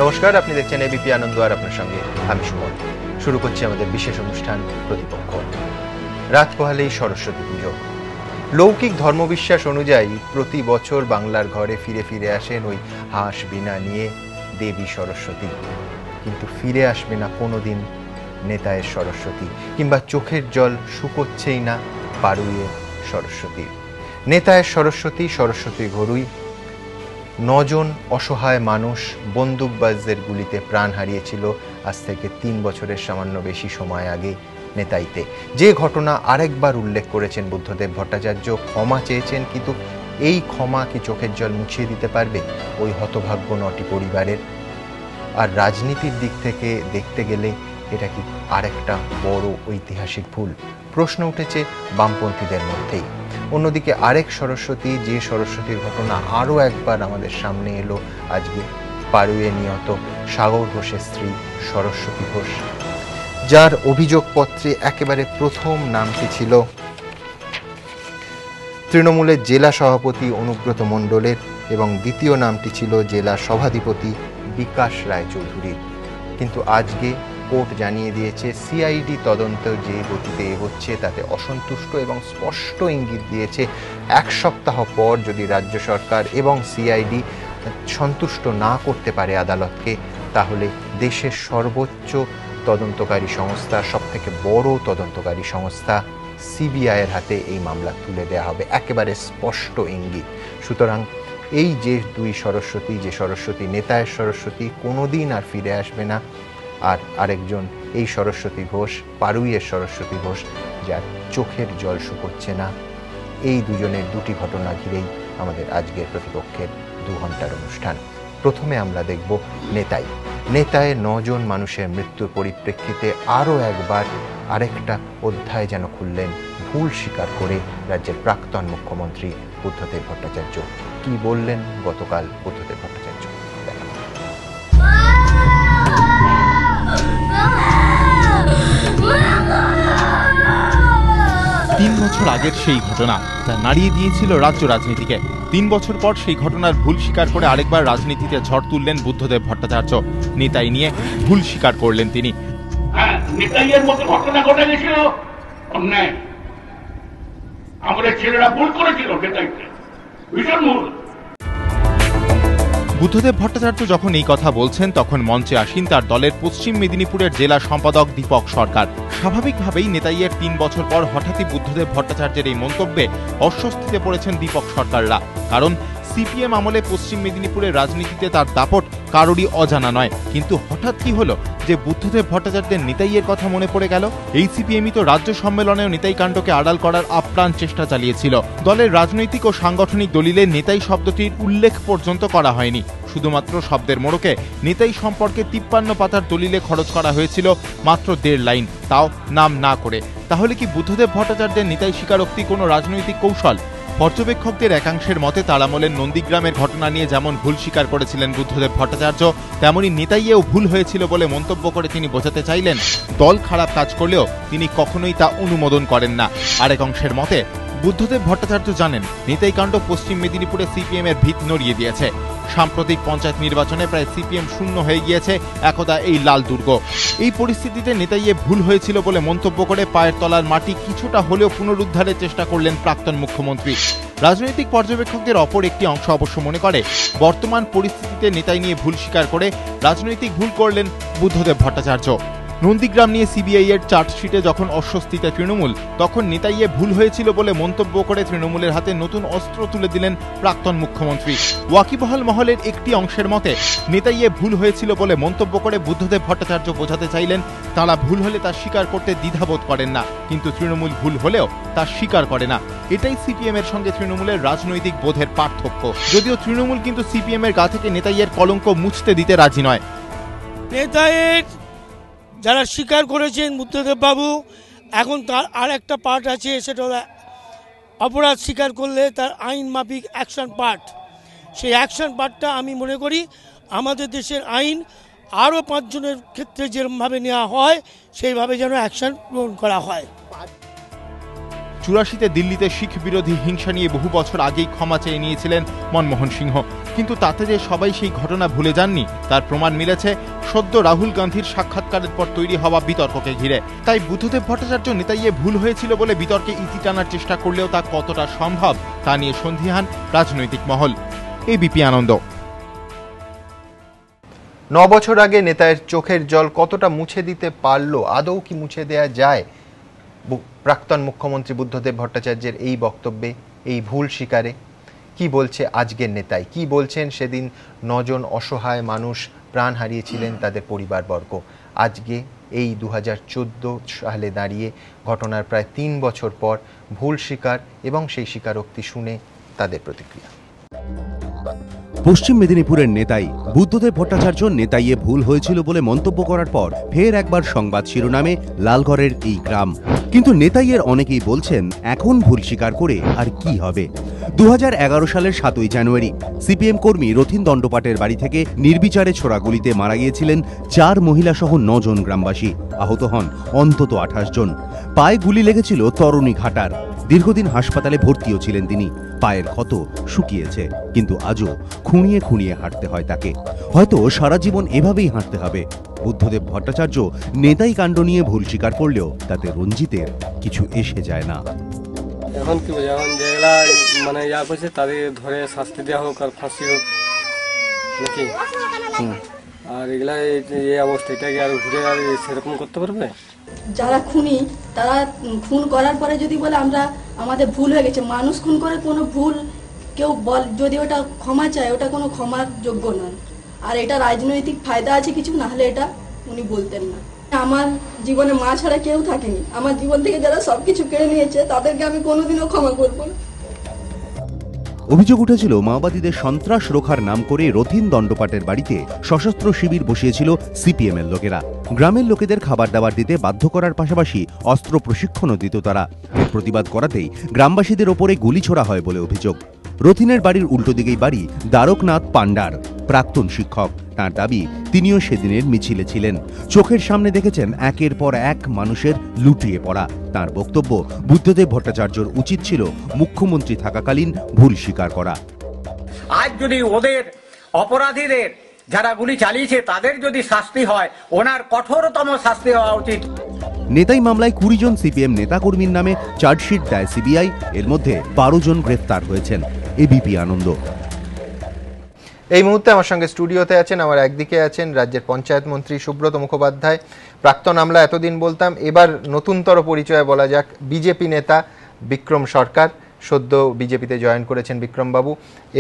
নমস্কার, আপনি দেখছেন এবিপি আনন্দ আর আপনার সঙ্গে আমি সুমন। শুরু করছি আমাদের বিশেষ অনুষ্ঠান প্রতিপক্ষ। রাত পোহালেই সরস্বতী পুজো। লৌকিক ধর্মবিশ্বাস অনুযায়ী প্রতি বছর বাংলার ঘরে ফিরে ফিরে আসেন ওই হাঁস বীণা নিয়ে দেবী সরস্বতী। কিন্তু ফিরে আসবে না কোনোদিন নেতায়ের সরস্বতী, কিংবা চোখের জল শুকোচ্ছেই না পারুইয়ের সরস্বতী। নেতায়ের সরস্বতী, সরস্বতী ঘরুই 9 জন অসহায় মানুষ বন্দুকবাজদের গুলিতে প্রাণ হারিয়েছিল আজ থেকে 3 বছরের সামান্য বেশি সময় আগে নেতাইতে। যে ঘটনা আরেকবার উল্লেখ করেছেন বুদ্ধদেব ভট্টাচার্য, ক্ষমা চেয়েছেন, কিন্তু এই ক্ষমা কি চোখের জল মুছিয়ে দিতে পারবে ওই হতভাগ্য 9টি পরিবারের? আর রাজনীতির দিক থেকে দেখতে গেলে এটা কি আরেকটা বড় ঐতিহাসিক ভুল? প্রশ্ন উঠেছে বামপন্থীদের মধ্যেই। অন্যদিকে আরেক সরস্বতী, যে সরস্বতীর ঘটনা আরও একবার আমাদের সামনে এলো আজকে, পারুইয়ে নিহত সাগর ঘোষের স্ত্রী সরস্বতী ঘোষ, যার অভিযোগপত্রে একেবারে প্রথম নামটি ছিল তৃণমূলের জেলা সভাপতি অনুব্রত মণ্ডলের এবং দ্বিতীয় নামটি ছিল জেলা সভাধিপতি বিকাশ রায়চৌধুরীর। কিন্তু আজকে কোর্ট জানিয়ে দিয়েছে সিআইডি তদন্ত যে গতিতে এগোচ্ছে তাতে অসন্তুষ্ট এবং স্পষ্ট ইঙ্গিত দিয়েছে 1 সপ্তাহ পর যদি রাজ্য সরকার এবং সিআইডি সন্তুষ্ট না করতে পারে আদালতকে, তাহলে দেশের সর্বোচ্চ তদন্তকারী সংস্থা, সবথেকে বড় তদন্তকারী সংস্থা সিবিআইয়ের হাতে এই মামলা তুলে দেওয়া হবে। একেবারে স্পষ্ট ইঙ্গিত। সুতরাং এই যে দুই সরস্বতী, যে সরস্বতী নেতায়ের সরস্বতী কোনোদিন আর ফিরে আসবে না, আর আরেকজন এই সরস্বতী ঘোষ, পারুইয়ের সরস্বতী ঘোষ, যার চোখের জল শুকোচ্ছে না। এই দুজনের দুটি ঘটনা ঘিরেই আমাদের আজকের প্রতিপক্ষের 2 ঘন্টার অনুষ্ঠান। প্রথমে আমরা দেখব নেতায়ে 9 জন মানুষের মৃত্যুর পরিপ্রেক্ষিতে আরও একবার আরেকটা অধ্যায় যেন খুললেন ভুল স্বীকার করে রাজ্যের প্রাক্তন মুখ্যমন্ত্রী বুদ্ধদেব ভট্টাচার্য। কি বললেন গতকাল বুদ্ধদেব ভট্টাচার্য? 3 বছর আগের সেই ঘটনা যা নাড়িয়ে দিয়েছিল রাজ্য রাজনীতিকে। 3 বছর পর সেই ঘটনার ভুল স্বীকার করে আরেকবার রাজনীতিতে ঝড় তুললেন বুদ্ধদেব ভট্টাচার্য। নেতাই নিয়ে ভুল স্বীকার করলেন তিনি। নেতাইয়ের মতো ঘটনা ঘটে গেছিল, অন্যায়, আমাদের ছেলেরা ভুল করেছিল, নেতাইকে ভীষণ ভুল। বুদ্ধদেব ভট্টাচার্য যখন এই কথা বলছেন তখন মঞ্চে আসেন তার দলের পশ্চিম মেদিনীপুরের জেলা সম্পাদক দীপক সরকার। স্বাভাবিকভাবেই নেতাইয়ের 3 বছর পর হঠাৎই বুদ্ধদেব ভট্টাচার্যের এই মন্তব্যে অস্বস্তিতে পড়েছেন দীপক সরকাররা। কারণ সিপিএম আমলে পশ্চিম মেদিনীপুরের রাজনীতিতে তার দাপট কারোরই অজানা নয়। কিন্তু হঠাৎ কি হলো যে বুদ্ধদেব ভট্টাচার্যের নেতাইয়ের কথা মনে পড়ে গেল? এই সিপিএমই তো রাজ্য সম্মেলনেও নেতাই কাণ্ডকে আড়াল করার আপ্রাণ চেষ্টা চালিয়েছিল। দলের রাজনৈতিক ও সাংগঠনিক দলিলে নেতাই শব্দটির উল্লেখ পর্যন্ত করা হয়নি। শুধুমাত্র শব্দের মোড়কে নেতাই সম্পর্কে 53 পাতার দলিলে খরচ করা হয়েছিল মাত্র 1.5 লাইন, তাও নাম না করে। তাহলে কি বুদ্ধদেব ভট্টাচার্যের নেতাই স্বীকারোক্তি কোনো রাজনৈতিক কৌশল? পর্যবেক্ষকদের একাংশের মতে তার আমলের নন্দীগ্রামের ঘটনা নিয়ে যেমন ভুল স্বীকার করেছিলেন বুদ্ধদেব ভট্টাচার্য, তেমনি নেতাইয়েও ভুল হয়েছিল বলে মন্তব্য করে তিনি বোঝাতে চাইলেন দল খারাপ কাজ করলেও তিনি কখনোই তা অনুমোদন করেন না। আরেক অংশের মতে বুদ্ধদেব ভট্টাচার্য জানেন নেতাই কাণ্ড পশ্চিম মেদিনীপুরে সিপিএম এর ভিত নড়িয়ে দিয়েছে। সাম্প্রতিক পঞ্চায়েত নির্বাচনে প্রায় সিপিএম শূন্য হয়ে গিয়েছে একদা এই লাল দুর্গ। এই পরিস্থিতিতে নেতাইয়ে ভুল হয়েছিল বলে মন্তব্য করে পায়ের তলার মাটি কিছুটা হলেও পুনরুদ্ধারের চেষ্টা করলেন প্রাক্তন মুখ্যমন্ত্রী। রাজনৈতিক পর্যবেক্ষকদের অপর একটি অংশ অবশ্য মনে করে বর্তমান পরিস্থিতিতে নেতাই নিয়ে ভুল স্বীকার করে রাজনৈতিক ভুল করলেন বুদ্ধদেব ভট্টাচার্য। নন্দীগ্রাম নিয়ে সিবিআই এর চার্জশিটে যখন অস্বস্তিতে তৃণমূল, তখন নেতাইয়ে ভুল হয়েছিল বলে মন্তব্য করে তৃণমূলের হাতে নতুন অস্ত্র তুলে দিলেন প্রাক্তন মুখ্যমন্ত্রী। ওয়াকিবহাল মহলের একটি অংশের মতে নেতাইয়ে ভুল হয়েছিল বলে মন্তব্য করে বুদ্ধদেব ভট্টাচার্য বোঝাতে চাইলেন তাঁরা ভুল হলে তা স্বীকার করতে দ্বিধাবোধ করেন না, কিন্তু তৃণমূল ভুল হলেও তা স্বীকার করে না। এটাই সিপিএম এর সঙ্গে তৃণমূলের রাজনৈতিক বোধের পার্থক্য। যদিও তৃণমূল কিন্তু সিপিএম এর গা থেকে নেতাইয়ের কলঙ্ক মুছতে দিতে রাজি নয়। নেতাইয়ের যারা স্বীকার করেছেন বুদ্ধদেব বাবু, এখন তার আর একটা পার্ট আছে, সেটা হলো অপরাধ স্বীকার করলে তার আইন মাফিক অ্যাকশন পার্ট। সেই অ্যাকশন পার্টটা আমি মনে করি আমাদের দেশের আইন আরও 5 জনের ক্ষেত্রে যেরকমভাবে নেওয়া হয় সেইভাবে যেন অ্যাকশন গ্রহণ করা হয়। 1984-তে দিল্লিতে শিখ বিরোধী হিংসা নিয়ে বহু বছর আগেই ক্ষমা চেয়ে নিয়েছিলেন মনমোহন সিংহ, কিন্তু তাতে যে সবাই সেই ঘটনা ভুলে যাননি তার প্রমাণ মিলেছে সদ্য রাহুল গান্ধীর সাক্ষাৎকারের পর তৈরি হওয়া বিতর্ককে ঘিরে। তাই বুদ্ধদেব ভট্টাচার্য নেতাইয়ে ভুল হয়েছিল বলে বিতর্কে ইতি টানার চেষ্টা করলেও তা কতটা সম্ভব তা নিয়ে সন্দিহান রাজনৈতিক মহল। এবিপি আনন্দ। 9 বছর আগে নেতায়ের চোখের জল কতটা মুছে দিতে পারলো, আদৌ কি মুছে দেয়া যায়? প্রাক্তন মুখ্যমন্ত্রী বুদ্ধদেব ভট্টাচার্যের এই বক্তব্যে, এই ভুল স্বীকারে কি বলছে আজকের নেতাই, কি বলছেন সেদিন 9 জন অসহায় মানুষ প্রাণ হারিয়েছিলেন তাদের পরিবারবর্গ, আজকে এই 2014 সালে দাঁড়িয়ে ঘটনার প্রায় 3 বছর পর ভুল স্বীকার এবং সেই স্বীকারোক্তি শুনে তাদের প্রতিক্রিয়া। পশ্চিম মেদিনীপুরের নেতাই বুদ্ধদেব ভট্টাচার্য নেতাইয়ে ভুল হয়েছিল বলে মন্তব্য করার পর ফের একবার সংবাদ শিরোনামে লালগড়ের এই গ্রাম। কিন্তু নেতাইয়ের অনেকেই বলছেন এখন ভুল স্বীকার করে আর কি হবে। 2011 সালের 7ই জানুয়ারি সিপিএম কর্মী রথীন দণ্ডপাটের বাড়ি থেকে নির্বিচারে ছোড়া গুলিতে মারা গিয়েছিলেন 4 মহিলা সহ 9 জন গ্রামবাসী, আহত হন অন্তত 28 জন। পায়ে গুলি লেগেছিল তরুণী ঘাটার, দীর্ঘদিন হাসপাতালে ভর্তিও ছিলেন তিনি। পায়ের ক্ষত শুকিয়েছে, কিন্তু আজও খুঁড়িয়ে খুঁড়িয়ে হাঁটতে হয় তাকে। হয়তো সারা জীবন এভাবেই হাঁটতে হবে। বুদ্ধদেব ভট্টাচার্য নেতাই কাণ্ড নিয়ে ভুল স্বীকার করলেও তাতে রঞ্জিতের কিছু এসে যায় না। এখন কি বলছে, এখন যেগুলা মানে ইয়া করছে তাদের ধরে শাস্তি দেওয়া হোক আর ফাঁসি হোক নাকি, আর এগুলা এই অবস্থা এটাকে আর ঘুরে আর সেরকম করতে পারবে? যারা খুনি তারা খুন করার পরে যদি বলে আমরা আমাদের ভুল হয়ে গেছে, মানুষ খুন করে কোনো ভুল কেউ যদি ওটা ক্ষমা চায় ওটা কোনো ক্ষমার যোগ্য নয়। আর এটা রাজনৈতিক ফায়দা আছে কিছু, না হলে এটা উনি বলতেন না। আমার জীবনে মা ছাড়া কেউ থাকেনি, আমার জীবন থেকে যারা সবকিছু কেড়ে নিয়েছে তাদেরকে আমি কোনোদিনও ক্ষমা করবো না। অভিযোগ উঠেছিল মাওবাদীদের সন্ত্রাস রোখার নাম করে রথীন দণ্ডপাটের বাড়িতে সশস্ত্র শিবির বসিয়েছিল সিপিএম এর লোকেরা। গ্রামের লোকেদের খাবার দাবার দিতে বাধ্য করার পাশাপাশি অস্ত্র প্রশিক্ষণও দিত তারা। এর প্রতিবাদ করাতেই গ্রামবাসীদের ওপরে গুলি ছোড়া হয় বলে অভিযোগ। রথীনের বাড়ির উল্টো দিকেই বাড়ি দ্বারকনাথ পান্ডার, প্রাক্তন শিক্ষক। তাঁর দাবি তিনিও সেদিনের মিছিলে ছিলেন, চোখের সামনে দেখেছেন একের পর এক মানুষের লুটিয়ে পড়া। তাঁর বক্তব্য, বুদ্ধদেব ভট্টাচার্যর উচিত ছিল মুখ্যমন্ত্রী থাকাকালীন ভুল স্বীকার করা। আজ যদি ওদের অপরাধীদের যারা গুলি চালিয়েছে তাদের যদি শাস্তি হয়, ওনার কঠোরতম শাস্তি হওয়া উচিত। নেতাই মামলায় 20 জন সিপিএম নেতাকর্মীর নামে চার্জশিট দেয় সিবিআই। এর মধ্যে 12 জন গ্রেফতার হয়েছেন। এবিপি আনন্দ। এই মুহূর্তে আমার সঙ্গে স্টুডিওতে আছেন, আমার একদিকে আছেন রাজ্যের পঞ্চায়েত মন্ত্রী সুব্রত মুখোপাধ্যায়, প্রাক্তন আমলা এতদিন বলতাম, এবার নতুনতর পরিচয় বলা যাক বিজেপি নেতা বিক্রম সরকার, সদ্য বিজেপিতে জয়েন করেছেন বিক্রমবাবু,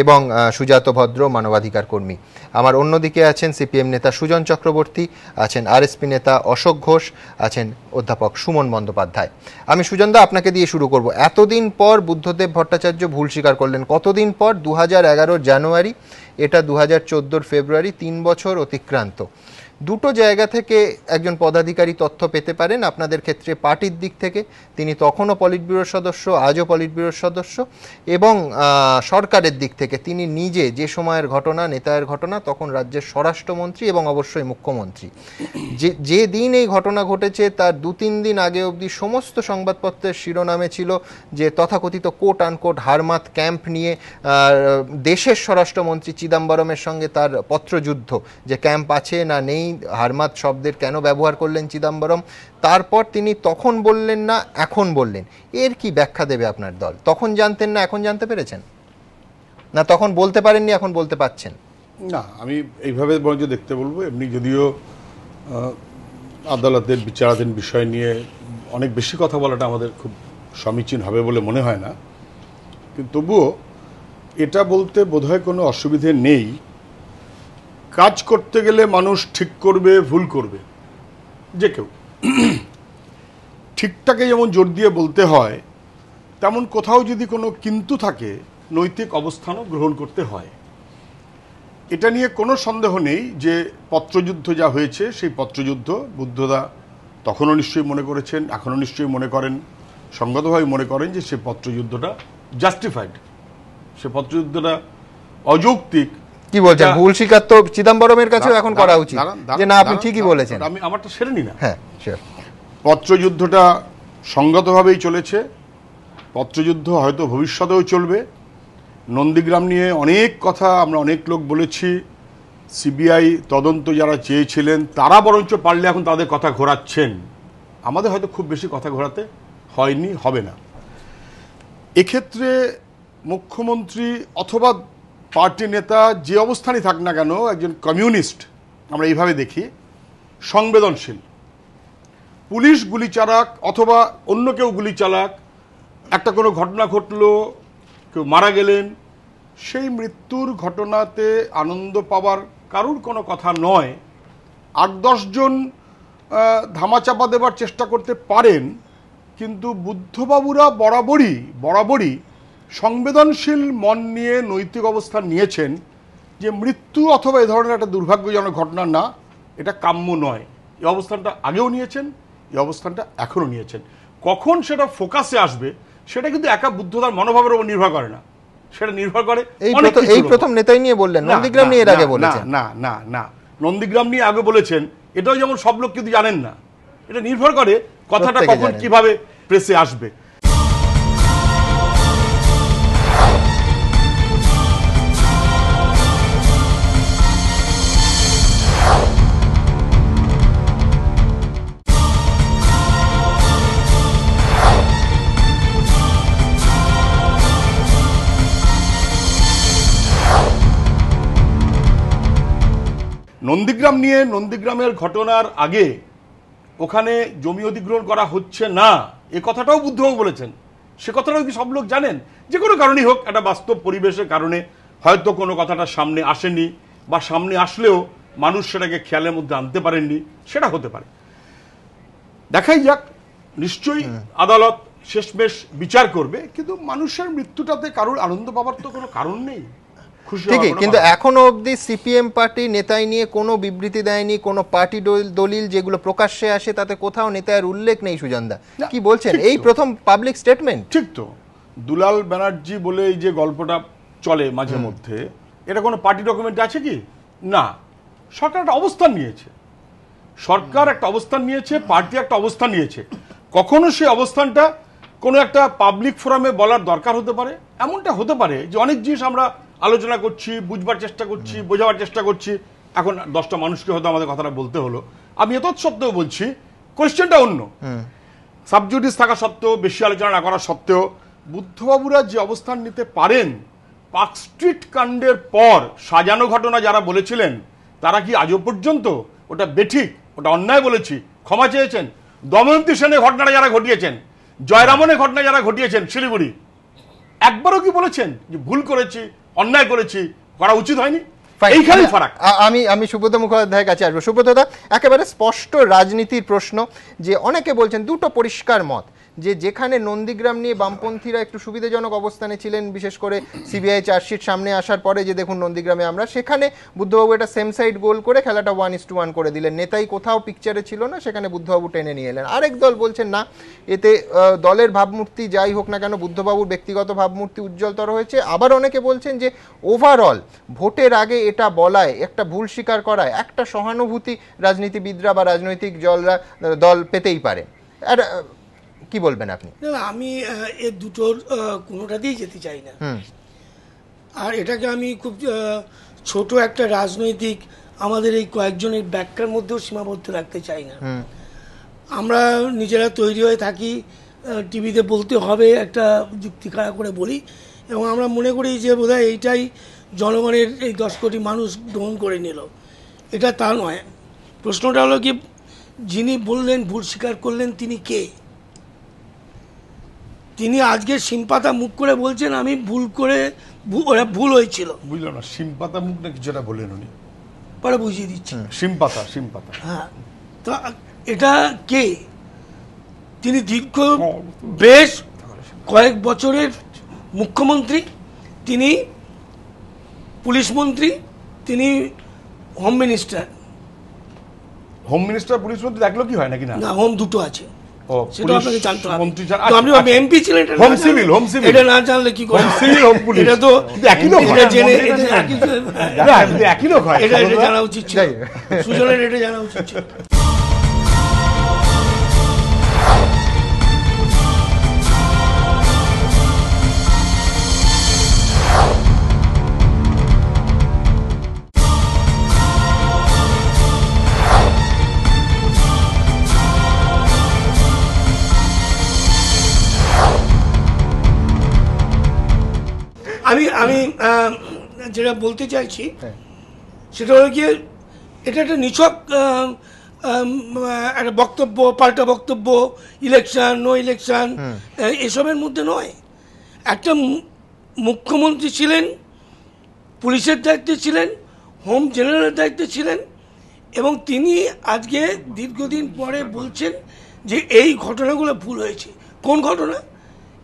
এবং সুজাত ভদ্র মানবাধিকার কর্মী। আমার অন্যদিকে আছেন সিপিএম নেতা সুজন চক্রবর্তী, আছেন আরএসপি নেতা অশোক ঘোষ, আছেন অধ্যাপক সুমন বন্দ্যোপাধ্যায়। আমি সুজনদা আপনাকে দিয়ে শুরু করব। এতদিন পর বুদ্ধদেব ভট্টাচার্য ভুল স্বীকার করলেন, কতদিন পর? 2011 জানুয়ারি, এটা 2014 ফেব্রুয়ারি, 3 বছর অতিক্রান্ত। দুটো জায়গা থেকে একজন পদাধিকারী তথ্য পেতে পারেন। আপনাদের ক্ষেত্রে পার্টির দিক থেকে তিনি তখনও পলিট ব্যুরোর সদস্য, আজও পলিট ব্যুরোর সদস্য, এবং সরকারের দিক থেকে তিনি নিজে যে সময়ের ঘটনা, নেতায়ের ঘটনা, তখন রাজ্যের স্বরাষ্ট্রমন্ত্রী এবং অবশ্যই মুখ্যমন্ত্রী। যে দিন এই ঘটনা ঘটেছে তার 2-3 দিন আগে অবধি সমস্ত সংবাদপত্রের শিরোনামে ছিল যে তথাকথিত কোট আনকোট হারমাত ক্যাম্প নিয়ে দেশের স্বরাষ্ট্রমন্ত্রী চিদম্বরমের সঙ্গে তার পত্রযুদ্ধ, যে ক্যাম্প আছে না নেই, হারমাত শব্দের কেন ব্যবহার করলেন চিদম্বরম। তারপর তিনি তখন বললেন না, এখন বললেন। এর কি ব্যাখ্যা দেবে আপনার দল? তখন জানতেন না, এখন জানতে পেরেছেন? না তখন বলতে পারেননি, এখন বলতে পারছেন? না, আমি এইভাবে বরঞ্চ দেখতে বলবো। এমনি যদিও আদালতের বিচারাধীন বিষয় নিয়ে অনেক বেশি কথা বলাটা আমাদের খুব সমীচীন হবে বলে মনে হয় না, কিন্তু তবুও এটা বলতে বোধহয় কোনো অসুবিধে নেই। কাজ করতে গেলে মানুষ ঠিক করবে, ভুল করবে, যে কেউ। ঠিকটাকে যেমন জোর দিয়ে বলতে হয়, তেমন কোথাও যদি কোনো কিন্তু থাকে নৈতিক অবস্থানও গ্রহণ করতে হয়। এটা নিয়ে কোনো সন্দেহ নেই যে পত্রযুদ্ধ যা হয়েছে, সেই পত্রযুদ্ধ বুদ্ধদা তখনও নিশ্চয়ই মনে করেছেন, এখনও নিশ্চয়ই মনে করেন, সঙ্গতভাবে মনে করেন যে সেই পত্রযুদ্ধটা জাস্টিফাইড, সে পত্রযুদ্ধটা অযৌক্তিক। কি বলছেন? ভুল স্বীকার তো চিদম্বরমের কাছেও এখন করা উচিত, যে না আপনি ঠিকই বলেছেন। আমি আমারটা সেরে নি না। হ্যাঁ, শিওর। পত্রযুদ্ধটা সঙ্গতভাবেই চলেছে, পত্রযুদ্ধ হয়তো ভবিষ্যতেও চলবে। নন্দীগ্রাম নিয়ে অনেক কথা আমরা অনেক লোক বলেছি, সিবিআই তদন্ত যারা চেয়েছিলেন তারা বরঞ্চ পারলে এখন তাদের কথা ঘোরাচ্ছেন, আমাদের হয়তো খুব বেশি কথা ঘোরাতে হয়নি, হবে না। এক্ষেত্রে মুখ্যমন্ত্রী অথবা পার্টি নেতা যে অবস্থানই থাক না কেন, একজন কমিউনিস্ট আমরা এইভাবে দেখি, সংবেদনশীল। পুলিশ গুলি চালাক অথবা অন্য কেউ গুলি চালাক, একটা কোনো ঘটনা ঘটলো, কেউ মারা গেলেন, সেই মৃত্যুর ঘটনাতে আনন্দ পাওয়ার কারুর কোনো কথা নয়। 8-10 জন ধামাচাপা দেবার চেষ্টা করতে পারেন, কিন্তু বুদ্ধবাবুরা বরাবরই সংবেদনশীল মন নিয়ে নৈতিক অবস্থান নিয়েছেন যে মৃত্যু অথবা এ ধরনের একটা দুর্ভাগ্যজনক ঘটনা না, এটা কাম্য নয়। এই অবস্থানটা আগেও নিয়েছেন, এই অবস্থানটা এখনও নিয়েছেন। কখন সেটা ফোকাসে আসবে সেটা কিন্তু একা বুদ্ধদার মনোভাবের উপর নির্ভর করে না, সেটা নির্ভর করে এই প্রথম নেতাই নিয়ে বললেন, নন্দীগ্রাম নিয়ে এর আগে বলেছেন না নন্দীগ্রাম নিয়ে আগে বলেছেন, এটাও যেমন সব লোক কিন্তু জানেন না, এটা নির্ভর করে কথাটা কখন কিভাবে প্রেসে আসবে। নন্দীগ্রামের ঘটনার আগে ওখানে জমি অধিগ্রহণ করা হচ্ছে না, এ কথাটাও বুদ্ধবাবু বলেছেন। সে কথাটাও কি সব লোক জানেন? যে কোনো কারণেই হোক, একটা বাস্তব পরিবেশের কারণে হয়তো কোনো কথাটা সামনে আসেনি, বা সামনে আসলেও মানুষ সেটাকে খেয়ালের মধ্যে আনতে পারেননি, সেটা হতে পারে। দেখাই যাক, নিশ্চয়ই আদালত শেষমেশ বিচার করবে, কিন্তু মানুষের মৃত্যুটাতে কারোর আনন্দ পাবার তো কোনো কারণ নেই। ঠিকই, কিন্তু এখনো অবধি সিপিএম পার্টি নেতাই নিয়ে কোনো বিবৃতি দেয়নি, কোনো পার্টি দলিল যেগুলো প্রকাশ্যে আসে তাতে কোথাও নেতার উল্লেখ নেই। সুজনদা কি বলছেন, এই প্রথম পাবলিক স্টেটমেন্ট? ঠিক তো, দুলাল ব্যানার্জি বলে এই যে গল্পটা চলে মাঝে মধ্যে, এটা কোনো পার্টি ডকুমেন্ট আছে কি? না, সরকার একটা অবস্থান নিয়েছে, পার্টি একটা অবস্থান নিয়েছে। কখনো সেই অবস্থানটা কোনো একটা পাবলিক ফোরামে বলার দরকার হতে পারে। এমনটা হতে পারে যে অনেক জিনিস আমরা আলোচনা করছি, বুঝবার চেষ্টা করছি, বোঝাবার চেষ্টা করছি, এখন 10টা মানুষকে হয়তো আমাদের কথাটা বলতে হলো। আমি এত সত্ত্বেও বলছি, কোয়েশ্চেনটা অন্য, সাবজুডিস থাকা সত্ত্বেও, বেশি আলোচনা না করা সত্ত্বেও বুদ্ধবাবুরা যে অবস্থান নিতে পারেন, পার্ক স্ট্রিট কাণ্ডের পর সাজানো ঘটনা যারা বলেছিলেন তারা কি আজও পর্যন্ত ওটা বেঠিক, ওটা অন্যায় বলেছি ক্ষমা চেয়েছেন? দময়ন্তী সেনের ঘটনাটা যারা ঘটিয়েছেন, জয়রামনের ঘটনা যারা ঘটিয়েছেন শিলিগুড়ি, একবারও কি বলেছেন যে ভুল করেছি, অন্যায় করেছি, করা উচিত হয়নি? এইখানেই ফারাক। আমি সুব্রত মুখোপাধ্যায়ের কাছে আসবো। সুব্রতদা, একেবারে স্পষ্ট রাজনীতির প্রশ্ন, যে অনেকে বলছেন দুটো পরিষ্কার মত, যে যেখানে নন্দীগ্রাম নিয়ে বামপন্থীরা একটু সুবিধাজনক অবস্থানে ছিলেন, বিশেষ করে সিবিআই চার্জশিট সামনে আসার পরে, যে দেখুন নন্দীগ্রামে আমরা, সেখানে বুদ্ধবাবু একটা সেম সাইড গোল করে খেলাটা 1:1 করে দিলেন, নেতাই কোথাও পিকচারে ছিল না, সেখানে বুদ্ধবাবু টেনে নিয়ে এলেন। আরেক দল বলছেন না, এতে দলের ভাবমূর্তি যাই হোক না কেন, বুদ্ধবাবুর ব্যক্তিগত ভাবমূর্তি উজ্জ্বলতর হয়েছে। আবার অনেকে বলছেন যে ওভারঅল ভোটের আগে এটা বলায়, একটা ভুল স্বীকার করায় একটা সহানুভূতি রাজনীতিবিদরা বা রাজনৈতিক দল পেতেই পারে। আর কি বলবেন আপনি? আমি এর দুটোর কোনোটাতেই যেতে চাই না, আর এটাকে আমি খুব ছোট একটা রাজনৈতিক আমাদের এই কয়েকজনের ব্যাখ্যার মধ্যেও সীমাবদ্ধ রাখতে চাই না। আমরা নিজেরা তৈরি হয়ে থাকি, টিভিতে বলতে হবে একটা যুক্তি খাড়া করে বলি, এবং আমরা মনে করি যে বোধহয় এইটাই জনগণের এই 10 কোটি মানুষ গ্রহণ করে নিল। এটা তা নয়। প্রশ্নটা হলো কি, যিনি বললেন, ভুল স্বীকার করলেন, তিনি কে? তিনি আজকে সিমপাতা মুখ করে বলছেন আমি ভুল করে, ওরা ভুল হয়েছিল। বুঝলাম না, সিমপাতা মুখ না কিছুটা বললেন উনি, পরে বুঝিয়ে দিচ্ছি। সিমপাতা, হ্যাঁ, তো এটা কে? তিনি দীর্ঘ বেশ কয়েক বছরের মুখ্যমন্ত্রী, তিনি পুলিশ মন্ত্রী, তিনি হোম মিনিস্টার। পুলিশ মন্ত্রী দেখলো কি হয় নাকি? না, হোম দুটো আছে, সেটা আপনাকে জানতে হবে। আপনি এমপি ছিলেন, হোম সিভিল, এটা না জানলে কি করে? এটা তো একই লোক, এটা জেনে একই লোক হয়, এটা জানা উচিত ছিল, সুজনের এটা জানা উচিত ছিল। আমি যেটা বলতে চাইছি সেটা হলো গিয়ে এটা একটা নিছক একটা বক্তব্য, পাল্টা বক্তব্য, ইলেকশন নো ইলেকশন এসবের মধ্যে নয়। একটা মুখ্যমন্ত্রী ছিলেন, পুলিশের দায়িত্বে ছিলেন, হোম জেনারেলের দায়িত্বে ছিলেন, এবং তিনি আজকে দীর্ঘদিন পরে বলছেন যে এই ঘটনাগুলো ভুল হয়েছে। কোন ঘটনা?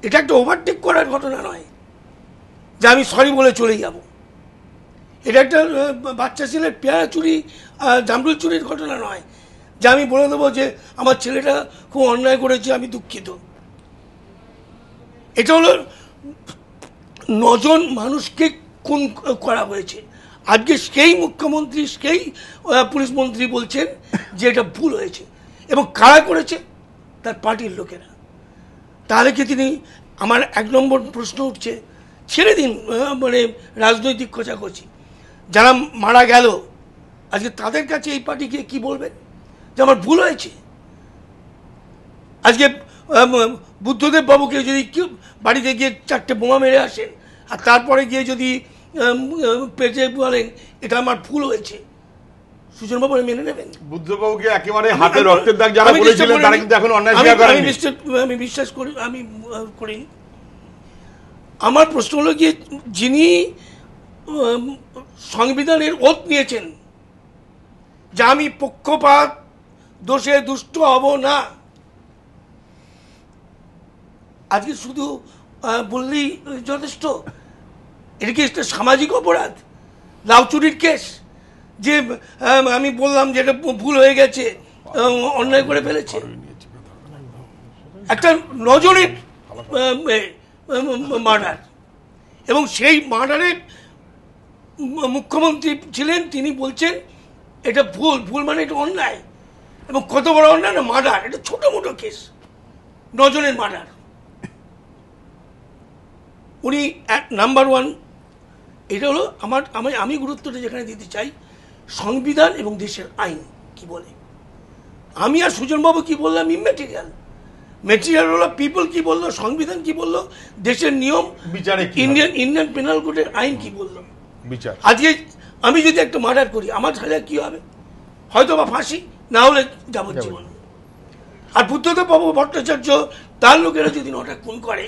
এটা একটা ওভারটেক করার ঘটনা নয় যে আমি সরি বলে চলে যাব। এটা একটা বাচ্চা ছেলের পেয়ারা চুরি, জামরুল চুরির ঘটনা নয় যে আমি বলে দেবো যে আমার ছেলেটা খুব অন্যায় করেছে, আমি দুঃখিত। এটা হলো 9 জন মানুষকে খুন করা হয়েছে। আজকে সেই মুখ্যমন্ত্রী, সেই পুলিশ মন্ত্রী বলছেন যে এটা ভুল হয়েছে, এবং কারা করেছে? তার পার্টির লোকেরা। তাহলে কি তিনি, আমার 1 নম্বর প্রশ্ন উঠছে, ছেড়ে দিন মানে রাজনৈতিক খোঁচাখুচি, যারা মারা গেল আজকে তাদের কাছে এই পার্টিকে কি বলবেন যে আমার ভুল হয়েছে? আজকে বুদ্ধদেব বাবুকে যদি কেউ বাড়িতে গিয়ে 4টে বোমা মেরে আসেন আর তারপরে গিয়ে যদি পেটে বলেন এটা আমার ভুল হয়েছে, সুজনবাবু মেনে নেবেন? বুদ্ধবাবুকে একেবারে হাতে রক্তের দাগ যারা বলেছিলেন তারা কিন্তু এখন অন্যায় স্বীকার করেননি। আমি বিশ্বাস করি, আমি করিনি। আমার প্রশ্ন হলো গিয়ে যিনি সংবিধানের ওত নিয়েছেন যে আমি পক্ষপাত দোষে দুষ্ট হব না, আজকে শুধু বললেই যথেষ্ট? এটা কি একটা সামাজিক অপরাধ, লাউ চুরির কেস, যে আমি বললাম যে এটা ভুল হয়ে গেছে, অন্যায় করে ফেলেছে? একটা 9 জনের মার্ডার, এবং সেই মার্ডারের মুখ্যমন্ত্রী ছিলেন, তিনি বলছেন এটা ভুল। ভুল মানে এটা অন্যায়, এবং কত বড় অন্যায় না, মার্ডার। এটা ছোট মোটো কেস, 9 জনের মার্ডার। উনি নাম্বার 1। এটা হলো আমি গুরুত্বটা যেখানে দিতে চাই, সংবিধান এবং দেশের আইন কি বলে। আমি আর সুজনবাবু কি বললাম ইম্যাটেরিয়াল, মেটেরিয়াল হলো পিপল কি বললো, সংবিধান কি বললো, দেশের নিয়ম, ইন্ডিয়ান পেনাল কোডের আইন কি বললো। আজকে আমি যদি একটা মার্ডার করি আমার সাজা কি হবে? হয়তো বা ফাঁসি, না হলে যাবজ্জীবন। আর বুদ্ধদেব বাবু ভট্টাচার্য তার লোকেরা যদি 9টা খুন করে,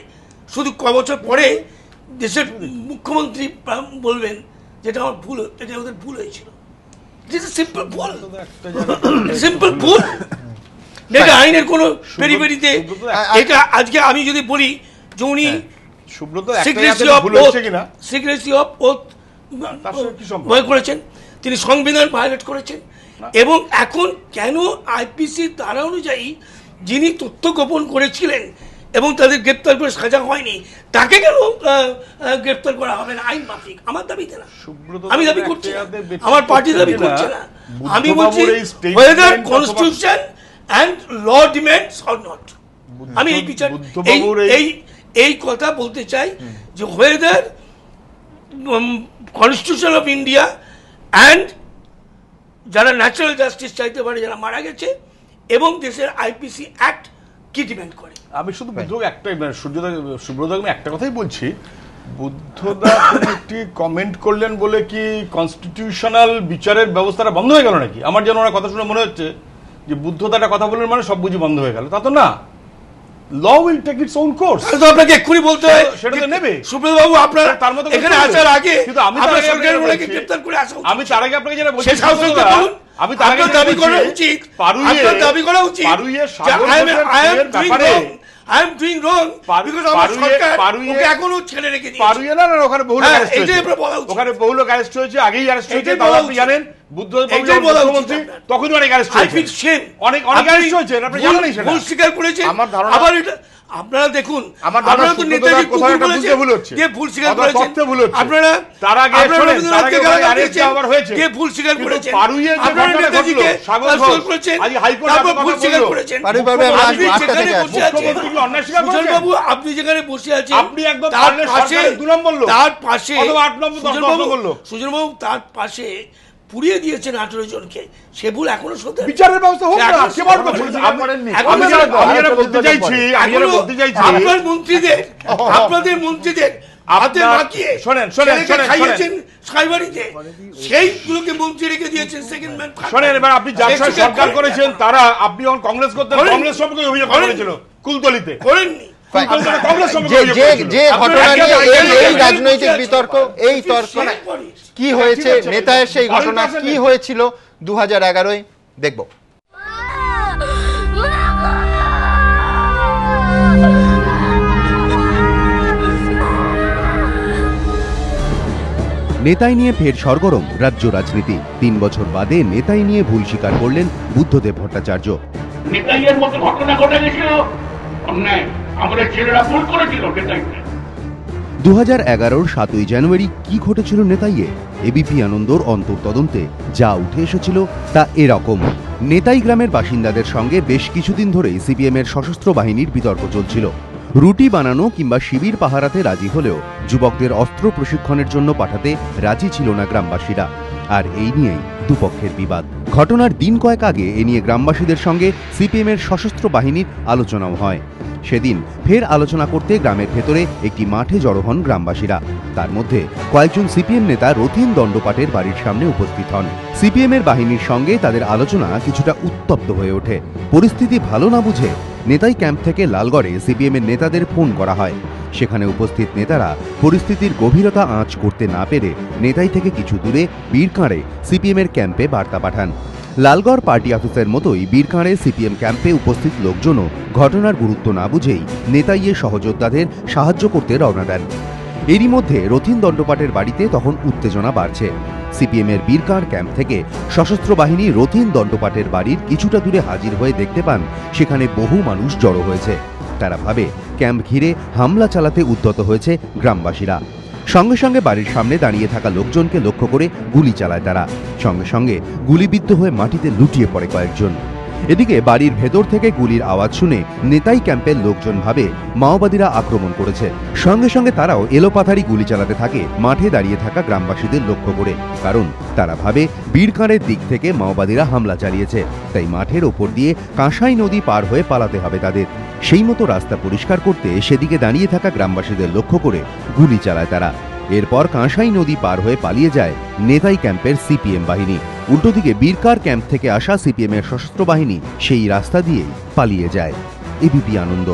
শুধু ক বছর পরে দেশের মুখ্যমন্ত্রী বলবেন যেটা আমার ভুল, এটা ওদের ভুল হয়েছিল। সিম্পল ভুল, সিম্পল ভুল, এটা আইনের কোনো পেরিপেরিতে। এটা আজকে আমি যদি বলি যে উনি সিক্রেসি অফ ওথ করেছেন, তিনি সংবিধান ভায়োলেট করেছেন, এবং এখন কেন আইপিসি ধারা অনুযায়ী যিনি তথ্য গোপন করেছিলেন এবং তাদের গ্রেপ্তার করে সাজা হয়নি, তাকে কেন গ্রেপ্তার করা হবে না আইন মাফিক? আমার দাবিতে না, আমি দাবি করছি না, আমার পার্টি দাবি করছে না। আমি বলছি whether constitution and law demands or not, আমি এই বিচার এই কথা বলতে চাই যে whether constitution of India and যারা ন্যাচারাল জাস্টিস চাইতে পারে, যারা মারা গেছে, এবং দেশের আইপিসি অ্যাক্ট কি ডিমান্ড করে। আমি শুধু বুদ্ধকে একটাই, সুব্রত আমি একটা কথাই বলছি, বুদ্ধদা একটি কমেন্ট করলেন বলে কি কনস্টিটিউশনাল বিচারের ব্যবস্থাটা বন্ধ হয়ে গেল নাকি? আমার যেন ওনার কথা শুনে মনে হচ্ছে যে বুদ্ধদা একটা কথা বললেন মানে সব বুঝি বন্ধ হয়ে গেল, তা তো না। Law will take its own course. আপনাকে এক্ষুনি বলতে হয় সেটা তো নেবে। সুব্রত বাবু আপনার তার মতো এখানে আসার আগে কিন্তু আমি গ্রেফতার করে আসা উচিত। আমি তার আগে আপনাকে যেটা বলছি, আমি তার আগে দাবি করা উচিত, আপনার দাবি করা উচিত I am doing wrong because আমার সরকার ওকে এখনো ছেড়ে রেখে দিয়েছে। পারুয়ে না ওখানে বহু লোক অ্যারেস্ট হয়েছে, ওখানে বহু লোক অ্যারেস্ট হয়েছে, আগেই অ্যারেস্ট হয়েছে, তাহলে আপনি জানেন বুদ্ধদেব মুখ্যমন্ত্রী তখনই অনেক অ্যারেস্ট হয়েছে, অনেক অ্যারেস্ট হয়েছে, আপনি জানেন সেটা। ভুল স্বীকার করেছে। আমার ধারণা আবার এটা আপনারা দেখুন, আমার আপনারা তো নেতাজি কোথাও একটা বুঝতে ভুল হচ্ছে, যে ভুল স্বীকার করেছেন, আপনারা তার আগে অ্যারেস্ট আবার হয়েছে, যে ভুল স্বীকার করেছেন, পারুয়ে আপনারা নেতাজিকে স্বাগত করেছেন, আজ হাইকোর্ট তারপর ভুল স্বীকার করেছেন। বাবু আপনি যেখানে বসে আছেন, আপনি একদম সরকারের 2 নম্বর লোক, তার পাশে অথবা 8 নম্বর 10 নম্বর লোক, সুজন বাবু তার পাশে পুড়িয়ে দিয়েছেন 18 জনকে, সে ভুল এখনো শোধ বিচারের ব্যবস্থা হোক না। কে বড় কথা আমি যারা বলতে চাইছি, আপনার মন্ত্রীদের, আপনাদের মন্ত্রীদের হাতে মাখিয়ে শোনেন খাইয়েছেন সাইবাড়িতে, সেইগুলোকে মন্ত্রী রেখে দিয়েছেন সেকেন্ড ম্যান। শোনেন, এবার আপনি যার সাথে সরকার করেছেন তারা, আপনি যখন কংগ্রেস করতেন কংগ্রেস সম্পর্কে অভিযোগ করেছিল কুলতলিতে, করেননি? যে ঘটনা নিয়ে এই রাজনৈতিক বিতর্ক, এই তর্ক কি হয়েছে নেতায়ের, সেই ঘটনা কি হয়েছিল 2011-য় দেখব। নেতাই নিয়ে ফের সরগরম রাজ্য রাজনীতি। 3 বছর বাদে নেতাই নিয়ে ভুল স্বীকার করলেন বুদ্ধদেব ভট্টাচার্য। নেতাইয়ের মতো ঘটনা ঘটে গেছিল, অন্যায় আমাদের ছেলেরা ভুল করেছিল নেতাইকে। 2011-র 7ই জানুয়ারি কি ঘটেছিল নেতাইয়ে? এবিপি আনন্দর অন্তর্তদন্তে যা উঠে এসেছিল তা এরকম। নেতাই গ্রামের বাসিন্দাদের সঙ্গে বেশ কিছুদিন ধরেই সিপিএমের সশস্ত্র বাহিনীর বিতর্ক চলছিল। রুটি বানানো কিংবা শিবির পাহারাতে রাজি হলেও যুবকদের অস্ত্র প্রশিক্ষণের জন্য পাঠাতে রাজি ছিল না গ্রামবাসীরা। আর এই নিয়েই দুপক্ষের বিবাদ। ঘটনার দিন কয়েক আগে এ নিয়ে গ্রামবাসীদের সঙ্গে সিপিএমের সশস্ত্র বাহিনীর আলোচনাও হয়। সেদিন ফের আলোচনা করতে গ্রামের ভেতরে একটি মাঠে জড়ো হন গ্রামবাসীরা। তার মধ্যে কয়েকজন সিপিএম নেতা রথীন দণ্ডপাটের বাড়ির সামনে উপস্থিত হন। সিপিএমের বাহিনীর সঙ্গে তাদের আলোচনা কিছুটা উত্তপ্ত হয়ে ওঠে। পরিস্থিতি ভালো না বুঝে নেতাই ক্যাম্প থেকে লালগড়ে সিপিএমের নেতাদের ফোন করা হয়। সেখানে উপস্থিত নেতারা পরিস্থিতির গভীরতা আঁচ করতে না পেরে নেতাই থেকে কিছু দূরে বীরকাঁড়ে সিপিএমের ক্যাম্পে বার্তা পাঠান। লালগড় পার্টি অফিসের মতোই বীরকাঁড়ে সিপিএম ক্যাম্পে উপস্থিত লোকজনও ঘটনার গুরুত্ব না বুঝেই নেতাইয়ের সহযোদ্ধাদের সাহায্য করতে রওনা দেন। এরই মধ্যে রথীন দণ্ডপাটের বাড়িতে তখন উত্তেজনা বাড়ছে। সিপিএমের বীরকাঁড় ক্যাম্প থেকে সশস্ত্র বাহিনী রথীন দণ্ডপাটের বাড়ির কিছুটা দূরে হাজির হয়ে দেখতে পান সেখানে বহু মানুষ জড়ো হয়েছে। তারা ভাবে ক্যাম্প ঘিরে হামলা চালাতে উদ্যত হয়েছে গ্রামবাসীরা। সঙ্গে সঙ্গে বাড়ির সামনে দাঁড়িয়ে থাকা লোকজনকে লক্ষ্য করে গুলি চালায় তারা। সঙ্গে সঙ্গে গুলিবিদ্ধ হয়ে মাটিতে লুটিয়ে পড়ে কয়েকজন। এদিকে বাড়ির ভেতর থেকে গুলির আওয়াজ শুনে নেতাই ক্যাম্পের লোকজন ভাবে মাওবাদীরা আক্রমণ করেছে। সঙ্গে সঙ্গে তারাও এলোপাথারি গুলি চালাতে থাকে মাঠে দাঁড়িয়ে থাকা গ্রামবাসীদের লক্ষ্য করে। কারণ তারা ভাবে বীরকাঁড়ের দিক থেকে মাওবাদীরা হামলা চালিয়েছে, তাই মাঠের ওপর দিয়ে কাঁসাই নদী পার হয়ে পালাতে হবে তাদের। সেই মতো রাস্তা পরিষ্কার করতে সেদিকে দাঁড়িয়ে থাকা গ্রামবাসীদের লক্ষ্য করে গুলি চালায় তারা। এরপর কাঁসাই নদী পার হয়ে পালিয়ে যায় নেতাই ক্যাম্পের সিপিএম বাহিনী। উল্টোদিকে বীরকাঁড় ক্যাম্প থেকে আসা সিপিএমের সশস্ত্র বাহিনী সেই রাস্তা দিয়েই পালিয়ে যায়। এবিপি আনন্দ।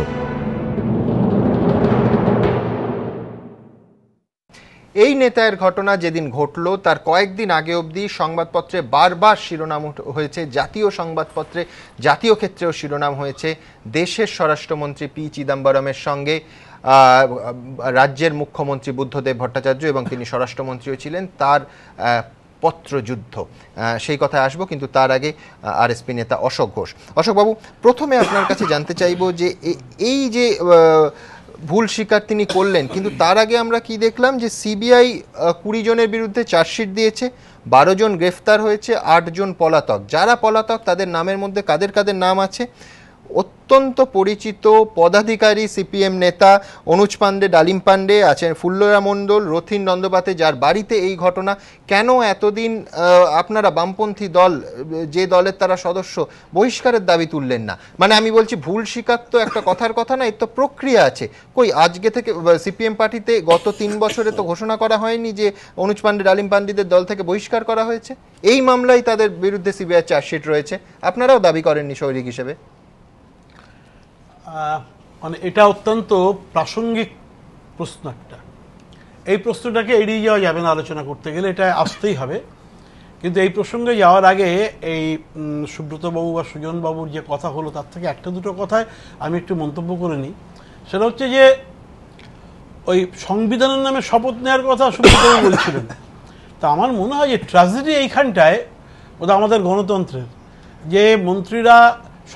এই নেতায়ের ঘটনা যেদিন ঘটল তার কয়েকদিন আগে অবধি সংবাদপত্রে বারবার শিরোনাম হয়েছে, জাতীয় সংবাদপত্রে জাতীয় ক্ষেত্রেও শিরোনাম হয়েছে দেশের স্বরাষ্ট্রমন্ত্রী পি চিদম্বরমের সঙ্গে রাজ্যের মুখ্যমন্ত্রী বুদ্ধদেব ভট্টাচার্য এবং তিনি স্বরাষ্ট্রমন্ত্রীও ছিলেন, তার পত্রযুদ্ধ। সেই কথায় আসবো, কিন্তু তার আগে আরএসপি নেতা অশোক ঘোষ। অশোকবাবু, প্রথমে আপনার কাছে জানতে চাইব যে এই যে ভুল স্বীকার তিনি করলেন, কিন্তু তার আগে আমরা কি দেখলাম যে সিবিআই 20 জনের বিরুদ্ধে চার্জশিট দিয়েছে, 12 জন গ্রেফতার হয়েছে, 8 জন পলাতক। যারা পলাতক তাদের নামের মধ্যে কাদের কাদের নাম আছে? অত্যন্ত পরিচিত পদাধিকারী সিপিএম নেতা অনুজ পাণ্ডে, ডালিম পাণ্ডে আছেন, ফুল্লরা মণ্ডল, রথীন দণ্ডপাটে, যার বাড়িতে এই ঘটনা। কেন এতদিন আপনারা বামপন্থী দল, যে দলের তারা সদস্য, বহিষ্কারের দাবি তুললেন না? মানে আমি বলছি, ভুল স্বীকার তো একটা কথার কথা না, এর তো প্রক্রিয়া আছে। কই আজকে থেকে সিপিএম পার্টিতে গত 3 বছরে তো ঘোষণা করা হয়নি যে অনুজ পাণ্ডে, ডালিম পাণ্ডেদের দল থেকে বহিষ্কার করা হয়েছে। এই মামলায় তাদের বিরুদ্ধে সিবিআই চার্জশিট রয়েছে, আপনারাও দাবি করেননি সৈনিক হিসেবে। মানে এটা অত্যন্ত প্রাসঙ্গিক প্রশ্ন একটা। এই প্রশ্নটাকে এড়িয়ে যাওয়া যাবে না, আলোচনা করতে গেলে এটা আসতেই হবে। কিন্তু এই প্রসঙ্গে যাওয়ার আগে এই সুব্রতবাবু বা সুজনবাবুর যে কথা হলো তার থেকে একটা দুটো কথায় আমি একটু মন্তব্য করে নিই। সেটা হচ্ছে যে ওই সংবিধানের নামে শপথ নেওয়ার কথা সুব্রতবাবু বলছিলেন। তা আমার মনে হয় যে ট্র্যাজেডি এইখানটায় ওটা আমাদের গণতন্ত্রের, যে মন্ত্রীরা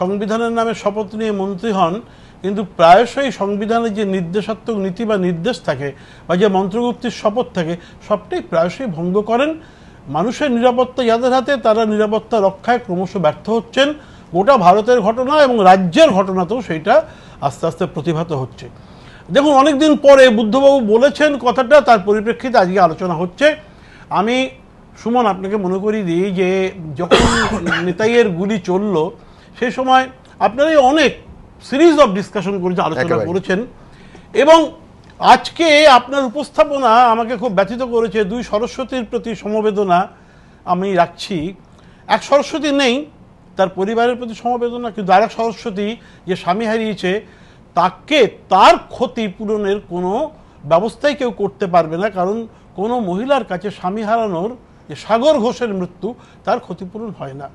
সংবিধানের নামে শপথ নিয়ে মন্ত্রী হন, কিন্তু প্রায়শই সংবিধানের যে নির্দেশাত্মক নীতি বা নির্দেশ থাকে বা যে মন্ত্রগুপ্তির শপথ থাকে সবটাই প্রায়শই ভঙ্গ করেন। মানুষের নিরাপত্তা যাদের হাতে, তারা নিরাপত্তা রক্ষায় ক্রমশ ব্যর্থ হচ্ছেন। গোটা ভারতের ঘটনা এবং রাজ্যের ঘটনাতেও সেইটা আস্তে আস্তে প্রতিভাত হচ্ছে। দেখুন, অনেকদিন পরে বুদ্ধবাবু বলেছেন কথাটা, তার পরিপ্রেক্ষিতে আজকে আলোচনা হচ্ছে। আমি সুমন আপনাকে মনে করি দিই যে যখন নেতাইয়ের গুলি চলল সেই সময় আপনারাই অনেক সিরিজ অফ ডিসকাশন করেছেন, আলোচনা করেছেন, এবং আজকে আপনার উপস্থাপনা আমাকে খুব ব্যথিত করেছে। দুই সরস্বতীর প্রতি সমবেদনা আমি রাখছি। এক সরস্বতী নেই, তার পরিবারের প্রতি সমবেদনা, কিন্তু আরেক সরস্বতী যে স্বামী হারিয়েছে তাকে তার ক্ষতি পূরণের কোনো ব্যবস্থাই কেউ করতে পারবে না, কারণ কোনো মহিলার কাছে স্বামী হারানোর যে সাগর ঘোষের মৃত্যু তার ক্ষতিপূরণ হয় না।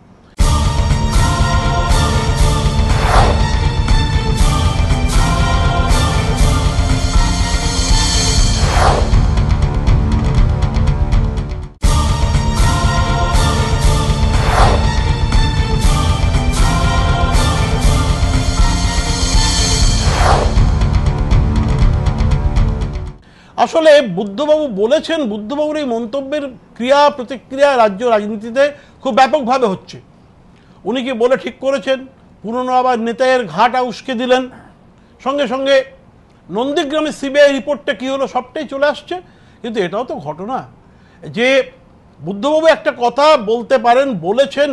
আসলে বুদ্ধবাবু বলেছেন, বুদ্ধবাবুর এই মন্তব্যের ক্রিয়া প্রতিক্রিয়া রাজ্য রাজনীতিতে খুব ব্যাপকভাবে হচ্ছে। উনি কি বলে ঠিক করেছেন, পুরনো আবার নেতায়ের ঘাট উস্কে দিলেন, সঙ্গে সঙ্গে নন্দীগ্রামে সিবিআই রিপোর্টটা কি হলো সবটাই চলে আসছে। কিন্তু এটাও তো ঘটনা যে বুদ্ধবাবু একটা কথা বলতে পারেন, বলেছেন,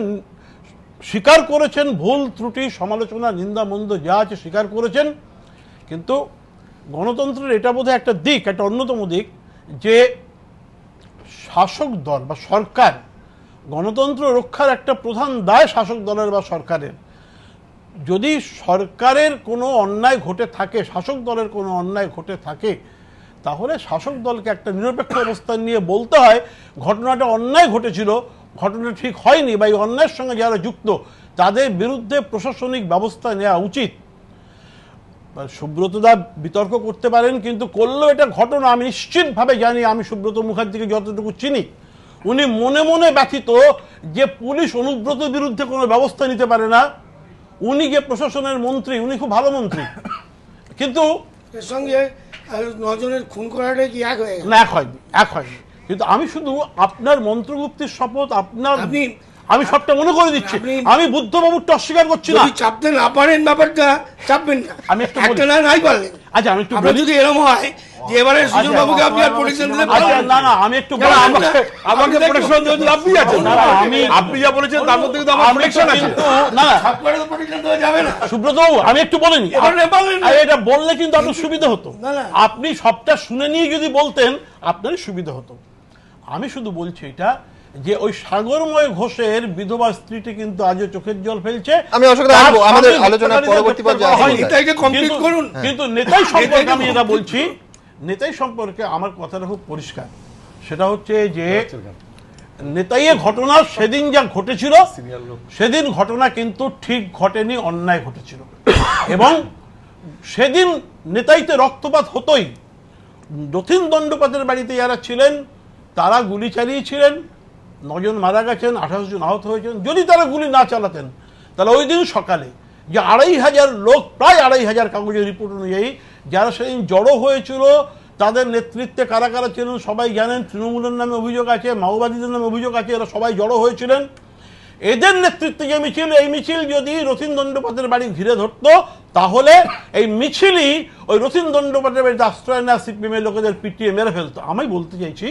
স্বীকার করেছেন, ভুল ত্রুটি সমালোচনা নিন্দা মন্দ যা আছে স্বীকার করেছেন, কিন্তু গণতন্ত্রের এটা বোধহয় একটা দিক, একটা অন্যতম দিক যে শাসক দল বা সরকার, গণতন্ত্র রক্ষার একটা প্রধান দায় শাসক দলের বা সরকারের। যদি সরকারের কোনো অন্যায় ঘটে থাকে, শাসক দলের কোনো অন্যায় ঘটে থাকে, তাহলে শাসক দলকে একটা নিরপেক্ষ অবস্থান নিয়ে বলতে হয় ঘটনাটা অন্যায় ঘটেছিল, ঘটনা ঠিক হয়নি, বা এই অন্যায়ের সঙ্গে যারা যুক্ত তাদের বিরুদ্ধে প্রশাসনিক ব্যবস্থা নেওয়া উচিত। সুব্রতদা বিতর্ক করতে পারেন, কিন্তু করলেও এটা ঘটনা আমি নিশ্চিতভাবে জানি। আমি সুব্রত মুখার্জিকে যতটুকু চিনি, উনি মনে মনে ব্যথিত যে পুলিশ অনুব্রতর বিরুদ্ধে কোনো ব্যবস্থা নিতে পারে না। উনি যে প্রশাসনের মন্ত্রী, উনি খুব ভালো মন্ত্রী, কিন্তু এর সঙ্গে 9 জনের খুন করাটা কি এক হয়ে গেল? না, এক হয়নি। কিন্তু আমি শুধু আপনার মন্ত্রগুপ্তির শপথ, আপনার আমি সবটা মনে করে দিচ্ছি, আমি বুদ্ধবাবুরটা অস্বীকার করছি না। চাপতে না পারেন ব্যাপারটা চাপবেন না, আমি একটু একটা নাই পারলেন। আচ্ছা, আমি একটু যদি এরকম হয় যে এবারে সুজন বাবুকে আপনি আর প্রোটেকশন দিতে পারবেন না। না, আমি একটু আমাকে প্রোটেকশন দিতে আপনি আছেন, আপনি যা বলেছেন তার মধ্যে কিন্তু আমার প্রোটেকশন আছে। না, সবকটা তো প্রোটেকশন দেওয়া যাবে না। সুব্রত বাবু, আমি একটু বলিনি, এটা বললে কিন্তু আপনার সুবিধা হতো। আপনি সবটা শুনে নিয়ে যদি বলতেন আপনারই সুবিধা হতো। আমি শুধু বলছি এটা যে ওই সাগরময় ঘোষের বিধবা স্ত্রীটি কিন্তু আজও চোখের জল ফেলছে। আমি আমাদের আলোচনার পরবর্তী পর্যায়ে কিন্তু নেতাই সম্পর্কে আমি যেটা বলছি, নেতাই সম্পর্কে আমার কথাটা খুব পরিষ্কার। সেটা হচ্ছে যে নেতাইয়ে ঘটনা সেদিন যা ঘটেছিল, সেদিন ঘটনা কিন্তু ঠিক ঘটেনি, অন্যায় ঘটেছিল। এবং সেদিন নেতাইতে রক্তপাত হতোই। দক্ষিণ দণ্ডপাতের বাড়িতে যারা ছিলেন তারা গুলি চালিয়েছিলেন, 9 জন মারা গেছেন, 28 জন আহত হয়েছেন। যদি তারা গুলি না চালাতেন তাহলে ওই দিন সকালে যে 2500 লোক, প্রায় 2500 কাগজের রিপোর্ট অনুযায়ী যারা সেদিন জড়ো হয়েছিল, তাদের নেতৃত্বে কারা কারা ছিলেন সবাই জানেন। তৃণমূলের নামে অভিযোগ আছে, মাওবাদীদের নামে অভিযোগ আছে, এরা সবাই জড়ো হয়েছিলেন। এদের নেতৃত্বে যে মিছিল, এই মিছিল যদি রথীন দণ্ডপাতের বাড়ি ঘিরে ধরত, তাহলে এই মিছিলই ওই রথীন দণ্ডপাতের বাড়িতে আশ্রয় নেওয়া সিপিএমের লোকেদের পিটিয়ে মেরে ফেলতো। আমি বলতে চাইছি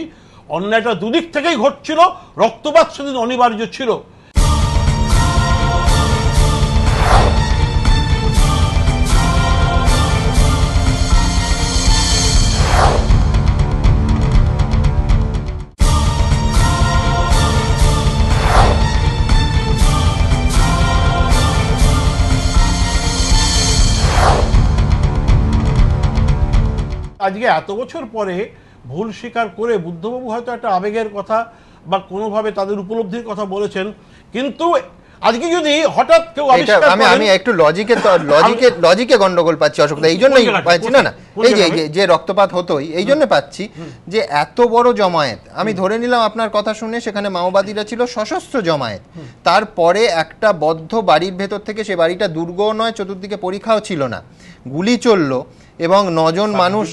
অন্যায়টা দুদিক থেকেই ঘটছিল, রক্তপাত সেদিন অনিবার্য ছিল। আজকে এত বছর পরে ভুল স্বীকার করে বুদ্ধবাবু হয়তো একটা আবেগের কথা বা কোনোভাবে তাদের উপলব্ধির কথা বলেছেন, কিন্তু আজকে যদি হঠাৎ কেউ আমি একটু লজিকে গন্ডগোল পাচ্ছি অশোক, এই জন্যই পাচ্ছি না এই যে রক্তপাত হতোই এই জন্য পাচ্ছি যে এত বড় জমায়েত, আমি ধরে নিলাম আপনার কথা শুনে সেখানে মাওবাদীরা ছিল সশস্ত্র জমায়েত, তারপরে একটা বদ্ধ বাড়ির ভেতর থেকে, সে বাড়িটা দুর্গ নয়, চতুর্দিকে পরীক্ষাও ছিল না, গুলি চললো এবং 9 জন মানুষ,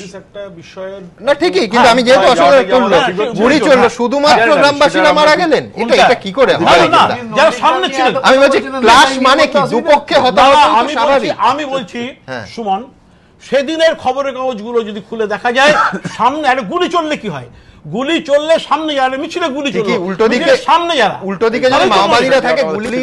না ঠিকই, কিন্তু আমি যেহেতু অসুবিধা করলো, গুলি চললো, শুধুমাত্র গ্রামবাসীরা মারা গেলেন, এটা কি করে হয়? আমি বলছি ক্লাশ মানে কি, দুপক্ষে হতাহত স্বাভাবিক। আমি বলছি সুমন, সেদিনের খবরের কাগজগুলো যদি খুলে দেখা যায়, সামনে একটা গুলি চললে কি হয়, গুলি চললে সামনে যারা মিছিলে গুলি চলবে, উল্টো দিকে সামনে যারা, উল্টো দিকে যদি মাওবাদীরা থাকে গুলি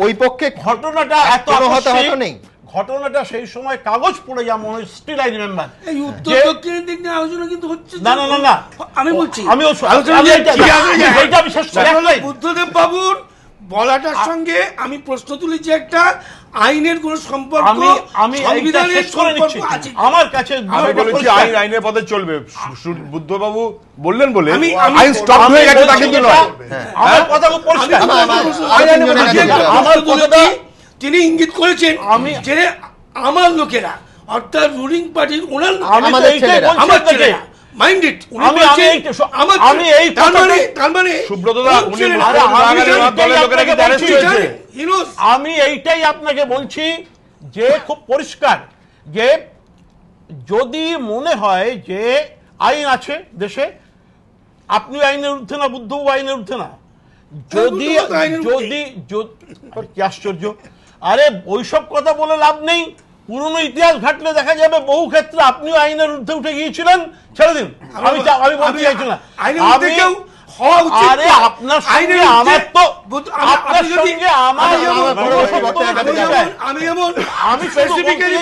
ওই পক্ষে, ঘটনাটা এত হতাহত নেই, ঘটনাটা সেই সময় কাগজ পড়ে যা মনে হয়, স্টিল আই রিমেম্বার। এই উত্তর দক্ষিণের দিক নিয়ে আলোচনা কিন্তু হচ্ছে না না না না, আমি বলছি বুদ্ধদেব বাবুর বলাটার সঙ্গে আমি প্রশ্ন তুলেছি একটা আইনের কোন সম্পর্ক, আমি সংবিধানের সম্পর্ক আছে আমার কাছে। আমি বলেছি আইন আইনের পথে চলবে, বুদ্ধবাবু বললেন বলে আইন স্টপ হয়ে গেছে তা কিন্তু নয়। আমার কথা খুব পরিষ্কার, আমার কথাটা তিনি ইঙ্গিত করেছেন যে আমার লোকেরা অর্থাৎ রুলিং পার্টির ওনার আমার ছেলেরা মাইন্ড ইট, আমি এই তার মানে সুব্রতদা উনি দলের লোকেরা কি অ্যারেস্ট হয়েছে? আমি এইটাই আপনাকে বলছি যে খুব পরিষ্কার যে যদি মনে হয় যে আইন আছে দেশে, আপনি আইনের ঊর্ধ্বে না, বুদ্ধবাবু আইনের ঊর্ধ্বে না, যদি যদি কি আশ্চর্য, আরে ওইসব কথা বলে লাভ নেই। পুরনো ইতিহাস ঘাটলে দেখা যাবে বহু ক্ষেত্রে আপনিও আইনের ঊর্ধ্বে উঠে গিয়েছিলেন। ছেড়ে দিন, আমি বলতে চাইছি না। আরে আপনার সঙ্গে আমার তো আপনার সঙ্গে আমি স্পেসিফিক্যালি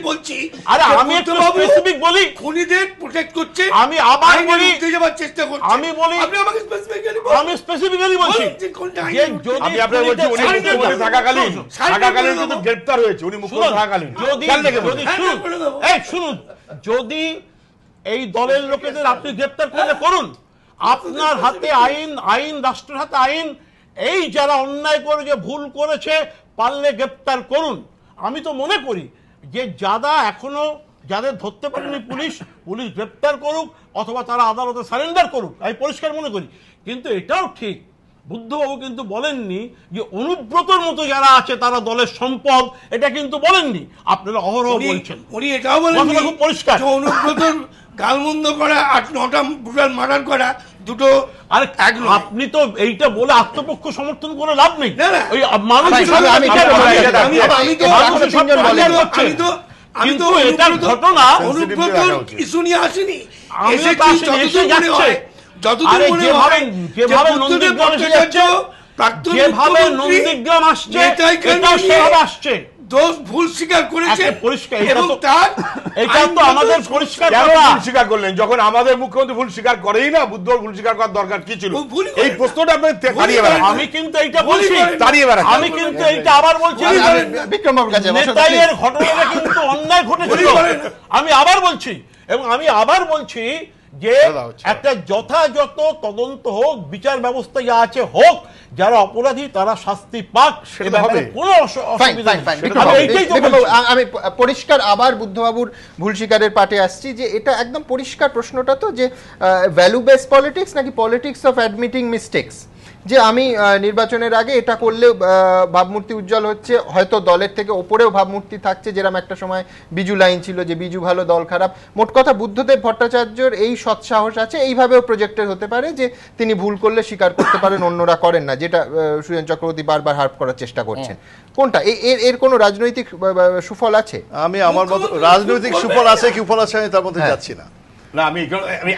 বলছি, আরে আমি একটু স্পেসিফিক বলি, খুনিদের প্রোটেক্ট করছে, আমি আবার বলি যাবার চেষ্টা করছি, আমি বলি, আপনি আমাকে স্পেসিফিক্যালি আমি স্পেসিফিক্যালি বলছি যে যদি আমি আপনাকে বলছি উনি মুখ্যমন্ত্রী থাকাকালীন কিন্তু গ্রেফতার হয়েছে, উনি মুখ্যমন্ত্রী থাকাকালীন। যদি শুনুন, যদি এই দলের লোকেদের আপনি গ্রেফতার করলে করুন, আপনার হাতে আইন রাষ্ট্রের হাতে আইন, এই যারা অন্যায় করে যে ভুল করেছে পারলে গ্রেফতার করুন। আমি তো মনে করি যে যারা এখনো যাদের ধরতে পারেনি পুলিশ গ্রেফতার করুক অথবা তারা আদালতে সারেন্ডার করুক, আমি পরিষ্কার মনে করি। কিন্তু এটাও ঠিক, বুদ্ধবাবু কিন্তু বলেননি যে অনুব্রতর মতো যারা আছে তারা দলের সম্পদ, এটা কিন্তু বলেননি। আপনারা অহরহ বলছেন, উনি এটাও বলেন খুব পরিষ্কার অনুব্রতর গালমন্দ করা 8-9টা ব্রুটাল মার্ডার করা দুটো। আর আপনি তো এইটা বলে আত্মপক্ষ সমর্থন করে লাভ নেই। কিন্তু এটা ঘটনা অনুব্রতর ইস্যু নিয়ে আসেনি, যেভাবে নন্দীগ্রাম আসছে আসছে দোষ ভুল স্বীকার করেছে পরিষ্কার, এবং তার এটা তো আমাদের পরিষ্কার স্বীকার করলেন যখন আমাদের মুখ্যমন্ত্রী ভুল স্বীকার করেই না, বুদ্ধ ভুল স্বীকার করার দরকার কি ছিল? এই প্রশ্নটা আপনি তাড়িয়ে বেড়ান। আমি কিন্তু এইটা বলছি, তাড়িয়ে বেড়ান। আমি কিন্তু এইটা আবার বলছি, নেতাইয়ের ঘটনাটা কিন্তু অন্যায় ঘটেছিল। আমি আবার বলছি, এবং আমি আবার বলছি যে একটা যথাযথ তদন্ত হোক, বিচার ব্যবস্থা যা আছে হোক, যারা অপরাধী তারা শাস্তি পাক, কোনো অসুবিধা নেই। আমি পরিষ্কার আবার বুদ্ধবাবুর ভুল স্বীকারের পাটে আসছি যে এটা একদম পরিষ্কার প্রশ্নটা তো যে ভ্যালু বেস পলিটিক্স নাকি পলিটিক্স অফ অ্যাডমিটিং মিস্টেক্স, যে আমি নির্বাচনের আগে এটা করলে ভাবমূর্তি উজ্জ্বল হচ্ছে, হয়তো দলের থেকে ওপরেও ভাবমূর্তি থাকছে, যেরকম একটা সময় বিজু লাইন ছিল যে বিজু ভালো দল খারাপ। মোট কথা বুদ্ধদেব ভট্টাচার্যর এই সৎসাহস আছে, এইভাবেও প্রজেক্টেড হতে পারে যে তিনি ভুল করলে স্বীকার করতে পারেন, অন্যরা করেন না, যেটা সুরেন চক্রবর্তী বারবার হার্প করার চেষ্টা করছেন। কোনটা এর কোনো রাজনৈতিক সুফল আছে? আমি আমার মত রাজনৈতিক সুফল আছে কি ফল আছে আমি তার মধ্যে যাচ্ছি না। না আমি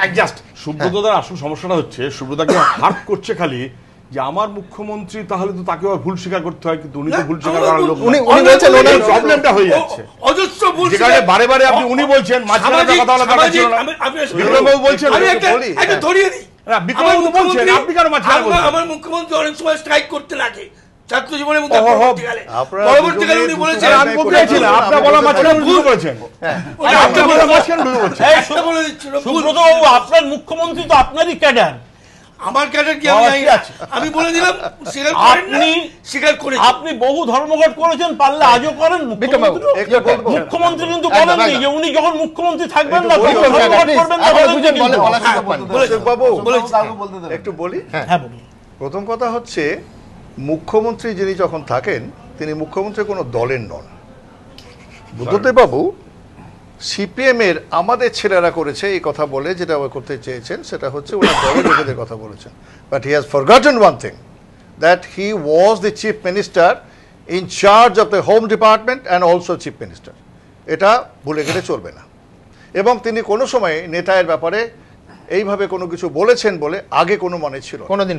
অ্যাডজাস্ট সুব্রতদার আসল সমস্যাটা হচ্ছে সুব্রতদাকে হার্প করছে খালি যে আমার মুখ্যমন্ত্রী, তাহলে তো তাকে ভুল স্বীকার করতে হয়, কিন্তু উনি তো ভুল স্বীকার করার লোক, উনি বলছেন ওনার প্রবলেমটা হয়ে যাচ্ছে অজস্র ভুল, যেখানে বারে বারে আপনি উনি বলছেন মাঝখানে একটা কথা বলা দরকার ছিল না। বিক্রমবাবু বলছেন, আমি একটা ধরিয়ে দিই, বিক্রমবাবু বলছেন আপনি কেন মাঝখানে বলছেন? আমার মুখ্যমন্ত্রী অনেক সময় স্ট্রাইক করতে লাগে ছাত্র জীবনের মধ্যে, পরবর্তীকালে উনি বলেছেন আমি বলেছিলাম আপনার বলা মাঝখানে ভুল বলেছেন, আপনার বলা মাঝখানে ভুল বলেছেন। বলে দিচ্ছিল সুব্রতবাবু, আপনার মুখ্যমন্ত্রী তো আপনারই ক্যাডার, আমার ক্যাডার কি আমি বলে দিলাম, স্বীকার করে আপনি বহু ধর্মঘট করেছেন, পারলে আজও করেন। মুখ্যমন্ত্রী কিন্তু বলেননি যে উনি যখন মুখ্যমন্ত্রী থাকবেন না একটু বলি। প্রথম কথা হচ্ছে মুখ্যমন্ত্রী যিনি যখন থাকেন তিনি মুখ্যমন্ত্রী কোনো দলের নন। বুদ্ধদেব বাবু সিপিএম এর আমাদের ছেলেরা করেছে এই কথা বলে যেটা করতে চেয়েছেন সেটা হচ্ছে ওনার দলের লোকেদের কথা বলেছেন, but he has forgotten one thing, that he was the chief minister in charge of the home department and also chief minister. এটা ভুলে গেলে চলবে না। এবং তিনি কোনো সময় নেতায়ের ব্যাপারে এইভাবে কোনো কিছু বলেছেন বলে আগে কোনো মনে ছিল, কোনোদিন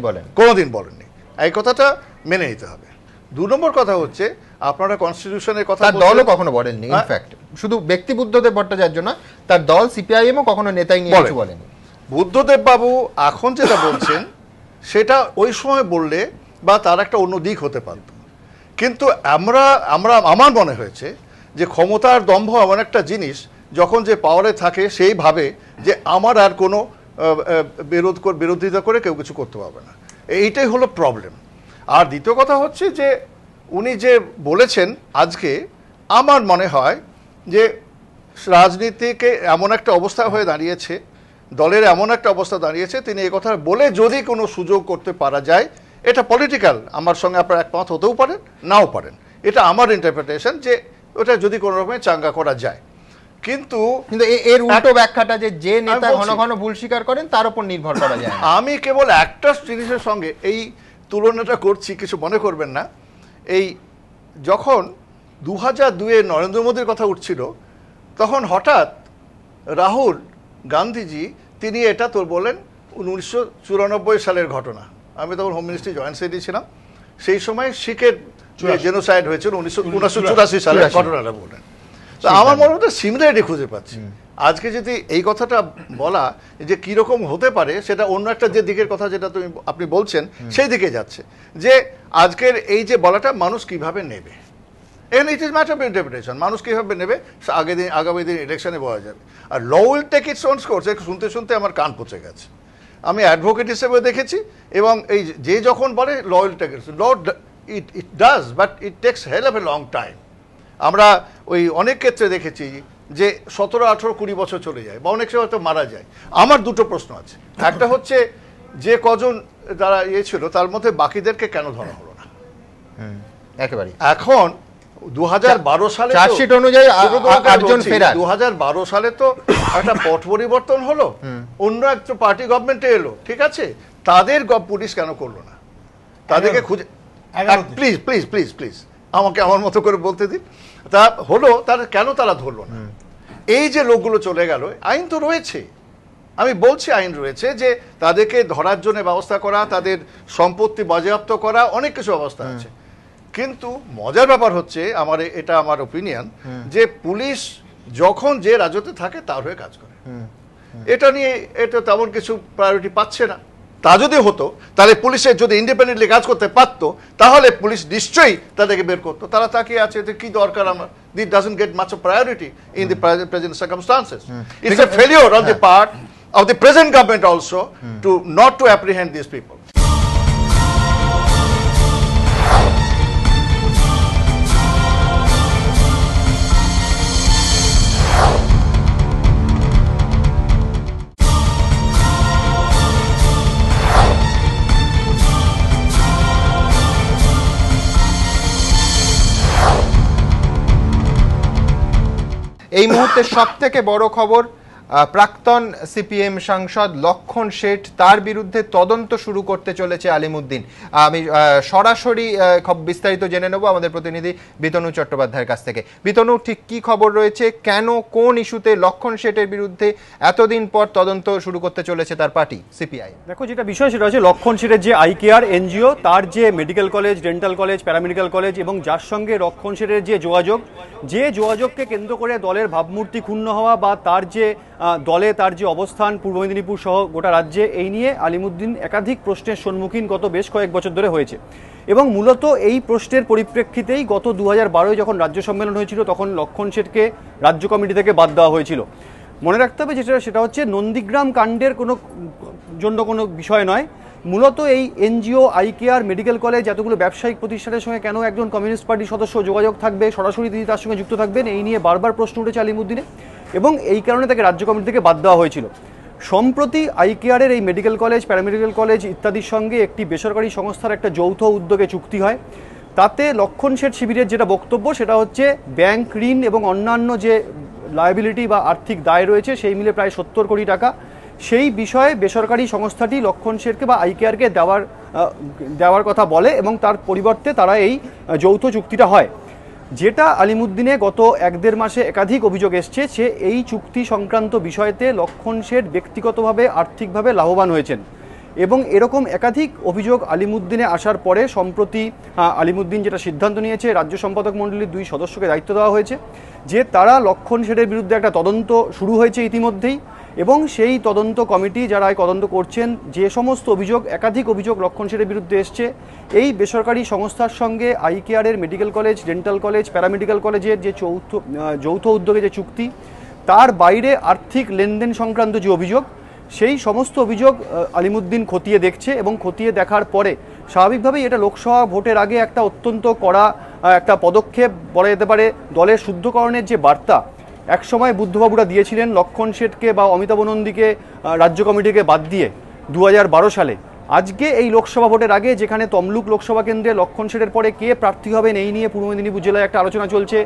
বলেননি। এই কথাটা মেনে নিতে হবে। 2 নম্বর কথা হচ্ছে আপনারা কনস্টিটিউশনের কথা তার দলও কখনো বলেননি, ইনফ্যাক্ট শুধু ব্যক্তি বুদ্ধদেব ভট্টাচার্য না, তার দল সিপিআইএমও কখনো নেতাই নিয়ে কিছু বলেনি। বুদ্ধদেব বাবু এখন যেটা বলছেন সেটা ওই সময় বললে বা তার একটা অন্য দিক হতে পারত, কিন্তু আমার মনে হয়েছে যে ক্ষমতার দম্ভ এমন একটা জিনিস, যখন যে পাওয়ারে থাকে সেই ভাবে যে আমার আর কোনো বিরোধিতা করে কেউ কিছু করতে পারবে না, এইটাই হলো প্রবলেম। আর দ্বিতীয় কথা হচ্ছে যে উনি যে বলেছেন আজকে, আমার মনে হয় যে রাজনীতিকে এমন একটা অবস্থা হয়ে দাঁড়িয়েছে, দলের এমন একটা অবস্থা দাঁড়িয়েছে, তিনি এই কথা বলে যদি কোনো সুযোগ করতে পারা যায়, এটা পলিটিক্যাল, আমার সঙ্গে আপনার একমত হতেও পারেন নাও পারেন, এটা আমার ইন্টারপ্রিটেশন, যে ওটা যদি কোনো রকমের চাঙ্গা করা যায়। কিন্তু এর উল্টো ব্যাখ্যাটা যে নেতা ঘন ঘন ভুল স্বীকার করেন তার উপর নির্ভর করা যায়। আমি কেবল একটা জিনিসের সঙ্গে এই তুলনাটা করছি, কিছু মনে করবেন না। এই যখন 2002-এ নরেন্দ্র মোদীর কথা উঠছিল, তখন হঠাৎ রাহুল গান্ধীজি তিনি এটা তো বলেন 1994 সালের ঘটনা, আমি তখন হোম মিনিস্ট্রি জয়েন্ট সেক্রেটারি ছিলাম, সেই সময় শিখের জেনোসাইড হয়েছিল 1984 সালের ঘটনাটা বলেন। তো আমার মনে হতো সিমিলারিটি খুঁজে পাচ্ছি। আজকে যদি এই কথাটা বলা যে কিরকম হতে পারে, সেটা অন্য একটা যে দিকের কথা যেটা আপনি বলছেন সেই দিকে যাচ্ছে, যে আজকের এই যে বলাটা মানুষ কিভাবে নেবে, and it is matter of interpretation, মানুষ কিভাবে নেবে আগামী দিন ইলেকশনে বলা যাবে। আর law will take its own course, শুনতে শুনতে আমার কান পচে গেছে। আমি অ্যাডভোকেট হিসেবে দেখেছি, এবং এই যে যখন বলে law will take its, law it does, but it takes hell of a long time. আমরা ওই অনেক ক্ষেত্রে দেখেছি যে 17, 18, 20 বছর চলে যায়, বা অনেক সময় হয়তো মারা যায়। আমার দুটো প্রশ্ন আছে, একটা হচ্ছে যে কজন তারা ছিল তার মধ্যে বাকিদেরকে কেন ধরা হলো না? একেবারে এখন 2012 সালে চার্জশিট অনুযায়ী 2012 সালে তো একটা পট পরিবর্তন হলো, অন্য একটা পার্টি গভর্নমেন্টে এলো, ঠিক আছে, তাদের পুলিশ কেন করলো না? তাদেরকে খুঁজে, প্লিজ প্লিজ প্লিজ প্লিজ আমাকে আমার মতো করে বলতে দিন, তা হলো তারা কেন তারা ধরলো না? এই যে লোকগুলো চলে গেল, আইন তো রয়েছে, আমি বলছি আইন রয়েছে, যে তাদেরকে ধরার জন্য ব্যবস্থা করা, তাদের সম্পত্তি বাজেয়াপ্ত করা, অনেক কিছু ব্যবস্থা আছে। কিন্তু মজার ব্যাপার হচ্ছে, এটা আমার ওপিনিয়ন, যে পুলিশ যখন যে রাজত্বে থাকে তার হয়ে কাজ করে, এটা নিয়ে এটা তেমন কিছু প্রায়োরিটি পাচ্ছে না। তা যদি হতো, তাহলে পুলিশের যদি ইন্ডিপেন্ডেন্টলি কাজ করতে পারতো, তাহলে পুলিশ নিশ্চয়ই তাদেরকে বের করতো। তারা তাকিয়ে আছে, কি দরকার আমার, this doesn't get much of priority in the present circumstances. It's a failure on the part of the present government also to not to apprehend this people. এই মুহূর্তে সবথেকে বড় খবর, প্রাক্তন সিপিএম সাংসদ লক্ষণ শেঠ, তার বিরুদ্ধে তদন্ত শুরু করতে চলেছে আলিমুদ্দিন। আমি সরাসরি বিস্তারিত জেনে নেব আমাদের প্রতিনিধি বিতনু চট্টোপাধ্যায়ের কাছ থেকে। বিতনু, ঠিক কি খবর রয়েছে, কেন কোন ইস্যুতে লক্ষণ শেঠের বিরুদ্ধে এতদিন পর তদন্ত শুরু করতে চলেছে তার পার্টি সিপিআই? দেখো, যেটা বিষয় সেটা হচ্ছে লক্ষণ শেঠের যে আইকেয়ার এনজিও, তার যে medical college, dental college, paramedical college, এবং যার সঙ্গে লক্ষণ শেঠের যে যোগাযোগকে কেন্দ্র করে দলের ভাবমূর্তি ক্ষুণ্ণ হওয়া, বা তার যে দলে তার যে অবস্থান পূর্ব মেদিনীপুর সহ গোটা রাজ্যে, এই নিয়ে আলিমুদ্দিন একাধিক প্রশ্নের সম্মুখীন গত বেশ কয়েক বছর ধরে হয়েছে। এবং মূলত এই প্রশ্নের পরিপ্রেক্ষিতেই গত 2012 যখন রাজ্য সম্মেলন হয়েছিল, তখন লক্ষণ শেঠকে রাজ্য কমিটি থেকে বাদ দেওয়া হয়েছিল। মনে রাখতে হবে সেটা হচ্ছে নন্দীগ্রাম কাণ্ডের কোনো বিষয় নয়, মূলত এই এনজিও, আইকেয়ার, মেডিকেল কলেজ, এতগুলো ব্যবসায়িক প্রতিষ্ঠানের সঙ্গে কেন একজন কমিউনিস্ট পার্টির সদস্য যোগাযোগ থাকবে, সরাসরি তিনি তার সঙ্গে যুক্ত থাকবেন, এই নিয়ে বারবার প্রশ্ন উঠেছে আলিমুদ্দিনে, এবং এই কারণে তাকে রাজ্য কমিটি থেকে বাদ দেওয়া হয়েছিল। সম্প্রতি আইকেয়ারের এই মেডিকেল কলেজ, প্যারামেডিক্যাল কলেজ ইত্যাদির সঙ্গে একটি বেসরকারি সংস্থার একটা যৌথ উদ্যোগে চুক্তি হয়। তাতে লক্ষণ শেঠ শিবিরের যেটা বক্তব্য, সেটা হচ্ছে ব্যাংক ঋণ এবং অন্যান্য যে লায়াবিলিটি বা আর্থিক দায় রয়েছে, সেই মিলে প্রায় 70 কোটি টাকা, সেই বিষয়ে বেসরকারি সংস্থাটি লক্ষণ শেঠকে বা আইকেয়ারকে দেওয়ার কথা বলে, এবং তার পরিবর্তে তারা এই যৌথ চুক্তিটা হয়। যেটা আলিমুদ্দিনে গত 1-1.5 মাসে একাধিক অভিযোগ এসছে, সে এই চুক্তি সংক্রান্ত বিষয়তে লক্ষণ শেঠ ব্যক্তিগতভাবে আর্থিকভাবে লাভবান হয়েছেন। এবং এরকম একাধিক অভিযোগ আলিমুদ্দিনে আসার পরে সম্প্রতি আলিমুদ্দিন যেটা সিদ্ধান্ত নিয়েছে, রাজ্য সম্পাদক মণ্ডলীর 2 সদস্যকে দায়িত্ব দেওয়া হয়েছে যে তারা লক্ষণ শেঠের বিরুদ্ধে একটা তদন্ত শুরু হয়েছে ইতিমধ্যেই, এবং সেই তদন্ত কমিটি যারা তদন্ত করছেন, যে সমস্ত অভিযোগ, একাধিক অভিযোগ লক্ষণ শেঠের বিরুদ্ধে এসছে, এই বেসরকারি সংস্থার সঙ্গে আইকেআরের medical college, dental college, paramedical কলেজের যে যৌথ উদ্যোগে যে চুক্তি, তার বাইরে আর্থিক লেনদেন সংক্রান্ত যে অভিযোগ, সেই সমস্ত অভিযোগ আলিমুদ্দিন খতিয়ে দেখছে, এবং খতিয়ে দেখার পরে স্বাভাবিকভাবেই এটা লোকসভা ভোটের আগে একটা অত্যন্ত কড়া একটা পদক্ষেপ বলা যেতে পারে। দলের শুদ্ধকরণের যে বার্তা একসময় বুদ্ধবাবুরা দিয়েছিলেন লক্ষণ শেঠকে বা অমিতাভ নন্দীকে রাজ্য কমিটিকে বাদ দিয়ে 2012 সালে, আজকে এই লোকসভা ভোটের আগে যেখানে তমলুক লোকসভা কেন্দ্রে লক্ষণ শেঠের পরে কে প্রার্থী হবেন এই নিয়ে পূর্ব মেদিনীপুর জেলায় একটা আলোচনা চলছে,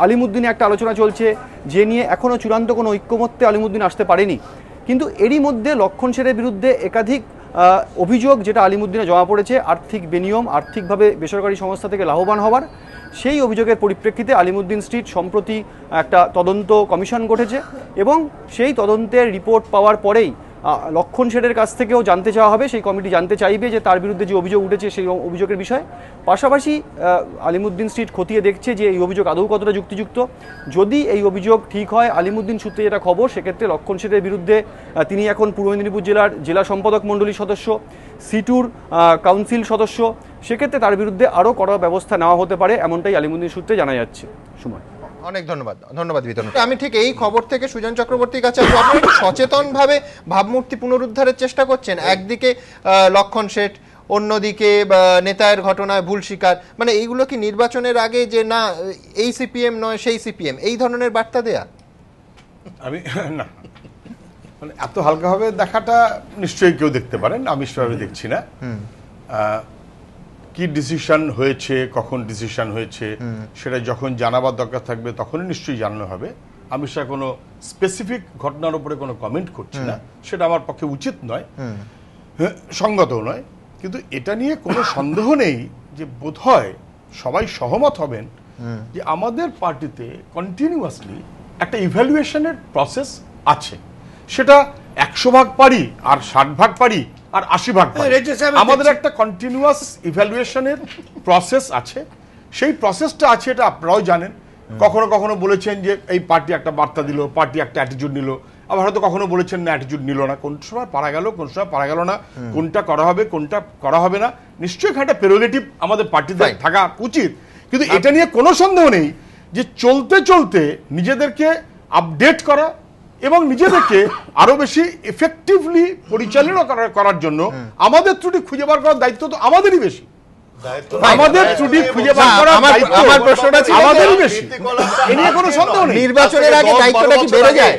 আলিমুদ্দিনে একটা আলোচনা চলছে, যে নিয়ে এখনও চূড়ান্ত কোনো ঐক্যমত্যে আলিমুদ্দিন আসতে পারেনি। কিন্তু এরই মধ্যে লক্ষণ শেঠের বিরুদ্ধে একাধিক অভিযোগ যেটা আলিমুদ্দিনে জমা পড়েছে, আর্থিক বেনিয়ম, আর্থিকভাবে বেসরকারি সংস্থা থেকে লাভবান হওয়ার, সেই অভিযোগের পরিপ্রেক্ষিতে আলিমুদ্দিন স্ট্রিট সম্প্রতি একটা তদন্ত কমিশন গঠেছে, এবং সেই তদন্তের রিপোর্ট পাওয়ার পরেই লক্ষণ শেঠের কাছ থেকেও জানতে চাওয়া হবে, সেই কমিটি জানতে চাইবে যে তার বিরুদ্ধে যে অভিযোগ উঠেছে সেই অভিযোগের বিষয়ে। পাশাপাশি আলিমুদ্দিন স্ট্রিট খতিয়ে দেখছে যে এই অভিযোগ আদৌ কতটা যুক্তিযুক্ত। যদি এই অভিযোগ ঠিক হয়, আলিমুদ্দিন সূত্রে যেটা খবর, সেক্ষেত্রে লক্ষণ শেঠের বিরুদ্ধে, তিনি এখন পূর্ব মেদিনীপুর জেলার জেলা সম্পাদক মণ্ডলীর সদস্য, সিটুর কাউন্সিল সদস্য, সেক্ষেত্রে তার বিরুদ্ধে আরও কড়া ব্যবস্থা নেওয়া হতে পারে, এমনটাই আলিমুদ্দিন সূত্রে জানা যাচ্ছে। সময় অনেক ধন্যবাদ বিতরণ। আমি ঠিক এই খবর থেকে সুজন চক্রবর্তীর কাছে আসবো। আপনি সচেতনভাবে ভাবমূর্তি পুনরুদ্ধারের চেষ্টা করছেন, একদিকে লক্ষণ শেঠ, অন্যদিকে নেতায়ের ঘটনায় ভুল স্বীকার, মানে এইগুলো কি নির্বাচনের আগে যে না এই সিপিএম নয় সেই সিপিএম, এই ধরনের বার্তা দেয়া? আমি না, মানে এত হালকাভাবে দেখাটা নিশ্চয়ই কেউ দেখতে পারেন, আমি সেভাবে দেখছি না। কি ডিসিশন হয়েছে, কখন ডিসিশন হয়েছে, সেটা যখন জানাবার দরকার থাকবে তখনই নিশ্চয়ই জানানো হবে। আমি সেটা কোনো স্পেসিফিক ঘটনার উপরে কোনো কমেন্ট করছি না, সেটা আমার পক্ষে উচিত নয়, সঙ্গতও নয়। কিন্তু এটা নিয়ে কোনো সন্দেহ নেই যে বোধহয় সবাই সহমত হবেন যে আমাদের পার্টিতে কন্টিনিউয়াসলি একটা ইভ্যালুয়েশনের প্রসেস আছে। সেটা 100 ভাগ পারি আর 60 ভাগ পারি আর 80 ভাগ পারি, আমাদের একটা কন্টিনিউয়াস ইভ্যালুয়েশনের প্রসেস আছে। সেই প্রসেসটা আছে, এটা আপনারাও জানেন। কখনো কখনো বলেছেন যে এই পার্টি একটা বার্তা দিল, পার্টি একটা অ্যাটিটিউড নিল, আবার হয়তো কখনো বলেছেন না অ্যাটিটিউড নিল না, কোন সময় পারা গেল, কোন সময় পারা গেল না, কোনটা করা হবে কোনটা করা হবে না, নিশ্চয়ই একটা প্রেরোগেটিভ আমাদের পার্টিতে থাকা উচিত। কিন্তু এটা নিয়ে কোনো সন্দেহ নেই যে চলতে চলতে নিজেদেরকে আপডেট করা এবং নিজেদেরকে আরো বেশি এফেক্টিভলি পরিচালনা করার জন্য আমাদের ত্রুটি খুঁজে বার করার দায়িত্ব তো আমাদেরই বেশি। আমাদের ত্রুটি খুঁজে বার করার দায়িত্ব আমার প্রশ্নটা ছিল আমাদেরই বেশি, এ নিয়ে কোনো সন্দেহ নেই। নির্বাচনের আগে দায়িত্বটা কি বেড়ে যায়?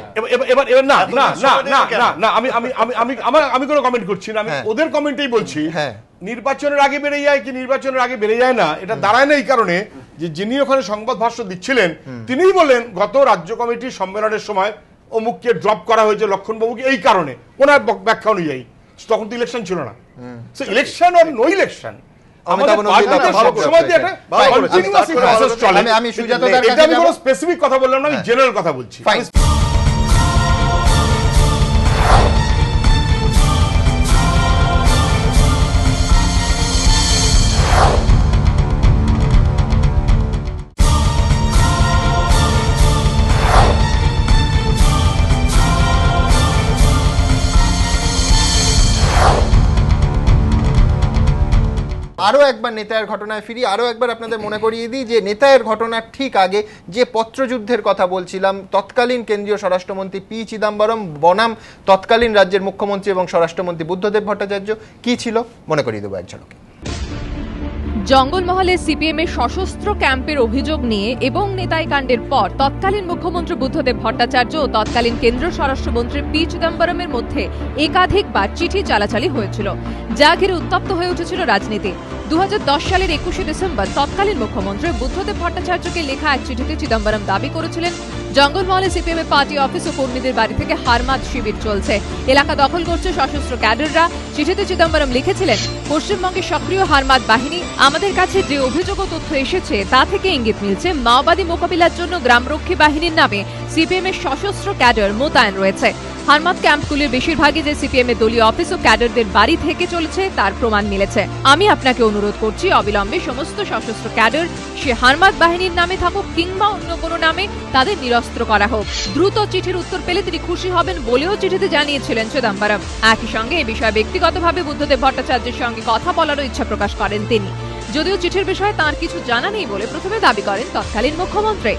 এবার না না না না না না, আমি আমি আমি আমি কোনো কমেন্ট করছি না, আমি ওদের কমেন্টেই বলছি। নির্বাচনের আগে বেড়ে যায় কি নির্বাচনের আগে বেড়ে যায় না, এটা দাঁড়ায় না এই কারণে যে যিনি ওখানে সংবাদ ভাষ্য দিচ্ছিলেন তিনিই বলেন গত রাজ্য কমিটির সম্মেলনের সময় অমুককে ড্রপ করা হয়েছে লক্ষণবাবুকে এই কারণে, ওনার ব্যাখ্যা অনুযায়ী। তখন তো ইলেকশন ছিল না, ইলেকশন আর নো ইলেকশন আমি কোনো স্পেসিফিক কথা বললাম না, আমি জেনারেল কথা বলছি। আরও একবার নেতায়ের ঘটনায় ফিরি, আরও একবার আপনাদের মনে করিয়ে দিই যে নেতায়ের ঘটনার ঠিক আগে যে পত্রযুদ্ধের কথা বলছিলাম, তৎকালীন কেন্দ্রীয় স্বরাষ্ট্রমন্ত্রী পি চিদম্বরম বনাম তৎকালীন রাজ্যের মুখ্যমন্ত্রী এবং স্বরাষ্ট্রমন্ত্রী বুদ্ধদেব ভট্টাচার্য, কি ছিল মনে করিয়ে দেবো এক ঝলকে। জঙ্গলমহলে সিপিএম এর সশস্ত্র ক্যাম্পের অভিযোগ নিয়ে এবং নেতাই কাণ্ডের পর তৎকালীন মুখ্যমন্ত্রী বুদ্ধদেব ভট্টাচার্য ও তৎকালীন কেন্দ্রীয় স্বরাষ্ট্রমন্ত্রী পি চিদম্বরমের মধ্যে একাধিকবার চিঠি চালাচালি হয়েছিল, যা ঘিরে উত্তপ্ত হয়ে উঠেছিল রাজনীতি। 2010 সালের 21শে ডিসেম্বর তৎকালীন মুখ্যমন্ত্রী বুদ্ধদেব ভট্টাচার্যকে লেখা এক চিঠিতে চিদম্বরম দাবি করেছিলেন জঙ্গলমহলে সিপিএম এর পার্টি অফিস ও কর্মীদের বাড়ি থেকে হারমাদ শিবির চলছে, এলাকা দখল করছে সশস্ত্র ক্যাডাররা। চিঠিতে চিদম্বরম লিখেছিলেন, পশ্চিমবঙ্গের সক্রিয় হারমাদ বাহিনী, আমাদের কাছে যে অভিযোগ ও তথ্য এসেছে তা থেকে ইঙ্গিত মিলছে মাওবাদী মোকাবিলার জন্য গ্রামরক্ষী বাহিনীর নামে সিপিএম এর সশস্ত্র ক্যাডার মোতায়েন রয়েছে। হারমাত ক্যাম্পগুলির বেশিরভাগই যে সিপিএম এর দলীয় অফিস ও ক্যাডারদের বাড়ি থেকে চলেছে তার প্রমাণ মিলেছে। আমি আপনাকে অনুরোধ করছি অবিলম্বে সমস্ত সশস্ত্র ক্যাডার, সে হারমাত বাহিনীর নামে থাকুক কিংবা অন্য কোনো নামে, তাদের নিরস্ত্র করা হোক। দ্রুত চিঠির উত্তর পেলে তিনি খুশি হবেন বলেও চিঠিতে জানিয়েছিলেন চিদম্বরম। একই সঙ্গে এই বিষয়ে ব্যক্তিগতভাবে বুদ্ধদেব ভট্টাচার্যের সঙ্গে কথা বলারও ইচ্ছা প্রকাশ করেন তিনি, যদিও চিঠির বিষয়ে তার কিছু জানা নেই বলে প্রথমে দাবি করেন তৎকালীন মুখ্যমন্ত্রী।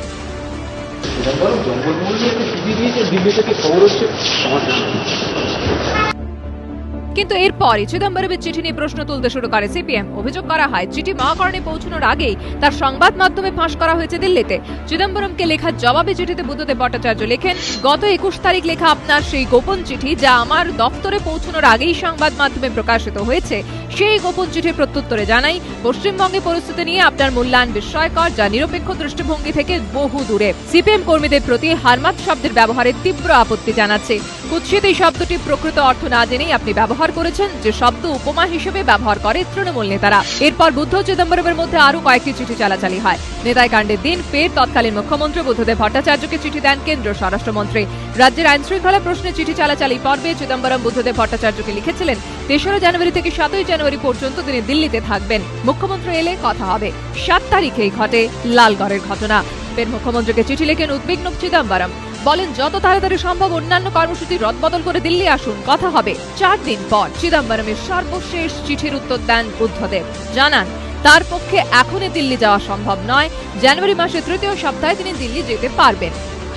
কিন্তু এরপরই চিদম্বরমের চিঠি নিয়ে প্রশ্ন তুলতে শুরু করে সিপিএম। অভিযোগ করা হয় চিঠি মহাকরণে পৌঁছানোর আগেই তার সংবাদ মাধ্যমে ফাঁস করা হয়েছে দিল্লিতে। চিদম্বরমকে লেখা জবাবে চিঠিতে বুদ্ধদেব ভট্টাচার্য লেখেন, গত 21 তারিখ লেখা আপনার সেই গোপন চিঠি যা আমার দপ্তরে পৌঁছানোর আগেই সংবাদ মাধ্যমে প্রকাশিত হয়েছে, সেই গোপন চিঠির প্রত্যুত্তরে জানাই পশ্চিমবঙ্গে পরিস্থিতি নিয়ে আপনার মূল্যায়ন বিস্ময়কর, যা নিরপেক্ষ দৃষ্টিভঙ্গি থেকে বহু দূরে। সিপিএম কর্মীদের প্রতি হারমাত শব্দের ব্যবহারে তীব্র আপত্তি জানাচ্ছে। কুৎসিত এই শব্দটি প্রকৃত অর্থ না জেনেই আপনি ব্যবহার করেছেন, যে শব্দ উপমা হিসেবে ব্যবহার করে তৃণমূল নেতারা। এরপর বুদ্ধ ও চিদম্বরমের মধ্যে আরো কয়েকটি চিঠি চালাচালি হয়। নেতাই কাণ্ডের দিন ফের তৎকালীন মুখ্যমন্ত্রী বুদ্ধদেব ভট্টাচার্যকে চিঠি দেন কেন্দ্রীয় স্বরাষ্ট্রমন্ত্রী। রাজ্যের আইন শৃঙ্খলা প্রশ্নে চিঠি চালাচালি পর্বে চিদম্বরম বুদ্ধদেব ভট্টাচার্যকে লিখেছিলেন 3রা জানুয়ারি থেকে 7ই জানুয়ারি পর্যন্ত তিনি দিল্লিতে থাকবেন, মুখ্যমন্ত্রী এলে কথা হবে। 7 তারিখেই ঘটে লালগড়ের ঘটনা। ফের মুখ্যমন্ত্রীকে চিঠি লেখেন উদ্বিগ্ন চিদম্বরম, বলেন যত তাড়াতাড়ি সম্ভব অন্যান্য কর্মসূচি রদবদল করে দিল্লি আসুন, কথা হবে। 4 দিন পর চিদম্বরমের সর্বশেষ চিঠির উত্তর দেন বুদ্ধদেব, জানান তার পক্ষে এখনই দিল্লি যাওয়া সম্ভব নয়, জানুয়ারি মাসের 3য় সপ্তাহে তিনি দিল্লি যেতে পারবেন।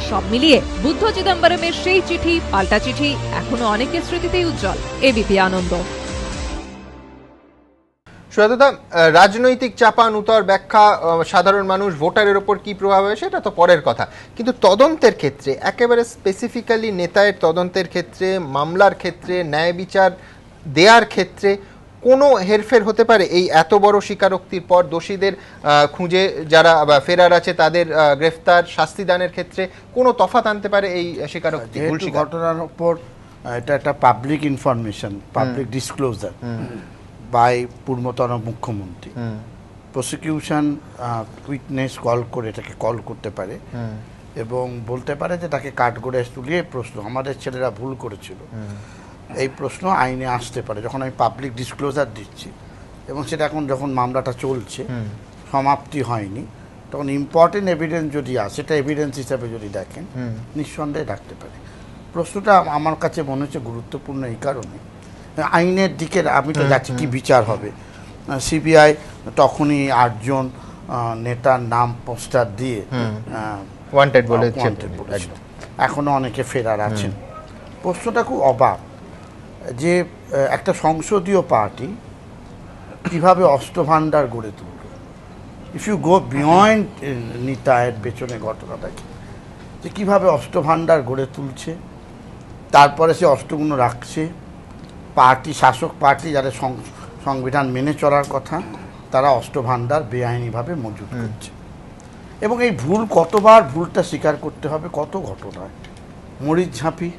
সব মিলিয়ে বুদ্ধ চিদম্বরমের সেই চিঠি পাল্টা চিঠি এখনো অনেকের স্মৃতিতেই উজ্জ্বল। এবিপি আনন্দ। সুজাতা, রাজনৈতিক চাপান উত্তর ব্যাখ্যা সাধারণ মানুষ ভোটারের ওপর কি প্রভাব হয় সেটা তো পরের কথা, কিন্তু তদন্তের ক্ষেত্রে একেবারে স্পেসিফিক্যালি নেতায়ের তদন্তের ক্ষেত্রে, মামলার ক্ষেত্রে, ন্যায় বিচার দেওয়ার ক্ষেত্রে কোনো হেরফের হতে পারে? এই এত বড় স্বীকারোক্তির পর দোষীদের খুঁজে যারা ফেরার আছে তাদের গ্রেফতার, শাস্তি দানের ক্ষেত্রে কোনো তফাৎ আনতে পারে এই স্বীকারোক্তি? ঘটনার উপর এটা একটা public information, public disclosure by পূর্বতন মুখ্যমন্ত্রী। প্রসিকিউশন উইটনেস কল করে এটাকে কল করতে পারে এবং বলতে পারে যে তাকে কাঠগড়ে তুলিয়ে প্রশ্ন, আমাদের ছেলেরা ভুল করেছিল, এই প্রশ্ন আইনে আসতে পারে যখন আমি পাবলিক ডিসক্লোজার দিচ্ছি। এবং সেটা এখন যখন মামলাটা চলছে, সমাপ্তি হয়নি, তখন ইম্পর্টেন্ট এভিডেন্স যদি আসে, সেটা এভিডেন্স হিসাবে যদি দেখেন নিঃসন্দেহে রাখতে পারে। প্রশ্নটা আমার কাছে মনে হচ্ছে গুরুত্বপূর্ণ এই কারণে, আইনের দিকে আমি তো যাচ্ছি কি বিচার হবে। সিবিআই তখনই 8 জন নেতার নাম পোস্টার দিয়ে ওয়ান্টেড বলে, এখনো অনেকে ফেরার আছেন। প্রশ্নটা খুব অবাক যে একটা সংসদীয় পার্টি কিভাবে অস্ত্রভাণ্ডার গড়ে তুলল। ইফ ইউ গো বিয়ন্ড নিতায়ের পেছনে ঘটনাটাকে, যে কীভাবে অস্ত্রভাণ্ডার গড়ে তুলছে, তারপরে সে অস্ত্রগুলো রাখছে। পার্টি, শাসক পার্টি যারা সংবিধান মেনে চলার কথা, তারা অস্ত্রভাণ্ডার বেআইনিভাবে মজুত করছে। এবং এই ভুল কতবার ভুলটা স্বীকার করতে হবে, কত ঘটনায় মরিচ ঝাঁপি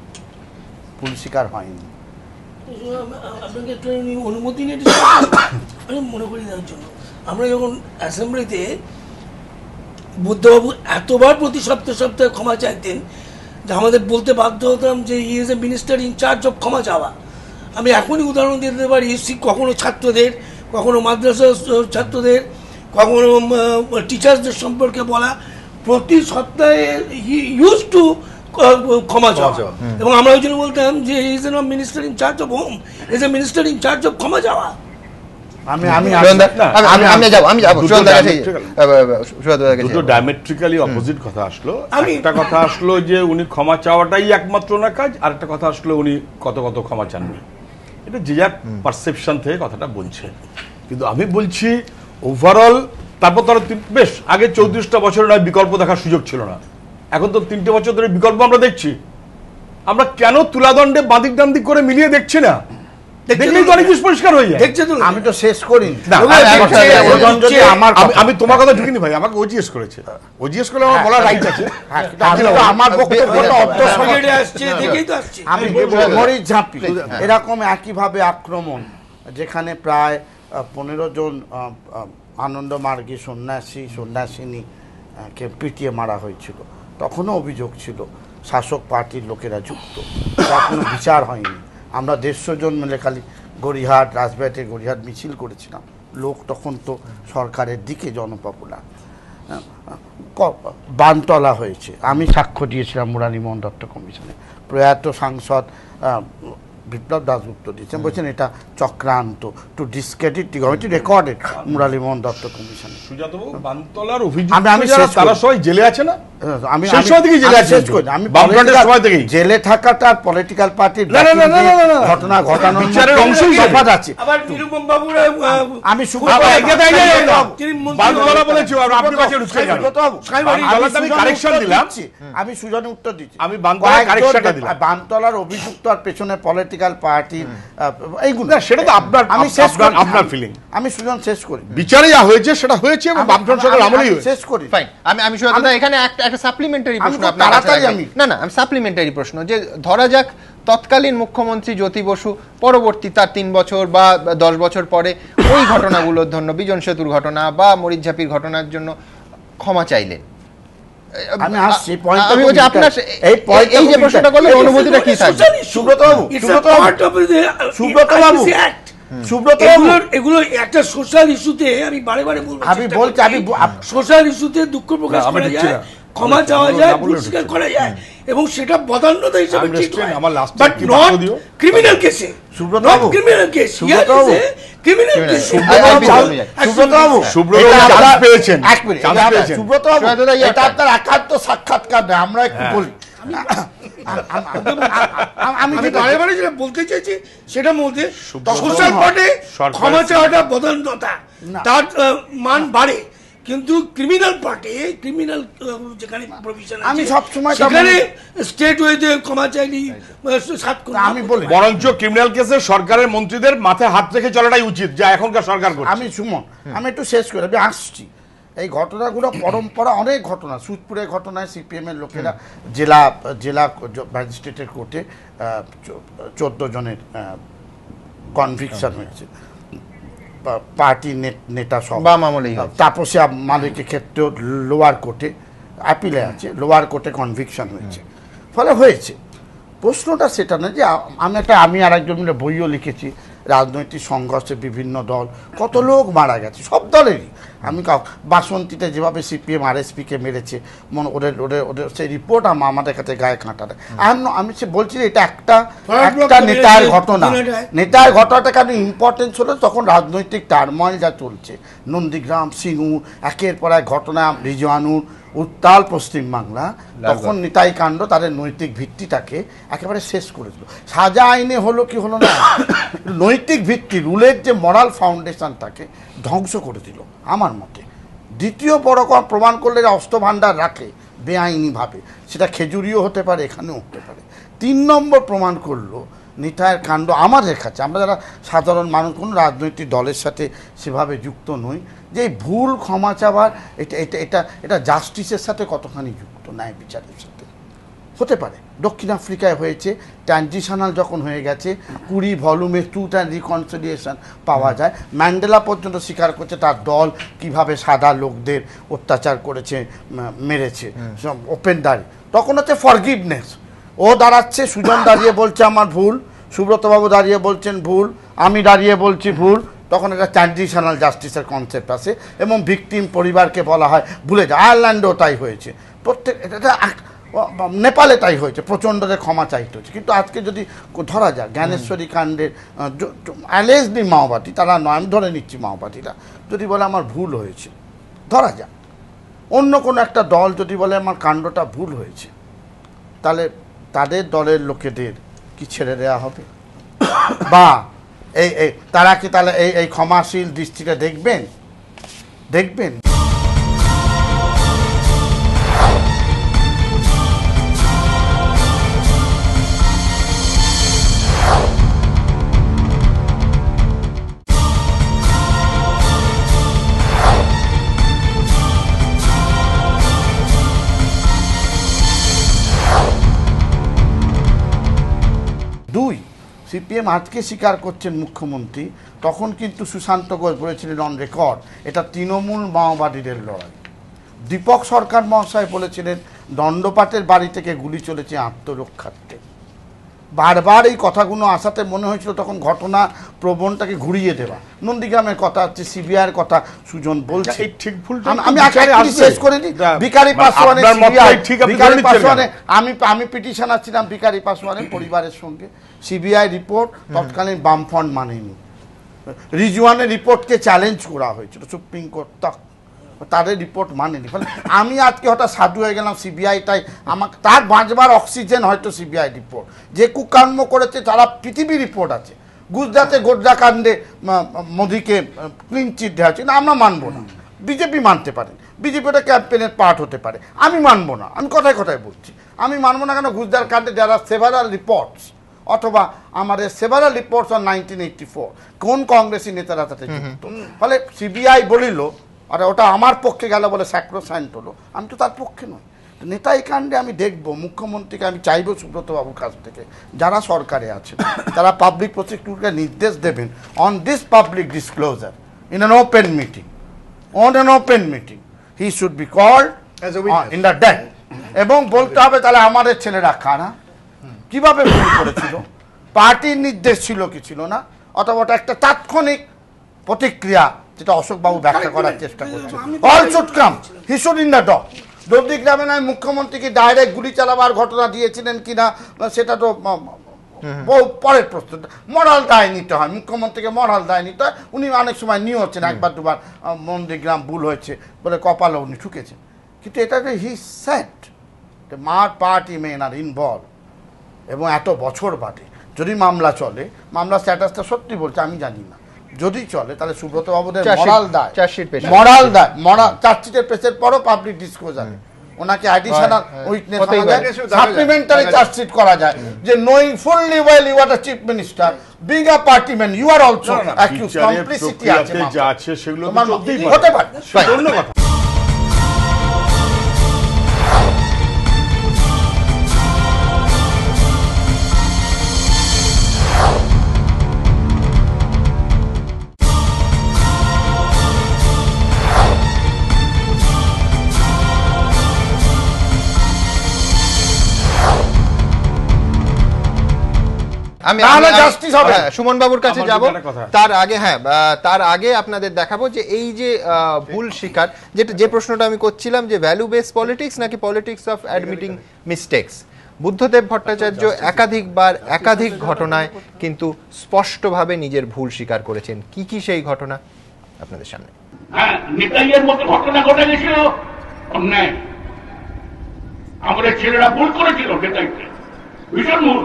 ভুল স্বীকার হয়নি। আপনাকে একটা অনুমতি নিয়ে আমি মনে করি দেওয়ার জন্য, আমরা যখন অ্যাসেম্বলিতে বুদ্ধবাবু এতবার প্রতি সপ্তাহে ক্ষমা চাইতেন যে আমাদের বলতে বাধ্য হতাম যে he is a minister in charge of ক্ষমা চাওয়া। আমি এখনই উদাহরণ দিতে পারি, কখনো ছাত্রদের, কখনো মাদ্রাসা ছাত্রদের, কখনো টিচার্সদের সম্পর্কে বলা, প্রতি সপ্তাহে হি ইউজ টু ক্ষমা চাওয়া। এবং আমরা ওই জন্য বলতাম যে he is not minister in charge of home, is a minister in charge of ক্ষমা চাওয়া। ডায়ামেট্রিক্যালি অপোজিট কথা আসলো। একটা কথা আসলো যে উনি ক্ষমা চাওয়াটাই একমাত্র না কাজ, আর একটা কথা আসলো উনি কত ক্ষমা চাননি। এটা যে যার পারসেপশন থেকে কথাটা বলছে, কিন্তু আমি বলছি ওভারঅল। তারপর তারা বেশ আগে 34টা বছর নয় বিকল্প দেখার সুযোগ ছিল না, এখন তো 3টে বছর ধরে বিকল্প আমরা দেখছি। আমরা কেন তুলাদণ্ডে বাদিক ডান্দিক করে মিলিয়ে দেখছি না? আমি তো শেষ করি, আমি তোমার কথা ঢুকিনি ভাই, আমাকে ও জিজ্ঞেস করেছে, ও জিজ্ঞেস করলে আমার বলার রাইট আছে। আমার মরিচ ঝাঁপি এরকম একইভাবে আক্রমণ, যেখানে প্রায় 15 জন আনন্দমার্গী সন্ন্যাসিনী কে পিটিয়ে মারা হয়েছিল, তখনও অভিযোগ ছিল শাসক পার্টির লোকেরা যুক্ত, তার কোনো বিচার হয়নি। আমরা 150 জন মিলে খালি গড়িহাট রাজবাড়িতে গড়িহাট মিছিল করেছিলাম, লোক তখন তো সরকারের দিকে জনপপুলার। বানতলা হয়েছে, আমি সাক্ষ্য দিয়েছিলাম মুরালীমোহন দত্ত কমিশনে, প্রয়াত সাংসদ বিপ্লব দাশগুপ্ত দিয়েছেন, বলছেন এটা চক্রান্ত, to discredit the government, recorded Muralimohan Dutta কমিশনে। সুজাতবাবু, বানতলার অভিযুক্ত যারা তারা সবাই জেলে আছে না? আমি সেই সময় থেকেই জেলে আছে, আমি বামফ্রন্টের সময় থেকেই জেলে থাকাটা পলিটিক্যাল পার্টির ঘটনা ঘটানোর অংশ আছে। আবার নিরুপম বাবুর আমি আমি সুজনে উত্তর দিচ্ছি, আমি বানতলার বানতলার অভিযুক্ত আর পেছনে পলিটিক্যাল পার্টির এইগুলো, সেটা তো আপনার আমি শেষ করি, আপনার ফিলিং। আমি সুজন শেষ করি, বিচারে যা হয়েছে সেটা হয়েছে এবং বামফ্রন্ট সরকার আমলেই হয়েছে। শেষ করি, ফাইন। আমি সুজাতা এখানে একটা সাপ্লিমেন্টারি প্রশ্ন আপনার কাছে না না আমি সাপ্লিমেন্টারি প্রশ্ন, যে ধরা যাক তৎকালীন মুখ্যমন্ত্রী জ্যোতি বসু পরবর্তী তার 3 বছর বা 10 বছর পরে ওই ঘটনাগুলোর জন্য, বিজন সেতুর ঘটনা বা মরিচঝাপির ঘটনার জন্য ক্ষমা চাইলেন, আমি আসছি পয়েন্ট, আমি বলছি আপনার এই যে প্রশ্নটা করলে অনুভূতিটা কি থাকবে? সুব্রত বাবু, সুব্রত বাবু, এগুলো একটা সোশ্যাল ইস্যুতে আমি বারে বারে বলবো, আমি বলছি, আমি সোশ্যাল ইস্যুতে দুঃখ প্রকাশ করা যায়, ক্ষমা চাওয়া যায়, ভুল স্বীকার করা যায়, এবং সেটা বদান্যতা হিসেবে ঠিক নয়, বাট নট ক্রিমিনাল কেসে। সুব্রত বাবু, criminal case, criminal case. Subrata বাবু, চান্স পেয়েছেন, এক মিনিট, সুব্রত বাবু, এটা আপনার একান্ত সাক্ষাৎকার নয়, আমরা একটু বলি। আমি বারে বারে যেটা বলতে চাইছি সেটা মধ্যে সোশ্যাল পার্টে ক্ষমা চাওয়াটা বদান্যতা, তার মান বাড়ে, কিন্তু ক্রিমিনাল পার্টি, ক্রিমিনাল যেখানে প্রভিশন আছে, আমি সব সময় সেখানে স্টেট ওয়েতে ক্ষমা চাইনি, আমি বলি, বরঞ্চ ক্রিমিনাল কেসে সরকারের মন্ত্রীদের মাথায় হাত রেখে চলাটাই উচিত, যা এখনকার সরকার করছে। আমি সুমন, আমি একটু শেষ করে আমি আসছি। এই ঘটনাগুলো পরম্পরা, অনেক ঘটনা, সুজপুরের ঘটনায় সিপিএম এর লোকেরা জেলা ম্যাজিস্ট্রেটের কোর্টে 14 জনের কনভিকশন হয়েছে, পার্টি নেতা সব, তাপসিয়া মালিকের ক্ষেত্রেও লোয়ার কোর্টে অ্যাপিলে আছে, লোয়ার কোর্টে কনভিকশন হয়েছে, ফলে হয়েছে। প্রশ্নটা সেটা না যে আমি আর একজন মিলে বইও লিখেছি, রাজনৈতিক সংঘর্ষে বিভিন্ন দল, কত লোক মারা গেছে, সব দলেরই। আমি বাসন্তীতে যেভাবে সিপিএম আরএসপিকে মেরেছে, ওদের সেই রিপোর্ট আমাদের কাছে গায়ে কাঁটা দেয়। আমি বলছি এটা একটা নেতার ঘটনা, নেতার ঘটনাটা কেন ইম্পর্টেন্স হলো, তখন রাজনৈতিক টার্ময়েল যা চলছে, নন্দীগ্রাম, সিঙ্গুর, একের পর এক ঘটনা, রিজওয়ানুর, উত্তাল পশ্চিমবাংলা, তখন নিতাই কাণ্ড তাদের নৈতিক ভিত্তিটাকে একেবারে শেষ করে দিল। সাজা আইনে হলো কি হলো না, নৈতিক ভিত্তি, রুলের যে মরাল ফাউন্ডেশনটাকে ধ্বংস করে দিল আমার মতে। দ্বিতীয় বড় প্রমাণ করলে অস্ত্র ভাণ্ডার রাখে বেআইনিভাবে, সেটা খেজুরিও হতে পারে, এখানেও হতে পারে। 3 নম্বর প্রমাণ করলো নিতাইয়ের কাণ্ড আমাদের কাছে, আমরা যারা সাধারণ মানুষ, কোনো রাজনৈতিক দলের সাথে সেভাবে যুক্ত নই, যে ভুল ক্ষমা চাওয়ার এটা জাস্টিসের সাথে কতখানি যুক্ত, ন্যায় বিচারের সাথে হতে পারে। দক্ষিণ আফ্রিকায় হয়েছে, ট্রানজিশনাল যখন হয়ে গেছে, 20 ভলিউমে ট্রুথ অ্যান্ড রিকনসিলিয়েশন পাওয়া যায়। ম্যান্ডেলা পর্যন্ত স্বীকার করছে তার দল কিভাবে সাদা লোকদের অত্যাচার করেছে, মেরেছে, ওপেন দাঁড়ি। তখন হচ্ছে ফরগিভনেস, ও দাঁড়াচ্ছে, সুজন দাঁড়িয়ে বলছে আমার ভুল, সুব্রতবাবু দাঁড়িয়ে বলছেন ভুল, আমি দাঁড়িয়ে বলছি ভুল, তখন একটা ট্রানজিশনাল জাস্টিসের কনসেপ্ট আসে, এবং ভিকটিম পরিবারকে বলা হয় ভুলে যায়। আয়ারল্যান্ডেও তাই হয়েছে, প্রত্যেক এটা নেপালে তাই হয়েছে, প্রচণ্ডদের ক্ষমা চাইতে হচ্ছে। কিন্তু আজকে যদি ধরা যায় জ্ঞানেশ্বরী কাণ্ডের অ্যালেজলি মাওবাদী, তারা নয়, আমি ধরে নিচ্ছি মাওবাদীরা, যদি বলে আমার ভুল হয়েছে, ধরা যাক, অন্য কোনো একটা দল যদি বলে আমার কাণ্ডটা ভুল হয়েছে, তাহলে তাদের দলের লোকেদের কি ছেড়ে দেওয়া হবে? বা তারা কি তাহলে এই ক্ষমাশীল দৃষ্টিটা দেখবেন? সিপিএম আজকে স্বীকার করছেন মুখ্যমন্ত্রী, তখন কিন্তু সুশান্ত ঘোষ বলেছিলেন অন রেকর্ড, এটা তৃণমূল মাওবাদীদের লড়াই। দীপক সরকার মহাশয় বলেছিলেন দণ্ডপাটের বাড়ি থেকে গুলি চলেছে আত্মরক্ষার্থে। বারবার এই কথাগুলো আসাতে মনে হয়েছিল তখন ঘটনা প্রবণটাকে ঘুরিয়ে দেওয়া। নন্দীগ্রামের কথা হচ্ছে, সিবিআইয়ের কথা সুজন বলছে, ঠিক ভুল আমি শেষ করে দিই। ভিখারি পাসওয়ানে আমি পিটিশন আসছিলাম ভিখারি পাসওয়ানের পরিবারের সঙ্গে। সিবিআই রিপোর্ট তৎকালীন বামফ্রন্ট মানেনি, রিজওয়ানের রিপোর্টকে চ্যালেঞ্জ করা হয়েছিল সুপ্রিম কোর্ট, তাদের রিপোর্ট মানেনি। ফলে আমি আজকে হঠাৎ সাধু হয়ে গেলাম সিবিআইটাই আমাকে, তার বাঁচবার অক্সিজেন হয়তো সিবিআই রিপোর্ট। যে কুকর্ম করেছে তারা পৃথিবী রিপোর্ট আছে। গুজরাটে গোড্রাকাণ্ডে মোদিকে ক্লিন চিট দেওয়া হচ্ছে না, আমরা মানবো না। বিজেপি মানতে পারেন, বিজেপি ওটা ক্যাম্পেনের পার্ট হতে পারে, আমি মানবো না। আমি কথায় কথায় বলছি আমি মানবো না। কেন? গুজরাট কাণ্ডে যারা সেভারাল রিপোর্টস, অথবা আমাদের সেভারাল রিপোর্টস অন 1984 কোন কংগ্রেসী নেতারা তাতে যুক্ত। ফলে সিবিআই বলিল, আর ওটা আমার পক্ষে গেল বলে স্যাক্রোসাইন্ট হলো, আমি তো তার পক্ষে নই। নেতাই কাণ্ডে আমি দেখব, মুখ্যমন্ত্রীকে আমি চাইবো সুব্রত বাবুর কাছ থেকে, যারা সরকারে আছেন তারা পাবলিক প্রসিকিউটরকে নির্দেশ দেবেন on this public disclosure in an open meeting, on an open meeting he should be called in the death, এবং বলতে হবে তাহলে আমাদের ছেলেরা কারা, কিভাবে ভুল করেছিল, পার্টির নির্দেশ ছিল কি ছিল না, অথবা ওটা একটা তাৎক্ষণিক প্রতিক্রিয়া যেটা অশোকবাবু ব্যাখ্যা করার চেষ্টা করছে। All should come, he should in the dock. নন্দীগ্রামে নয় মুখ্যমন্ত্রীকে ডাইরেক্ট গুলি চালাবার ঘটনা দিয়েছিলেন কিনা সেটা তো পরের প্রশ্ন। মরাল দায় নিতে হয়, মুখ্যমন্ত্রীকে মরাল দায় নিতে হয়। উনি অনেক সময় নিয়ে হচ্ছেন, একবার দুবার নন্দীগ্রাম ভুল হয়েছে বলে কপালে উনি ঠুকেছেন, কিন্তু এটাকে হি সেট মার পার্টি মেন আর ইনভলভ, এবং এত বছর বাদে যদি মামলা চলে, মামলা স্ট্যাটাসটা সত্যি বলছে আমি জানি না, যদি চলে তাহলে সুব্রত বাবুদের মরাল দায়, চার্জশিটের পেশের পরও পাবলিক ডিসক্লোজারে ওনাকে অ্যাডিশনাল উইটনেস সাপ্লিমেন্টারি চার্জশিট করা যায় যে knowing fully well you are the chief minister, being a party man you are also accused, complicity আছে সেগুলো হতে পারে। ধন্যবাদ। আমি সুমন বাবুর কাছে যাব, তার আগে আপনাদের দেখাবো যে এই যে ভুল স্বীকার, যে প্রশ্নটা আমি করছিলাম যে ভ্যালু বেস পলিটিক্স নাকি politics of admitting mistakes, Buddhadeb Bhattacharya একাধিকবার একাধিক ঘটনায় কিন্তু স্পষ্টভাবে নিজের ভুল স্বীকার করেছেন। কি কি সেই ঘটনা আপনাদের সামনে? হ্যাঁ, নেতাইয়ের মতো ঘটনা ঘটে গেছিল, অন্যায়, আমাদের ছেলেরা ভুল করেছিল, নেতাইকে ভীষণ ভুল।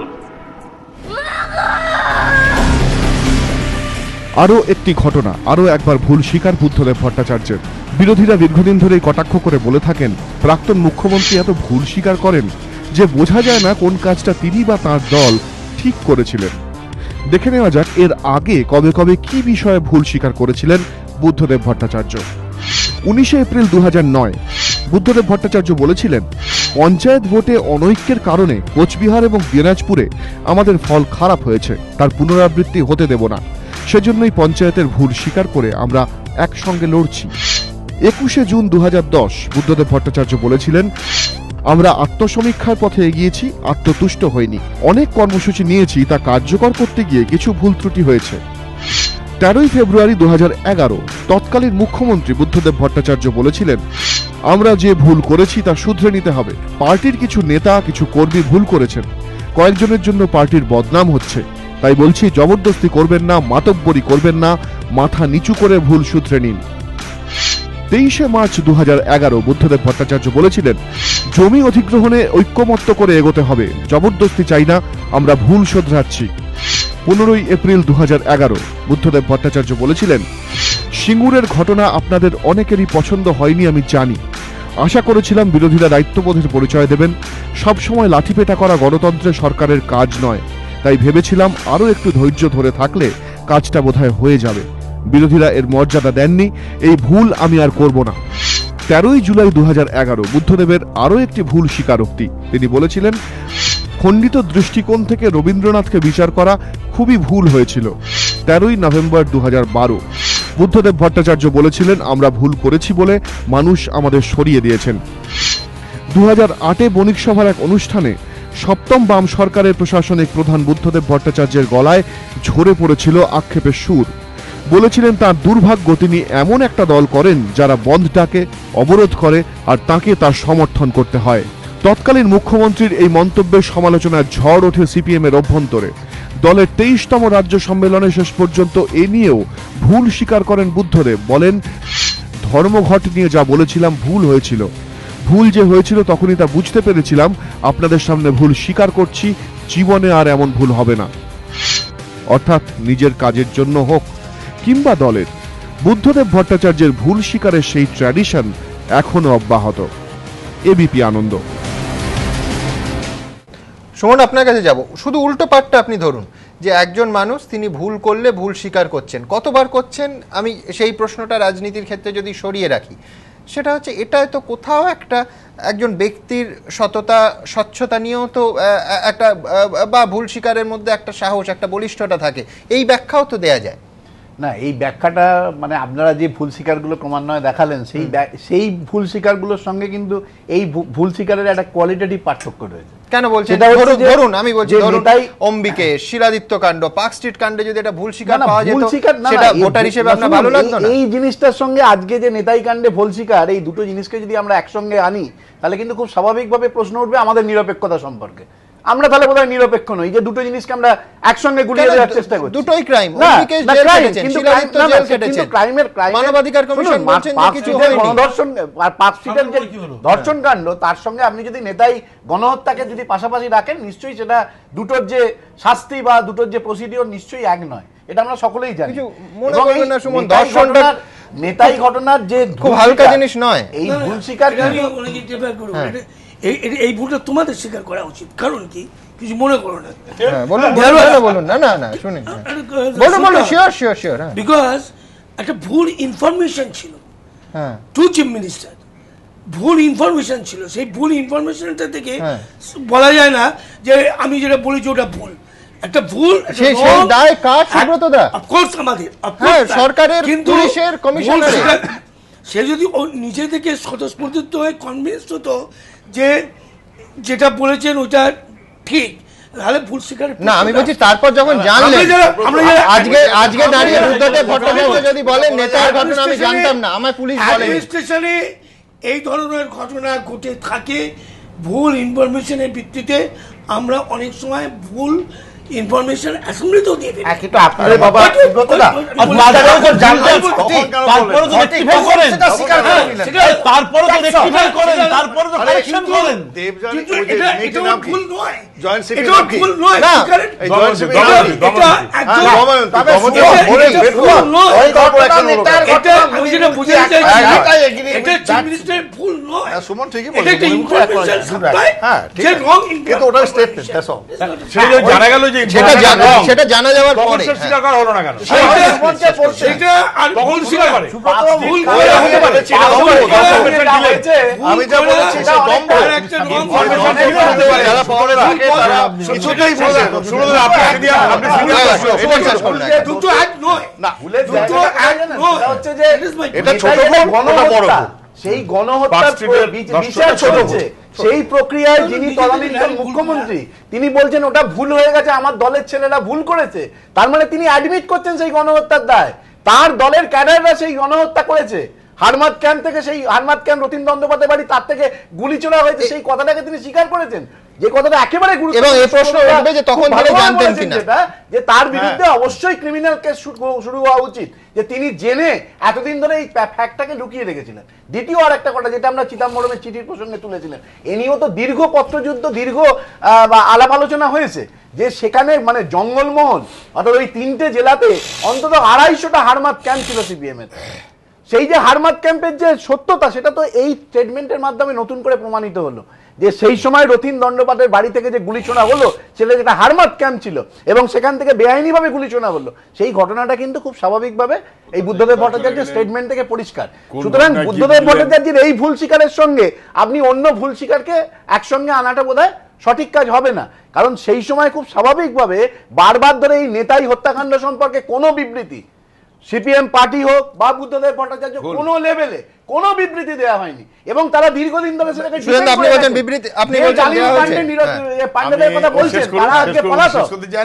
আরও একটি ঘটনা, আরও একবার ভুল স্বীকার বুদ্ধদেব ভট্টাচার্যের। বিরোধীরা দীর্ঘদিন ধরেই কটাক্ষ করে বলে থাকেন প্রাক্তন মুখ্যমন্ত্রী এত ভুল স্বীকার করেন যে বোঝা যায় না কোন কাজটা তিনি বা তাঁর দল ঠিক করেছিলেন। দেখে নেওয়া যাক এর আগে কবে কবে কি বিষয়ে ভুল স্বীকার করেছিলেন বুদ্ধদেব ভট্টাচার্য। 19 এপ্রিল 2009 বুদ্ধদেব ভট্টাচার্য বলেছিলেন, পঞ্চায়েত ভোটে অনৈক্যের কারণে কোচবিহার এবং দিনাজপুরে আমাদের ফল খারাপ হয়েছে, তার পুনরাবৃত্তি হতে দেব না, সেজন্যই পঞ্চায়েতের ভুল স্বীকার করে আমরা একসঙ্গে লড়ছি। 21 জুন 2010 বুদ্ধদেব ভট্টাচার্য বলেছিলেন, আমরা আত্মসমীক্ষার পথে এগিয়েছি, আত্মতুষ্ট হইনি, অনেক কর্মসূচি নিয়েছি, তা কার্যকর করতে গিয়ে কিছু ভুল ত্রুটি হয়েছে। 13 ফেব্রুয়ারি 2011 তৎকালীন মুখ্যমন্ত্রী বুদ্ধদেব ভট্টাচার্য বলেছিলেন, আমরা যে ভুল করেছি তা শুধরে নিতে হবে। পার্টির কিছু নেতা কিছু কর্মী ভুল করেছেন, কয়েকজনের জন্য পার্টির বদনাম হচ্ছে, তাই বলছি জবরদস্তি করবেন না, মাতব্বরি করবেন না, মাথা নিচু করে ভুল শুধরে নিন। 23 মার্চ 2011 বুদ্ধদেব ভট্টাচার্য বলেছিলেন, জমি অধিগ্রহণে ঐক্যমত্য করে এগোতে হবে, জবরদস্তি চাই না, আমরা ভুল শোধরাচ্ছি। 15 এপ্রিল 2011 বুদ্ধদেব ভট্টাচার্য বলেছিলেন, সিঙ্গুরের ঘটনা আপনাদের অনেকেরই পছন্দ হয়নি আমি জানি, আশা করেছিলাম বিরোধীরা দায়িত্ববোধের পরিচয় দেবেন, সবসময় লাঠিপেটা করা গণতন্ত্রে সরকারের কাজ নয়, তাই ভেবেছিলাম আরও একটু ধৈর্য ধরে থাকলে কাজটা বোধহয় হয়ে যাবে, বিরোধীরা এর মর্যাদা দেননি, এই ভুল আমি আর করব না। 13 জুলাই 2011 বুদ্ধদেবের আরও একটি ভুল স্বীকারোক্তি, তিনি বলেছিলেন, খণ্ডিত দৃষ্টিকোণ থেকে রবীন্দ্রনাথকে বিচার করা খুবই ভুল হয়েছিল। 13 নভেম্বর 2012 বুদ্ধদেব ভট্টাচার্য বলেছিলেন, আমরা ভুল করেছি বলে মানুষ আমাদের সরিয়ে দিয়েছেন। 2008-এ বণিক সভার এক অনুষ্ঠানে সপ্তম বাম সরকারের প্রশাসনিক প্রধান বুদ্ধদেব ভট্টাচার্যের গলায় ঝরে পড়েছিল আক্ষেপের সুর। বলেছিলেন তার দুর্ভাগ্য তিনি এমন একটা দল করেন যারা বন্ধ ডাকে, অবরোধ করে, আর তাকে তার সমর্থন করতে হয়। তৎকালীন মুখ্যমন্ত্রীর এই মন্তব্যের সমালোচনার ঝড় ওঠে সিপিএম এর অভ্যন্তরে। দলের 23তম রাজ্য সম্মেলনে শেষ পর্যন্ত এ নিয়েও ভুল স্বীকার করেন বুদ্ধদেব। বলেন, ধর্মঘট নিয়ে যা বলেছিলাম ভুল হয়েছিল, ভুল যে হয়েছিল তখনই তা বুঝতে পেরেছিলাম। আপনাদের সামনে ভুল স্বীকার করছি, জীবনে আর এমন ভুল হবে না। অর্থাৎ নিজের কাজের জন্য হোক কিংবা দলের, বুদ্ধদেব ভট্টাচার্যের ভুল স্বীকারের সেই ট্র্যাডিশন এখনো অব্যাহত। এবিপি আনন্দ। সুমন, আপনার কাছে যাব। শুধু উল্টো পাটটা আপনি ধরুন যে একজন মানুষ তিনি ভুল করলে ভুল স্বীকার করছেন, কতবার করছেন? আমি সেই প্রশ্নটা রাজনীতির ক্ষেত্রে যদি সরিয়ে রাখি, সেটা হচ্ছে এটা তো কোথাও একজন ব্যক্তির সততা, স্বচ্ছতা নিয়েও তো একটা বা ভুল স্বীকারের মধ্যে একটা সাহস, একটা বলিষ্ঠতা থাকে, এই ব্যাখ্যাও তো দেয়া যায় না। এই ব্যাখ্যাটা মানে আপনারা যে ভুল স্বীকারগুলো ক্রমান্বয়ে দেখালেন, সেই ভুল স্বীকারগুলোর সঙ্গে কিন্তু এই ভুল স্বীকারের একটা কোয়ালিটেটিভ পার্থক্য রয়েছে। কেন বলছেন? ধরুন আমি বলছি, অম্বিকে, শিলাদিত্য কাণ্ড, পার্ক স্ট্রিট কাণ্ডে যদি এটা ভুল স্বীকার পাওয়া যেত, সেটা ভোটার হিসেবে আপনার ভালো লাগতো না? এই জিনিসটার সঙ্গে আজকে যে নেতাই কাণ্ডে ভুল স্বীকার, এই দুটো জিনিসকে যদি আমরা একসঙ্গে আনি, তাহলে কিন্তু খুব স্বাভাবিকভাবে প্রশ্ন উঠবে আমাদের নিরপেক্ষতা সম্পর্কে। আমরা তাহলে বোধহয় নিরপেক্ষ নই যে দুটো জিনিসকে আমরা একসঙ্গে গুলিয়ে দেওয়ার চেষ্টা করছি। দুটোই ক্রাইম। মানবাধিকার কমিশন বলছেন যে কিছু হয়নি। গণধর্ষণ আর পার্ক স্ট্রিটের যে ধর্ষণ কাণ্ড, তার সঙ্গে আপনি যদি নেতাই গণহত্যাকে যদি পাশাপাশি রাখেন, নিশ্চয়ই সেটা দুটোর যে শাস্তি বা দুটোর যে প্রসিডিওর নিশ্চয়ই এক নয়, এটা আমরা সকলেই জানি। নেতাই ঘটনার যে খুব হালকা জিনিস নয়, এই ভুল স্বীকার এই ভুলটা তোমাদের স্বীকার করা উচিত। কারণ কি, কিছু মনে করো না, বলুন। না শুনুন, বিকজ একটা ভুল ইনফরমেশন ছিল টু চিফ মিনিস্টার, ভুল ইনফরমেশন ছিল। সেই ভুল ইনফরমেশনটা থেকে বলা যায় না যে আমি যেটা বলেছি ওটা ভুল। একটা ভুল দায় কার? সুব্রত দা, অফকোর্স আমাদের, সরকারের, পুলিশের, কমিশনারের। সে যদি নিজে থেকে স্বতঃস্ফূর্ত হয়ে কনভিন্স হতো যে যেটা বলেছেন ওটা ঠিক, তাহলে ভুল স্বীকার না। আমি বলছি তারপর যখন জানলেন, আজকে দাঁড়িয়ে বুদ্ধদেব ভট্টাচার্য যদি বলেন নেতার ঘটনা আমি জানতাম না, আমার পুলিশ বলে স্টেশনে এই ধরনের ঘটনা ঘটে থাকে, ভুল ইনফরমেশনের ভিত্তিতে আমরা অনেক সময় ভুল ইনফরমেশন অ্যাসেম্বলিতেও দিয়ে দিই। কিন্তু আপনাদের বাবা সুব্রতদা আপনারাও তো জানতেন, তারপরে তো রেকটিফাই করেন, তারপরে তো রেকটিফাই করেন, তারপরে তো কারেকশন করেন। দেবযানী এটা ভুল নয়, জয়েন্ট সেক্রেটারি এটা ভুল নয়। না, এই জয়েন্ট সেক্রেটারি এটা একদম তবে বলে বের করুন। ওই ঘটনা নেতার ঘটনা আমি যেটা বুঝাতে চাইছি, এটা চিফ মিনিস্টারের ভুল নয়। সুমন ঠিকই বলেছে, এটা ইনফরমেশন সাপ্লাই, হ্যাঁ ঠিক আছে, কিন্তু ওটা স্টেটমেন্ট, দ্যাটস অল। সেটা জানা গেল যে সেটা জানা যাওয়ার পরে স্বীকার করা হলো না কেন? সেটা আর তখন স্বীকার করে ভুল আমি যা বলেছি সে দম্ভ, যারা পাওয়ারে রাখে তারা কিছুতেই বলে না। শুনুন, দুটো এক নয়, না দুটো এক নয়, হচ্ছে যে এটা ছোট ভুল, ওটা বড় ভুল। সেই গণহত্যার বিচার চলছে, সেই প্রক্রিয়ায় যিনি তদানীন্তন মুখ্যমন্ত্রী তিনি বলছেন ওটা ভুল হয়ে গেছে, আমার দলের ছেলেরা ভুল করেছে। তার মানে তিনি অ্যাডমিট করছেন সেই গণহত্যার দায়, তার দলের ক্যাডাররা সেই গণহত্যা করেছে। হারমাদ ক্যাম্প থেকে, সেই হারমাদ ক্যাম্প রতিন বন্দ্যোপাধ্যায় বাড়ি, তার থেকে গুলি ছোড়া হয়েছে, সেই কথাটাকে তিনি স্বীকার করেছেন, যে কথাটা একেবারে গুরুত্বপূর্ণ। এবং এই প্রশ্ন উঠবে যে তখন তিনি জানতেন কিনা, যে তার বিরুদ্ধে অবশ্যই ক্রিমিনাল কেস শুরু হওয়া উচিত, যে তিনি জেনে এতদিন ধরে এই ফ্যাক্টটাকে লুকিয়ে রেখেছিলেন। দ্বিতীয় আর একটা কথা যেটা আমরা চিদাম্বরমের চিঠির প্রসঙ্গে তুলেছিলেন, এ নিয়েও তো দীর্ঘ পত্রযুদ্ধ, দীর্ঘ আলাপ আলোচনা হয়েছে, যে সেখানে মানে জঙ্গলমহল অর্থাৎ ওই 3টে জেলাতে অন্তত 250টা হারমাদ ক্যাম্প ছিল সিপিএম এর। সেই যে হারমাদ ক্যাম্পের যে সত্যতা, সেটা তো এই স্টেটমেন্টের মাধ্যমে নতুন করে প্রমাণিত হলো, যে সেই সময় রতিন দণ্ডপাঠের বাড়ি থেকে যে গুলি ছোড়া হলো সেটা যেটা হারমাদ ক্যাম্প ছিল, এবং সেখান থেকে বেআইনিভাবে গুলি ছোড়া হলো, সেই ঘটনাটা কিন্তু খুব স্বাভাবিকভাবে এই বুদ্ধদেব ভট্টাচার্যের স্টেটমেন্ট থেকে পরিষ্কার। সুতরাং বুদ্ধদেব ভট্টাচার্যের এই ভুল স্বীকারের সঙ্গে আপনি অন্য ভুল স্বীকারকে একসঙ্গে আনাটা বোধহয় সঠিক কাজ হবে না, কারণ সেই সময় খুব স্বাভাবিকভাবে বারবার ধরে এই নেতাই হত্যাকাণ্ড সম্পর্কে কোনো বিবৃতি সিপিএম পার্টি হোক বা বুদ্ধদেব ভট্টাচার্য কোনো লেভেলে কোনো বিবৃতি দেওয়া হয়নি এবং তারা দীর্ঘদিন ধরে সেটাকে আপনি বলছেন বিবৃতি, আপনি বলছেন পাণ্ডেদের কথা বলছেন,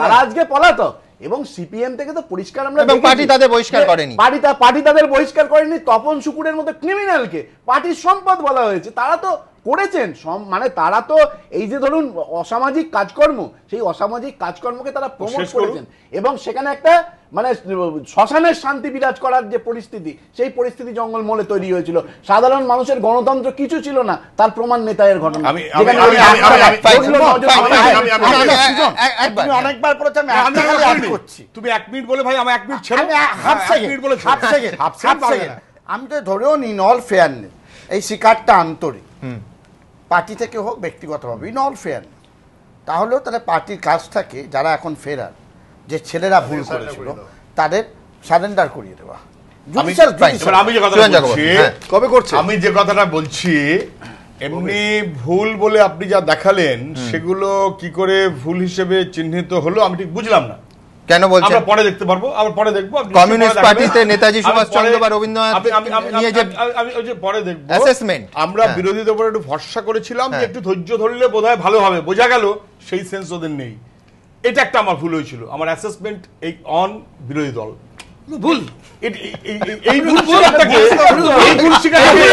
তারা আজকে পলাতক এবং সিপিএম থেকে তো পরিষ্কার আমরা এবং পার্টি তাদের বহিষ্কার করেনি, পার্টি তাদের বহিষ্কার করেনি। তপন শুকুরের মতো ক্রিমিনালকে পার্টির সম্পদ বলা হয়েছে, তারা তো করেছেন, মানে তারা তো এই যে ধরুন অসামাজিক কাজকর্ম, সেই অসামাজিক কাজকর্মকে তারা প্রমোট করেছেন এবং সেখানে একটা মানে শ্মশানের শান্তি বিরাজ করার যে পরিস্থিতি, সেই পরিস্থিতি জঙ্গলমহলে তৈরি হয়েছিল। সাধারণ মানুষের গণতন্ত্র কিছু ছিল না, তার প্রমাণ নেতায়ের ঘটনা। অনেকবার বলেছেন, তুমি 1 মিনিট বলে ভাই আমার 1 মিনিট ছেড়ে আমি তো ধরেও নি অল ফেয়ারনেস এই শিকারটা আন্তরিক পার্টি থেকে হোক ব্যক্তিগতভাবে ইন অল ফেয়ার, তাহলেও তাহলে পার্টির কাজ থাকে যারা এখন ফেরার, যে ছেলেরা ভুল করেছিল তাদের সারেন্ডার করিয়ে দেওয়া। আমি যে কথাটা বলছি এমনি ভুল বলে আপনি যা দেখালেন সেগুলো কি করে ভুল হিসেবে চিহ্নিত হলো আমি ঠিক বুঝলাম না। কেন বলছেন? আমরা পরে দেখতে পারবো, আবার পরে দেখবো। কমিউনিস্ট পার্টিতে নেতাজি সুভাষচন্দ্র বা রবীন্দ্রনাথ নিয়ে যে আমি ওই যে পরে দেখবো অ্যাসেসমেন্ট, আমরা বিরোধীদের উপর একটু ভরসা করেছিলাম যে একটু ধৈর্য ধরলে বোধহয় ভালো হবে, বোঝা গেল সেই সেন্স ওদের নেই। এটা একটা আমার ভুল হয়েছিল, আমার অ্যাসেসমেন্ট এই অন বিরোধী দল ভুল। এই ভুল শিকারটাকে এই ভুল শিকারটাকে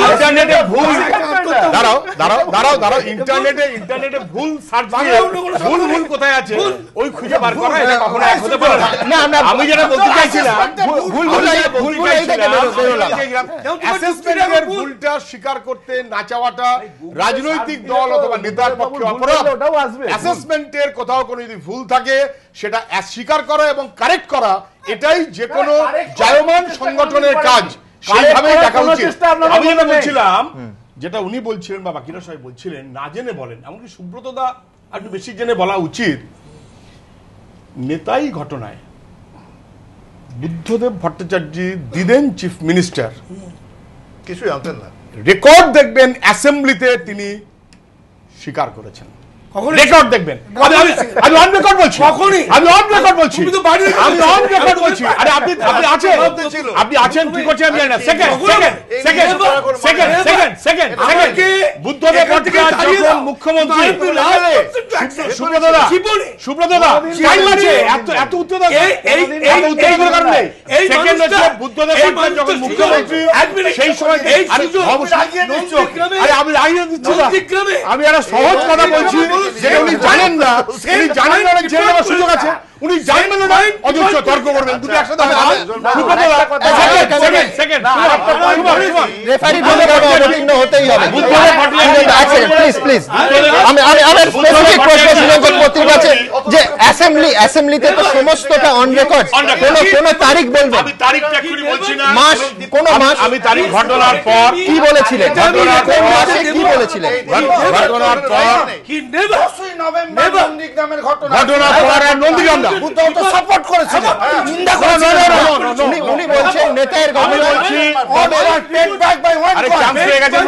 ইন্টারনেটে ভুল দাঁড়াও ইন্টারনেটে ভুল সার্চ দিয়ে ভুল কোথায় আছে ওই খুঁজে বার করা, এটা কখনো এক হতে পারে না। আমি যেটা বলতে চাইছিলাম অ্যাসেসমেন্টের ভুলটা স্বীকার করতে না চাওয়াটা রাজনৈতিক দল অথবা নেতার পক্ষে অপরাধ। অ্যাসেসমেন্টের কোথাও কোনো যদি ভুল থাকে সেটা স্বীকার করা এবং কারেক্ট করা, এটাই যে কোনো জায়মান সংগঠনের কাজ, সেইভাবেই দেখা উচিত। আমি যেটা বলছিলাম, যেটা উনি বলছিলেন বা বাকিরা সবাই বলছিলেন না জেনে বলেন, এমনকি সুব্রত দা একটু বেশি জেনে বলা উচিত। নেতাই ঘটনায় Buddhadeb Bhattacharya the then chief minister, কিছুই জানতেন না। রেকর্ড দেখবেন অ্যাসেম্বলিতে তিনি স্বীকার করেছেন, রেকর্ড দেখবেন। আমি অন রেকর্ড বলছি, আমি অন রেকর্ড বলছি, আমি অন রেকর্ড বলছি। আরে আপনি আছেন কি করছেন আমি জানি না। সেকেন্ড বুদ্ধদেব ভট্টাচার্য যখন মুখ্যমন্ত্রী, সুব্রত দা টাইম আছে, এত উত্তর দাও, এই উত্তর কোনো কারণ নেই। সেকেন্ড হচ্ছে বুদ্ধদেব ভট্টাচার্য যখন মুখ্যমন্ত্রী সেই সময়, আরে আমি আইন দিচ্ছি না, আমি একটা সহজ কথা বলছি যেটা উনি জানেন না, উনি জানেন না জেনে নেওয়ার সুযোগ আছে, উনি জানবেন না অযোগ্য তর্ক করবেন, দুটো একসাথে হবে। রেফারি বলে অবতীর্ণ হতেই হবে। প্লিজ প্লিজ আমি স্পেসিফিক প্রশ্ন ছিলাম যে প্রতিবাচে যে অ্যাসেম্বলিতে তো সমস্তটা অন রেকর্ড, কোন তারিখ বলবেন? আমি তারিখটা এক্ষুনি বলছি না, মাস কোন মাস, আমি তারিখ ঘটনার পর কি বলেছিলেন, কোন মাসে কি বলেছিলেন, ঘটনার পর হি নেভার নভেম্বর নন্দীগ্রামের ঘটনার পর নন্দীগ্রাম বুদ্ধ তো সাপোর্ট করেছিল, নিন্দা করেছিল। উনি বলছেন নেতার ঘটনা বলছি টেক ব্যাক বাই ওয়ান আরে চান্স হয়ে গেছে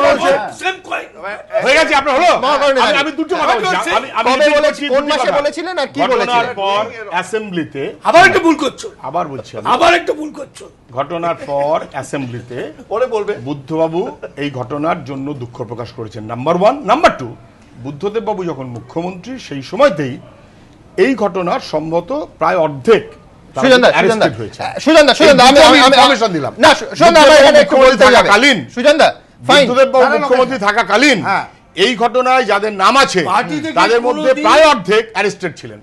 সেম কই হয়ে গেছে আপনার হলো। আমি দুটো কথা বলছি, আমি বলেছি কোন মাসে বলেছিলেন আর কি বলেছিলেন। ঘটনার পর অ্যাসেম্বলিতে আবার একটা ভুল করছো, আবার বলছি আবার একটা ভুল করছো। ঘটনার পর অ্যাসেম্বলিতে পরে বলবে বুদ্ধবাবু এই ঘটনার জন্য দুঃখ প্রকাশ করেছেন, নাম্বার 1। নাম্বার 2, বুদ্ধদেব বাবু যখন মুখ্যমন্ত্রী সেই সময়তেই এই ঘটনার সম্ভবত প্রায় অর্ধেক মুখ্যমন্ত্রী থাকাকালীন এই ঘটনায় যাদের নাম আছে তাদের মধ্যে প্রায় অর্ধেক অ্যারেস্টেড ছিলেন।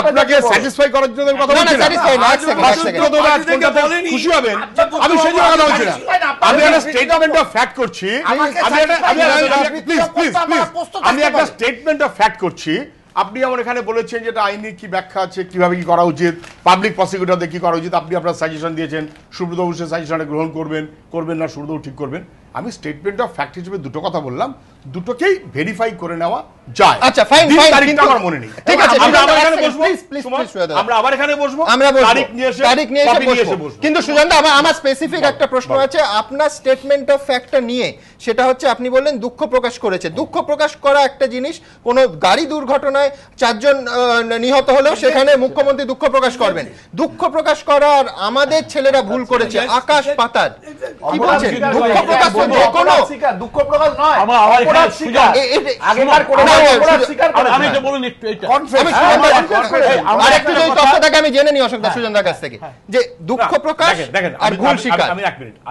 আপনাকে স্যাটিসফাই করার জন্য কথা বলছি না, খুশি হবেন আমি সেই জন্য কথা বলছি না, আমি একটা স্টেটমেন্ট অফ ফ্যাক্ট করছি, আমি একটা স্টেটমেন্ট অফ ফ্যাক্ট করছি। আপনি যেমন এখানে বলেছেন যেটা আইনি কি ব্যাখ্যা আছে, কিভাবে কি করা উচিত, পাবলিক প্রসিকিউটরদের কি করা উচিত, আপনি আপনার সাজেশন দিয়েছেন, সুব্রত অবশ্যই সাজেশনটা গ্রহণ করবেন না, সুব্রত ঠিক করবেন। আমি স্টেটমেন্ট অফ ফ্যাক্ট হিসেবে দুটো কথা বললাম, দুটোকেই ভেরিফাই করে নেওয়া যায়। আচ্ছা ফাইন ফাইন, তারিখটা আমার মনে নেই। ঠিক আছে, আমরা আবার এখানে বসবো, প্লিজ আমরা আবার এখানে বসবো, আমরা বসবো, তারিখ নিয়ে এসে বসবো। কিন্তু সুজানদা আমার স্পেসিফিক একটা প্রশ্ন আছে আপনার স্টেটমেন্ট অফ ফ্যাক্টটা নিয়ে। সেটা হচ্ছে আপনি বললেন দুঃখ প্রকাশ করেছে। দুঃখ প্রকাশ করা একটা জিনিস, কোনো গাড়ি দুর্ঘটনায় 4 জন নিহত হলেও সেখানে মুখ্যমন্ত্রী দুঃখ প্রকাশ করবেন। দুঃখ প্রকাশ করার আমাদের ছেলেরা ভুল করেছে আকাশ পাতাল। কি বলছেন? দুঃখ প্রকাশ তো যে কোনো দুঃখ প্রকাশ নয়, অপরাধ স্বীকার। আগেকার করে অপরাধ স্বীকার করে। আমি তো বলুন একটু এটা আর একটু যদি তথ্যটাকে আমি জেনে নিই অশোকদা সুজানদার কাছ থেকে, যে দুঃখ প্রকাশ আর ভুল স্বীকার।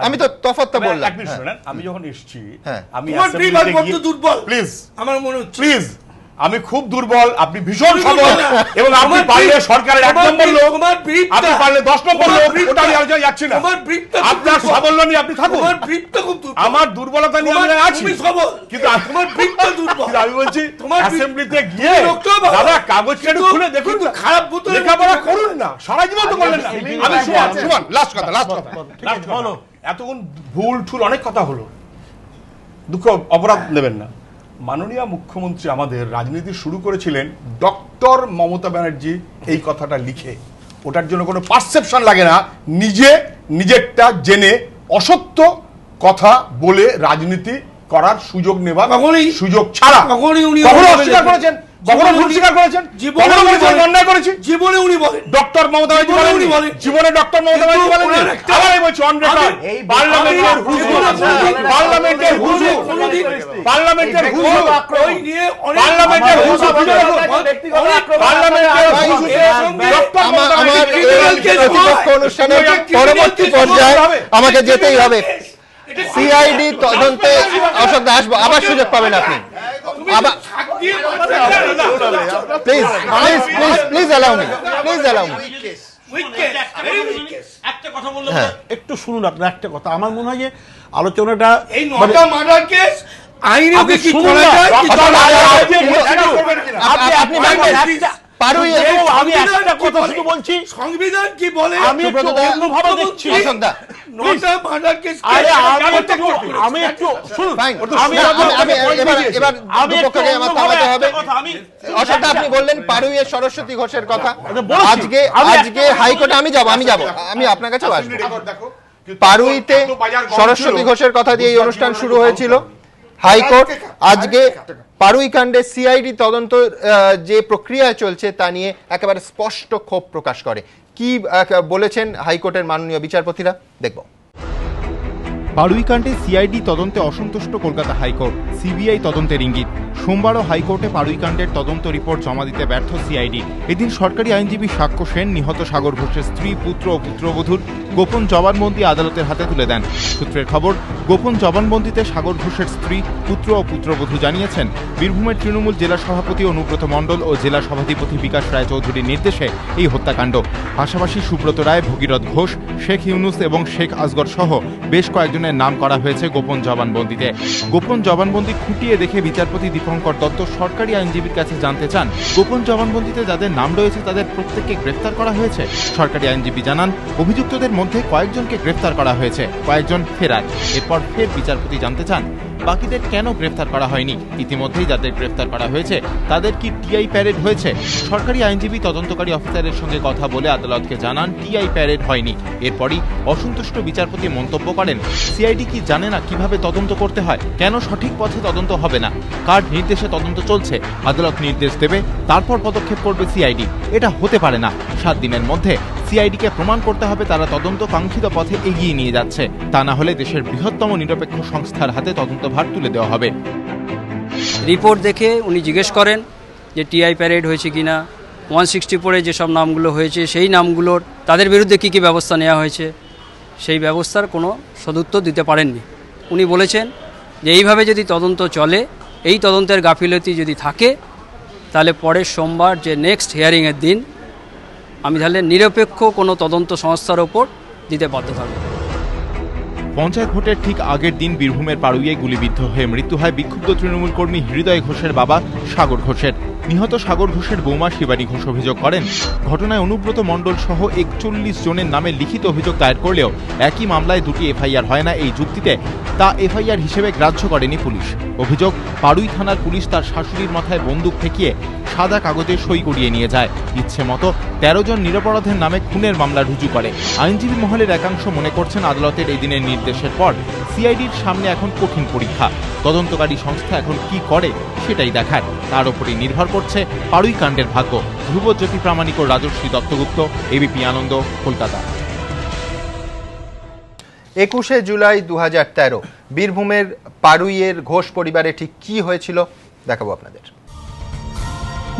আমি তো তফাৎটা বললাম। এক মিনিট শুনেন, আমি যখন এসেছি আমি দুর্বল, প্লিজ আমার মনে হচ্ছে প্লিজ, আমি খুব দুর্বল, আপনি ভীষণ সবল, এবং আপনি পারলে সরকারের 1 নম্বর লোক, আপনি পারলে 10 নম্বর লোক, ওটা আমি আলোচনা যাচ্ছি না। আপনার সাবল্য নিয়ে আপনি থাকুন, আমার দুর্বলতা নিয়ে আমি আছি, কিন্তু আমার বৃত্ত দুর্বল। আমি বলছি অ্যাসেম্বলিতে গিয়ে দাদা কাগজ কেটে খুলে দেখুন, খারাপ লেখাপড়া করুন না, সারা জীবন তো করলেন না। আমি সুমন লাস্ট কথা বলো, এতক্ষণ ভুল ঠুল অনেক কথা হলো, দুঃখ অপরাধ নেবেন না। মাননীয় মুখ্যমন্ত্রী আমাদের রাজনীতি শুরু করেছিলেন ডক্টর মমতা ব্যানার্জি এই কথাটা লিখে। ওটার জন্য কোনো পারসেপশন লাগে না, নিজেরটা জেনে অসত্য কথা বলে রাজনীতি করার সুযোগ নেবার সুযোগ ছাড়া। কখনো অস্বীকার করেছেন, কখনো ভুল স্বীকার করেছেন, কখনো বলেছেন অন্যায় করেছি, জীবনে উনি বলেন ডক্টর মমতা ব্যানার্জি বলেন, জীবনে ডক্টর মমতা ব্যানার্জি বলেন। আবার আমি বলছি অন রেকর্ড, পার্লামেন্টের হুজুর, পার্লামেন্টের হুজুর, পার্লামেন্টের হুজুর, পার্লামেন্টের হুজুর, পার্লামেন্টের হুজুর ডক্টর মমতা ব্যানার্জি প্রতিপক্ষ অনুষ্ঠানের পরবর্তী পর্যায়ে আমাকে যেতেই হবে। সিআইডি তদন্তে অশোকদা আসবো, আবার সুযোগ পাবেন আপনি। Please please please please allow me, please allow me. একটা কথা বললাম, একটু শুনুন আপনার একটা কথা। আমার মনে হয় যে আলোচনাটা এই 9টা মার্ডার কেস আইনে কি করা যায়, আপনি পারুই আমি একটা কথা শুধু বলছি, সংবিধান কি বলে আমি একটু অন্যভাবে দেখছি। অশোকদা 9টা মার্ডার কেস, আমি একটু শুনুন, এবার দুপক্ষকে আমার থামাতে হবে। অশোকদা আপনি বললেন পারুইয়ের সরস্বতী ঘোষের কথা, আজকে হাইকোর্টে আমি যাব, আমি আপনার কাছে আসবো। পারুইতে সরস্বতী ঘোষের কথা দিয়ে এই অনুষ্ঠান শুরু হয়েছিল। হাইকোর্ট আজকে পারুই কাণ্ডে সিআইডি তদন্ত যে প্রক্রিয়া চলছে তা নিয়ে একেবারে স্পষ্ট ক্ষোভ প্রকাশ করে। কি বলেছেন হাইকোর্টের মাননীয় বিচারপতিরা, দেখব। পারুই কাণ্ডে সিআইডি তদন্তে অসন্তুষ্ট কলকাতা হাইকোর্ট, সিবিআই তদন্তের ইঙ্গিত। সোমবারও হাইকোর্টে পারুই কাণ্ডের তদন্ত রিপোর্ট জমা দিতে ব্যর্থ সিআইডি। এদিন সরকারি আইনজীবী সাক্ষ্য সেন নিহত সাগর ঘোষের স্ত্রী, পুত্র ও পুত্রবধূর গোপন জবানবন্দি আদালতের হাতে তুলে দেন। সূত্রের খবর, গোপন জবানবন্দিতে সাগর ঘোষের স্ত্রী, পুত্র ও পুত্রবধূ জানিয়েছেন, বীরভূমের তৃণমূল জেলা সভাপতি অনুব্রত মণ্ডল ও জেলা সভাধিপতি বিকাশ রায় চৌধুরীর নির্দেশে এই হত্যাকাণ্ড। পাশাপাশি সুব্রত রায়, ভগীরথ ঘোষ, শেখ ইউনুস এবং শেখ আসগর সহ বেশ কয়েকজনের নাম করা হয়েছে গোপন জবানবন্দিতে। গোপন জবানবন্দি খুঁটিয়ে দেখে বিচারপতি দীপঙ্কর দত্ত সরকারি আইনজীবীর কাছে জানতে চান, গোপন জবানবন্দিতে যাদের নাম রয়েছে তাদের প্রত্যেককে গ্রেফতার করা হয়েছে। সরকারি আইনজীবী জানান, অভিযুক্তদের মধ্যে কয়েকজনকে গ্রেফতার করা হয়েছে, কয়েকজন ফেরার। এরপর ফের বিচারপতি জানতে চান, বাকিদের কেন গ্রেফতার করা হয়নি। ইতিমধ্যেই যাদের গ্রেফতার করা হয়েছে তাদের কি টিআই প্যারেড হয়েছে? সরকারি আইনজীবী তদন্তকারী অফিসারের সঙ্গে কথা বলে আদালতকে জানান টিআই প্যারেড হয়নি। এরপরই অসন্তুষ্ট বিচারপতি মন্তব্য করেন, সিআইডি কি জানে না কিভাবে তদন্ত করতে হয়? কেন সঠিক পথে তদন্ত হবে না? কার নির্দেশে তদন্ত চলছে? আদালত নির্দেশ দেবে, তারপর পদক্ষেপ করবে সিআইডি। এটা হতে পারে না। 7 দিনের মধ্যে সিআইডিকে প্রমাণ করতে হবে তারা তদন্ত কাঙ্ক্ষিত পথে এগিয়ে নিয়ে যাচ্ছে। তা না হলে দেশের বৃহত্তম নিরপেক্ষ সংস্থার হাতে তদন্তভার তুলে দেওয়া হবে। রিপোর্ট দেখে উনি জিজ্ঞেস করেন যে টিআই প্যারেড হয়েছে কিনা, 164-এ যেসব নামগুলো হয়েছে সেই নামগুলোর তাদের বিরুদ্ধে কী কী ব্যবস্থা নেওয়া হয়েছে, সেই ব্যবস্থার কোনো সদুত্তর দিতে পারেননি। উনি বলেছেন যে এইভাবে যদি তদন্ত চলে, এই তদন্তের গাফিলতি যদি থাকে, তাহলে পরের সোমবার যে নেক্সট হিয়ারিংয়ের দিন আমি তাহলে নিরপেক্ষ কোনো তদন্ত সংস্থার ওপর দিতে বাধ্য থাকব। পঞ্চায়েত ভোটের ঠিক আগের দিন বীরভূমের পাড়ুইয়ে গুলিবিদ্ধ হয়ে মৃত্যু হয় বিক্ষুব্ধ তৃণমূল কর্মী হৃদয় ঘোষের বাবা সাগর ঘোষের। নিহত সাগর ঘোষের বৌমা শিবানী ঘোষ অভিযোগ করেন, ঘটনায় অনুব্রত মণ্ডল সহ 41 জনের নামে লিখিত অভিযোগ দায়ের করলেও একই মামলায় দুটি এফআইআর হয় না। এই যুক্তিতে তা এফআইআর হিসেবে গ্রাহ্য করেনি পুলিশ। অভিযোগ, পাড়ুই থানার পুলিশ তার শাশুড়ির মাথায় বন্দুক ঠেকিয়ে সাদা কাগজে সই করিয়ে নিয়ে যায়। ইচ্ছে মতো 13 জন নিরপরাধের নামে খুনের মামলা রুজু করে। আইনজীবী মহলের একাংশ মনে করছেন, আদালতের এই দিনের নির্দেশের পর সিআইডির সামনে এখন কঠিন পরীক্ষা। তদন্তকারী সংস্থা এখন কি করে সেটাই দেখার। তার উপরই নির্ভর করছে পাড়ুই কাণ্ডের ভাগ্য। ধ্রুবজ্যোতি প্রামাণিক ও রাজশ্রী দত্তগুপ্ত, এবিপি আনন্দ, কলকাতা। 21শে জুলাই 2013 বীরভূমের পাড়ুইয়ের ঘোষ পরিবারে ঠিক কি হয়েছিল দেখাবো আপনাদের।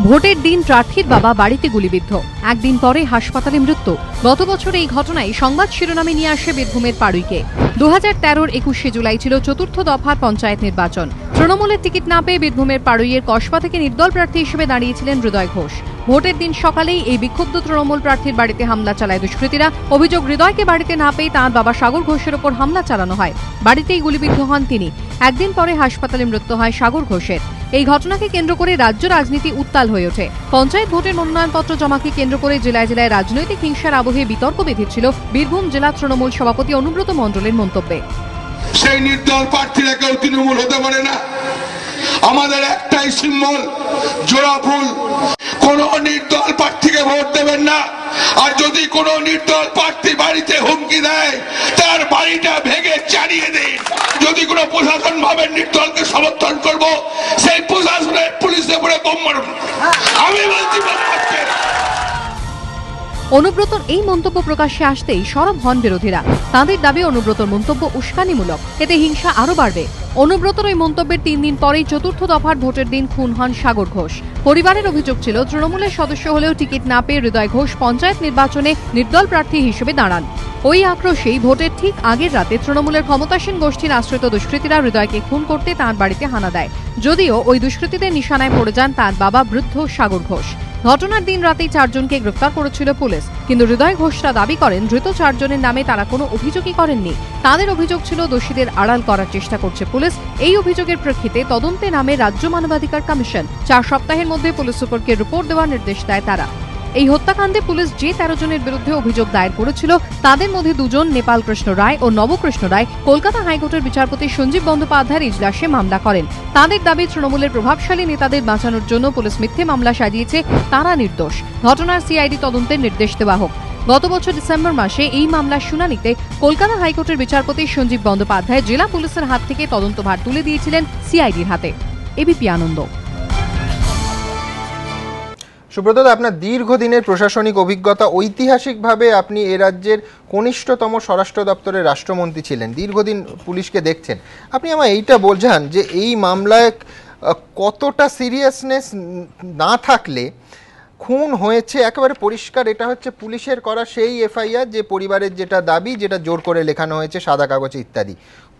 ভোটের দিন প্রার্থীর বাবা বাড়িতে গুলিবিদ্ধ, একদিন পরে হাসপাতালে মৃত্যু। গত বছর এই ঘটনায় সংবাদ শিরোনামে নিয়ে আসে বীরভূমের পাড়ুইকে। 2013-র 21শে জুলাই ছিল চতুর্থ দফার পঞ্চায়েত নির্বাচন। তৃণমূলের টিকিট না পেয়ে বীরভূমের পাড়ুইয়ের কসবা থেকে নির্দল প্রার্থী হিসেবে দাঁড়িয়েছিলেন হৃদয় ঘোষ। ভোটের দিন সকালেই এই বিক্ষুব্ধ তৃণমূল প্রার্থীর বাড়িতে হামলা চালায় দুষ্কৃতীরা। অভিযোগ, হৃদয়কে বাড়িতে না পেয়ে তাঁর বাবা সাগর ঘোষের ওপর হামলা চালানো হয়। বাড়িতেই গুলিবিদ্ধ হন তিনি। একদিন পরে হাসপাতালে মৃত্যু হয় সাগর ঘোষের। এই ঘটনাকে কেন্দ্র করে রাজ্য রাজনীতি উত্তাল হয়ে ওঠে। পঞ্চায়েত ভোটের মনোনয়নপত্র জমাকে কেন্দ্র করে জেলায় জেলায় রাজনৈতিক হিংসার আবহে বিতর্ক বেঁধেছিল বীরভূম জেলা তৃণমূল সভাপতি অনুব্রত মণ্ডলের মন্তব্যে। সেই নির্দল প্রার্থীরা কেউ তৃণমূল হতে পারে না। আমাদের একটাই সিম্বল, জোড়া ফুল। কোন নির্দল প্রার্থীকে ভোট দেবেন না। আর যদি কোন নির্দল প্রার্থী বাড়িতে হুমকি দেয়, তার বাড়িটা ভেঙে চালিয়ে দিন। যদি কোন প্রশাসন ভাবে নির্দলকে সমর্থন করব, সেই প্রশাসনের পুলিশের উপরে বোম মারুন। আমি বলছি অনুব্রতর এই মন্তব্য প্রকাশ্যে আসতেই সরব হন বিরোধীরা। তাঁদের দাবি, অনুব্রতর মন্তব্য উস্কানিমূলক, এতে হিংসা আরো বাড়বে। অনুব্রতর এই মন্তব্যের 3 দিন পরেই চতুর্থ দফার ভোটের দিন খুন হন সাগর ঘোষ। পরিবারের অভিযোগ ছিল, তৃণমূলের সদস্য হলেও টিকিট না পেয়ে হৃদয় ঘোষ পঞ্চায়েত নির্বাচনে নির্দল প্রার্থী হিসেবে দাঁড়ান। ওই আক্রোশেই ভোটের ঠিক আগের রাতে তৃণমূলের ক্ষমতাসীন গোষ্ঠীর আশ্রিত দুষ্কৃতীরা হৃদয়কে খুন করতে তাঁর বাড়িতে হানা দেয়। যদিও ওই দুষ্কৃতীদের নিশানায় পড়ে যান তাঁর বাবা বৃদ্ধ সাগর ঘোষ। ঘটনার দিন রাতেই 4 জনকে গ্রেফতার করেছিল পুলিশ। কিন্তু হৃদয় ঘোষরা দাবি করেন, ধৃত 4 জনের নামে তারা কোনো অভিযোগই করেননি। তাদের অভিযোগ ছিল দোষীদের আড়াল করার চেষ্টা করছে পুলিশ। এই অভিযোগের প্রেক্ষিতে তদন্তে নামে রাজ্য মানবাধিকার কমিশন। 4 সপ্তাহের মধ্যে পুলিশ সুপারকে রিপোর্ট দেওয়ার নির্দেশ দেয় তারা। এই হত্যাকাণ্ডে পুলিশ যে 13 জনের বিরুদ্ধে অভিযোগ দায়ের করেছিল, তাদের মধ্যে 2 জন নেপাল কৃষ্ণ রায় ও নবকৃষ্ণ রায় কলকাতা হাইকোর্টের বিচারপতি সঞ্জীব বন্দ্যোপাধ্যায়ের ইজলাসে মামলা করেন। তাদের দাবি, তৃণমূলের প্রভাবশালী নেতাদের বাঁচানোর জন্য পুলিশ মিথ্যে মামলা সাজিয়েছে, তারা নির্দোষ। ঘটনার সিআইডি তদন্তের নির্দেশ দেওয়া হোক। গত বছর ডিসেম্বর মাসে এই মামলার শুনানিতে কলকাতা হাইকোর্টের বিচারপতি সঞ্জীব বন্দ্যোপাধ্যায় জেলা পুলিশের হাত থেকে তদন্তভার তুলে দিয়েছিলেন সিআইডির হাতে। এবিপি আনন্দ। সুব্রত, আপনার দীর্ঘদিনের প্রশাসনিক অভিজ্ঞতা, ঐতিহাসিকভাবে আপনি এ রাজ্যের কনিষ্ঠতম স্বরাষ্ট্র দপ্তরের রাষ্ট্রমন্ত্রী ছিলেন, দীর্ঘদিন পুলিশকে দেখছেন। আপনি আমায় এইটা বোঝান যে এই মামলায় কতটা সিরিয়াসনেস না থাকলে খুন হয়েছে একেবারে পরিষ্কার, এটা হচ্ছে পুলিশের করা সেই এফআইআর যে পরিবারের যেটা দাবি, যেটা জোর করে লেখানো হয়েছে সাদা কাগজে ইত্যাদি,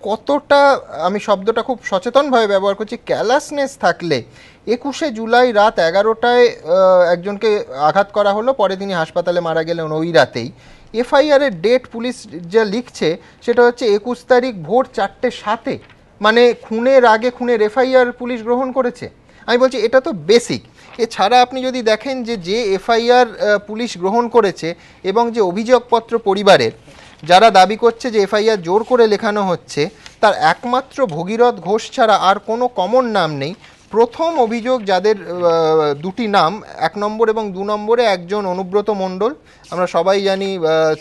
কতটা, আমি শব্দটা খুব সচেতনভাবে ব্যবহার করছি, ক্যালাসনেস থাকলে 21শে জুলাই রাত 11টায় একজনকে আঘাত করা হলো, পরে তিনি হাসপাতালে মারা গেলেন ওই রাতেই। এফআইআরের ডেট পুলিশ যা লিখছে সেটা হচ্ছে 21 তারিখ ভোর 4:07, মানে খুনের আগে খুনের এফআইআর পুলিশ গ্রহণ করেছে। আমি বলছি এটা তো বেসিক। এছাড়া আপনি যদি দেখেন যে এফআইআর পুলিশ গ্রহণ করেছে এবং যে অভিযোগপত্র পরিবারের যারা দাবি করছে যে এফআইআর জোর করে লেখানো হচ্ছে, তার একমাত্র ভগীরথ ঘোষ ছাড়া আর কোনো কমন নাম নেই। প্রথম অভিযোগ যাদের 2টি নাম, 1 নম্বর এবং 2 নম্বরে একজন অনুব্রত মণ্ডল, আমরা সবাই জানি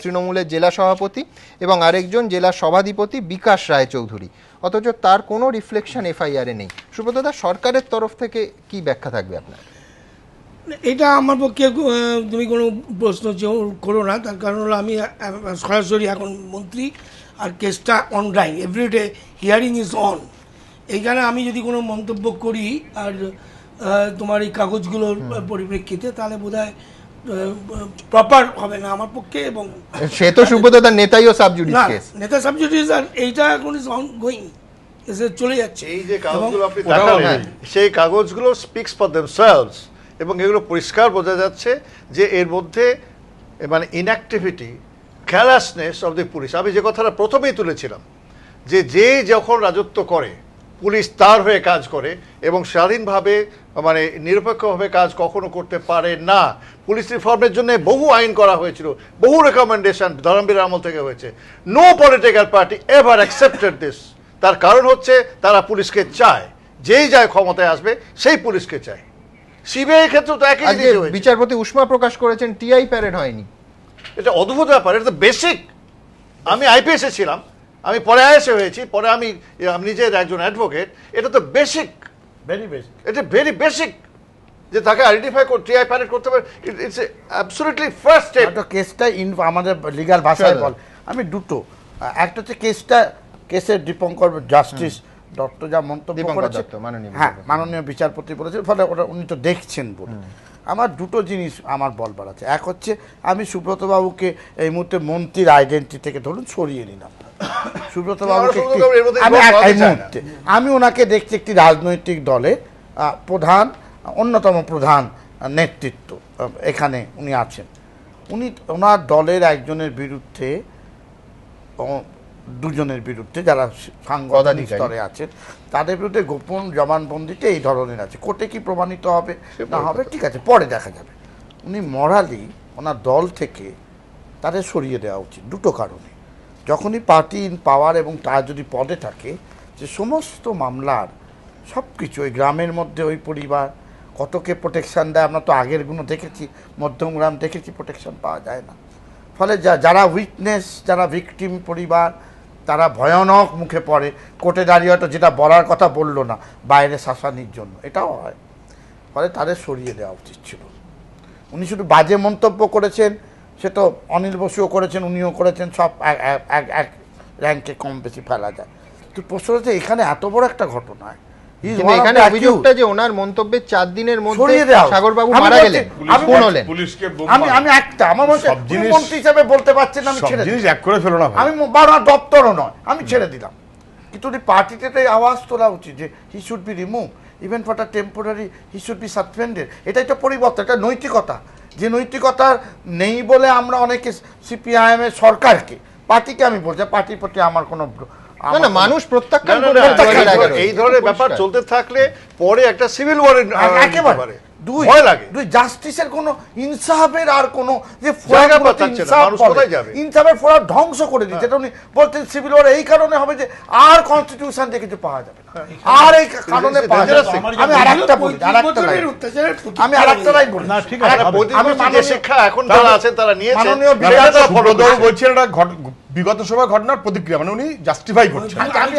তৃণমূলের জেলা সভাপতি, এবং আরেকজন জেলা সভাধিপতি বিকাশ রায়চৌধুরী, অথচ তার কোনো রিফ্লেকশন এফআইআরে নেই। সুব্রতদা, সরকারের তরফ থেকে কি ব্যাখ্যা থাকবে আপনার? এটা আমার পক্ষে তুমি কোনো প্রশ্ন করো না, তার কারণ হলো আমি সরাসরি এখন মন্ত্রী, আর কেসটা online, everyday hearing is on. এইখানে আমি যদি কোনো মন্তব্য করি আর তোমার এই কাগজগুলোর পরিপ্রেক্ষিতে, তাহলে বোধহয় প্রপার হবে না আমার পক্ষে। এবং সে তো সুব্রতদা নেতাই ও সাবজুডিস কেস, নেতা সাবজুডিস, আর এইটা এখন ইজ অন গোয়িং, এসে চলে যাচ্ছে। এই যে কাগজগুলো আপনি দেখালেন, সেই কাগজগুলো স্পিক্স ফর দেমসেলভস, এবং এগুলো পরিষ্কার বোঝা যাচ্ছে যে এর মধ্যে মানে ইনঅ্যাক্টিভিটি, ক্যালাসনেস অফ দ্য পুলিশ। আমি যে কথাটা প্রথমেই তুলেছিলাম, যে যখন রাজত্ব করে পুলিশ তার হয়ে কাজ করে এবং স্বাধীনভাবে মানে নিরপেক্ষভাবে কাজ কখনো করতে পারে না। পুলিশ রিফর্মের জন্য বহু আইন করা হয়েছিল, বহু রেকমেন্ডেশন ধর্মবীর আমল থেকে হয়েছে। No political party ever accepted this. তার কারণ হচ্ছে তারা পুলিশকে চায়, যেই যায় ক্ষমতায় আসবে সেই পুলিশকে চায়। সিবিআই ক্ষেত্রে তো একই জিনিস হয়েছে। বিচারপতি উষ্মা প্রকাশ করেছেন টিআই প্যারেড হয়নি, এটা অদ্ভুত ব্যাপার, এটা তো বেসিক। আমি আইপিএসে ছিলাম, আমি পরে আইএসএ হয়েছি, পরে আমি নিজের একজন অ্যাডভোকেট। এটা তো বেসিক, ভেরি বেসিক, এটা ভেরি বেসিক যে তাকে আইডেন্টিফাই করতে টিআই প্যারেড করতে পারে। It's absolutely first step. কেসটা আমাদের লিগ্যাল ভাষায় বল, আমি দুটো, একটা হচ্ছে কেসের দীপঙ্কর জাস্টিস দত্ত যা মন্তব্য করেছে, হ্যাঁ মাননীয় বিচারপতি বলেছেন, ফলে ওটা উনি তো দেখছেন বলে। আমার দুটো জিনিস আমার বলবার আছে। এক হচ্ছে আমি সুব্রত বাবুকে এই মুহূর্তে মন্ত্রীর আইডেন্টিটি থেকে ধরুন সরিয়ে নিলাম। সুব্রত বাবুকে আমি ওনাকে দেখছি একটি রাজনৈতিক দলের প্রধান, অন্যতম প্রধান নেতৃত্ব এখানে উনি আছেন। উনি ওনার দলের একজনের বিরুদ্ধে, দুজনের বিরুদ্ধে যারা সাংগঠনিক স্তরে আছেন তাদের বিরুদ্ধে গোপন জবানবন্দিতে এই ধরনের আছে। কোর্টে কি প্রমাণিত হবে না হবে ঠিক আছে, পরে দেখা যাবে। উনি মরালি ওনার দল থেকে তাদের সরিয়ে দেওয়া উচিত দুটো কারণে। যখনই পার্টি ইন পাওয়ার এবং তার যদি পদে থাকে, যে সমস্ত মামলার সব কিছু ওই গ্রামের মধ্যে ওই পরিবার কতকে প্রোটেকশান দেয় আমরা তো আগেরগুলো দেখেছি, মধ্যমগ্রাম দেখেছি, প্রোটেকশান পাওয়া যায় না। ফলে যারা উইটনেস, যারা ভিকটিম পরিবার, তারা ভয়ানক মুখে পড়ে। কোর্টে দাঁড়িয়ে হয়তো যেটা বলার কথা বললো না বাইরে শাসানির জন্য, এটাও হয়। ফলে তাদের সরিয়ে দেওয়া উচিত ছিল। উনি শুধু বাজে মন্তব্য করেছেন, সে তো অনিল বসুও করেছেন, উনিও করেছেন, সব এক র্যাঙ্কে কম বেশি ফেলা যায়। তো প্রশ্ন হচ্ছে এখানে এত বড় একটা ঘটনায় এখানে অভিযোগটা যে ওনার মন্তব্যের 4 দিনের মধ্যে সাগরবাবু মারা গেলেন, আমি একটা আমার মন্ত্রী হিসাবে বলতে পারছেন আমি ছেড়ে জিনিস এক করে ফেলো না, আমি বারবার দপ্তরও নয়, আমি ছেড়ে দিলাম। কিন্তু পার্টিতে আওয়াজ তোলা উচিত যে হি should be remove, even for the temporary he should B suspended. এটাই তো পরিবর্তন, এটা নৈতিকতা। যে নৈতিকতা নেই বলে আমরা অনেকে সিপিআইএম এর সরকারকে, পার্টিকে আমি বলছি, পার্টির প্রতি আমার কোনো মানুষ প্রত্যাখ্যান করে। এই ধরনের ব্যাপার চলতে থাকলে পরে একটা সিভিল ওয়ার একেবারে দুই জাস্টিসের কোনো ইনসাফের আর কোনো যে ইনসাফের ফোরাম ধ্বংস করে দিচ্ছে। এটা উনি বলতেন সিভিল ওয়ার এই কারণে হবে যে আর কনস্টিটিউশন থেকে কিছু পাওয়া যাবে না, আর এই কারণে পাওয়া যাবে। আমি আরেকটা বলি, আমি আরেকটা লাইন বলি, আমি শিক্ষা এখন যারা আছেন তারা নিয়েছেন, বলছেন এটা বিগত সময় ঘটনার প্রতিক্রিয়া, মানে উনি জাস্টিফাই করছেন। আমি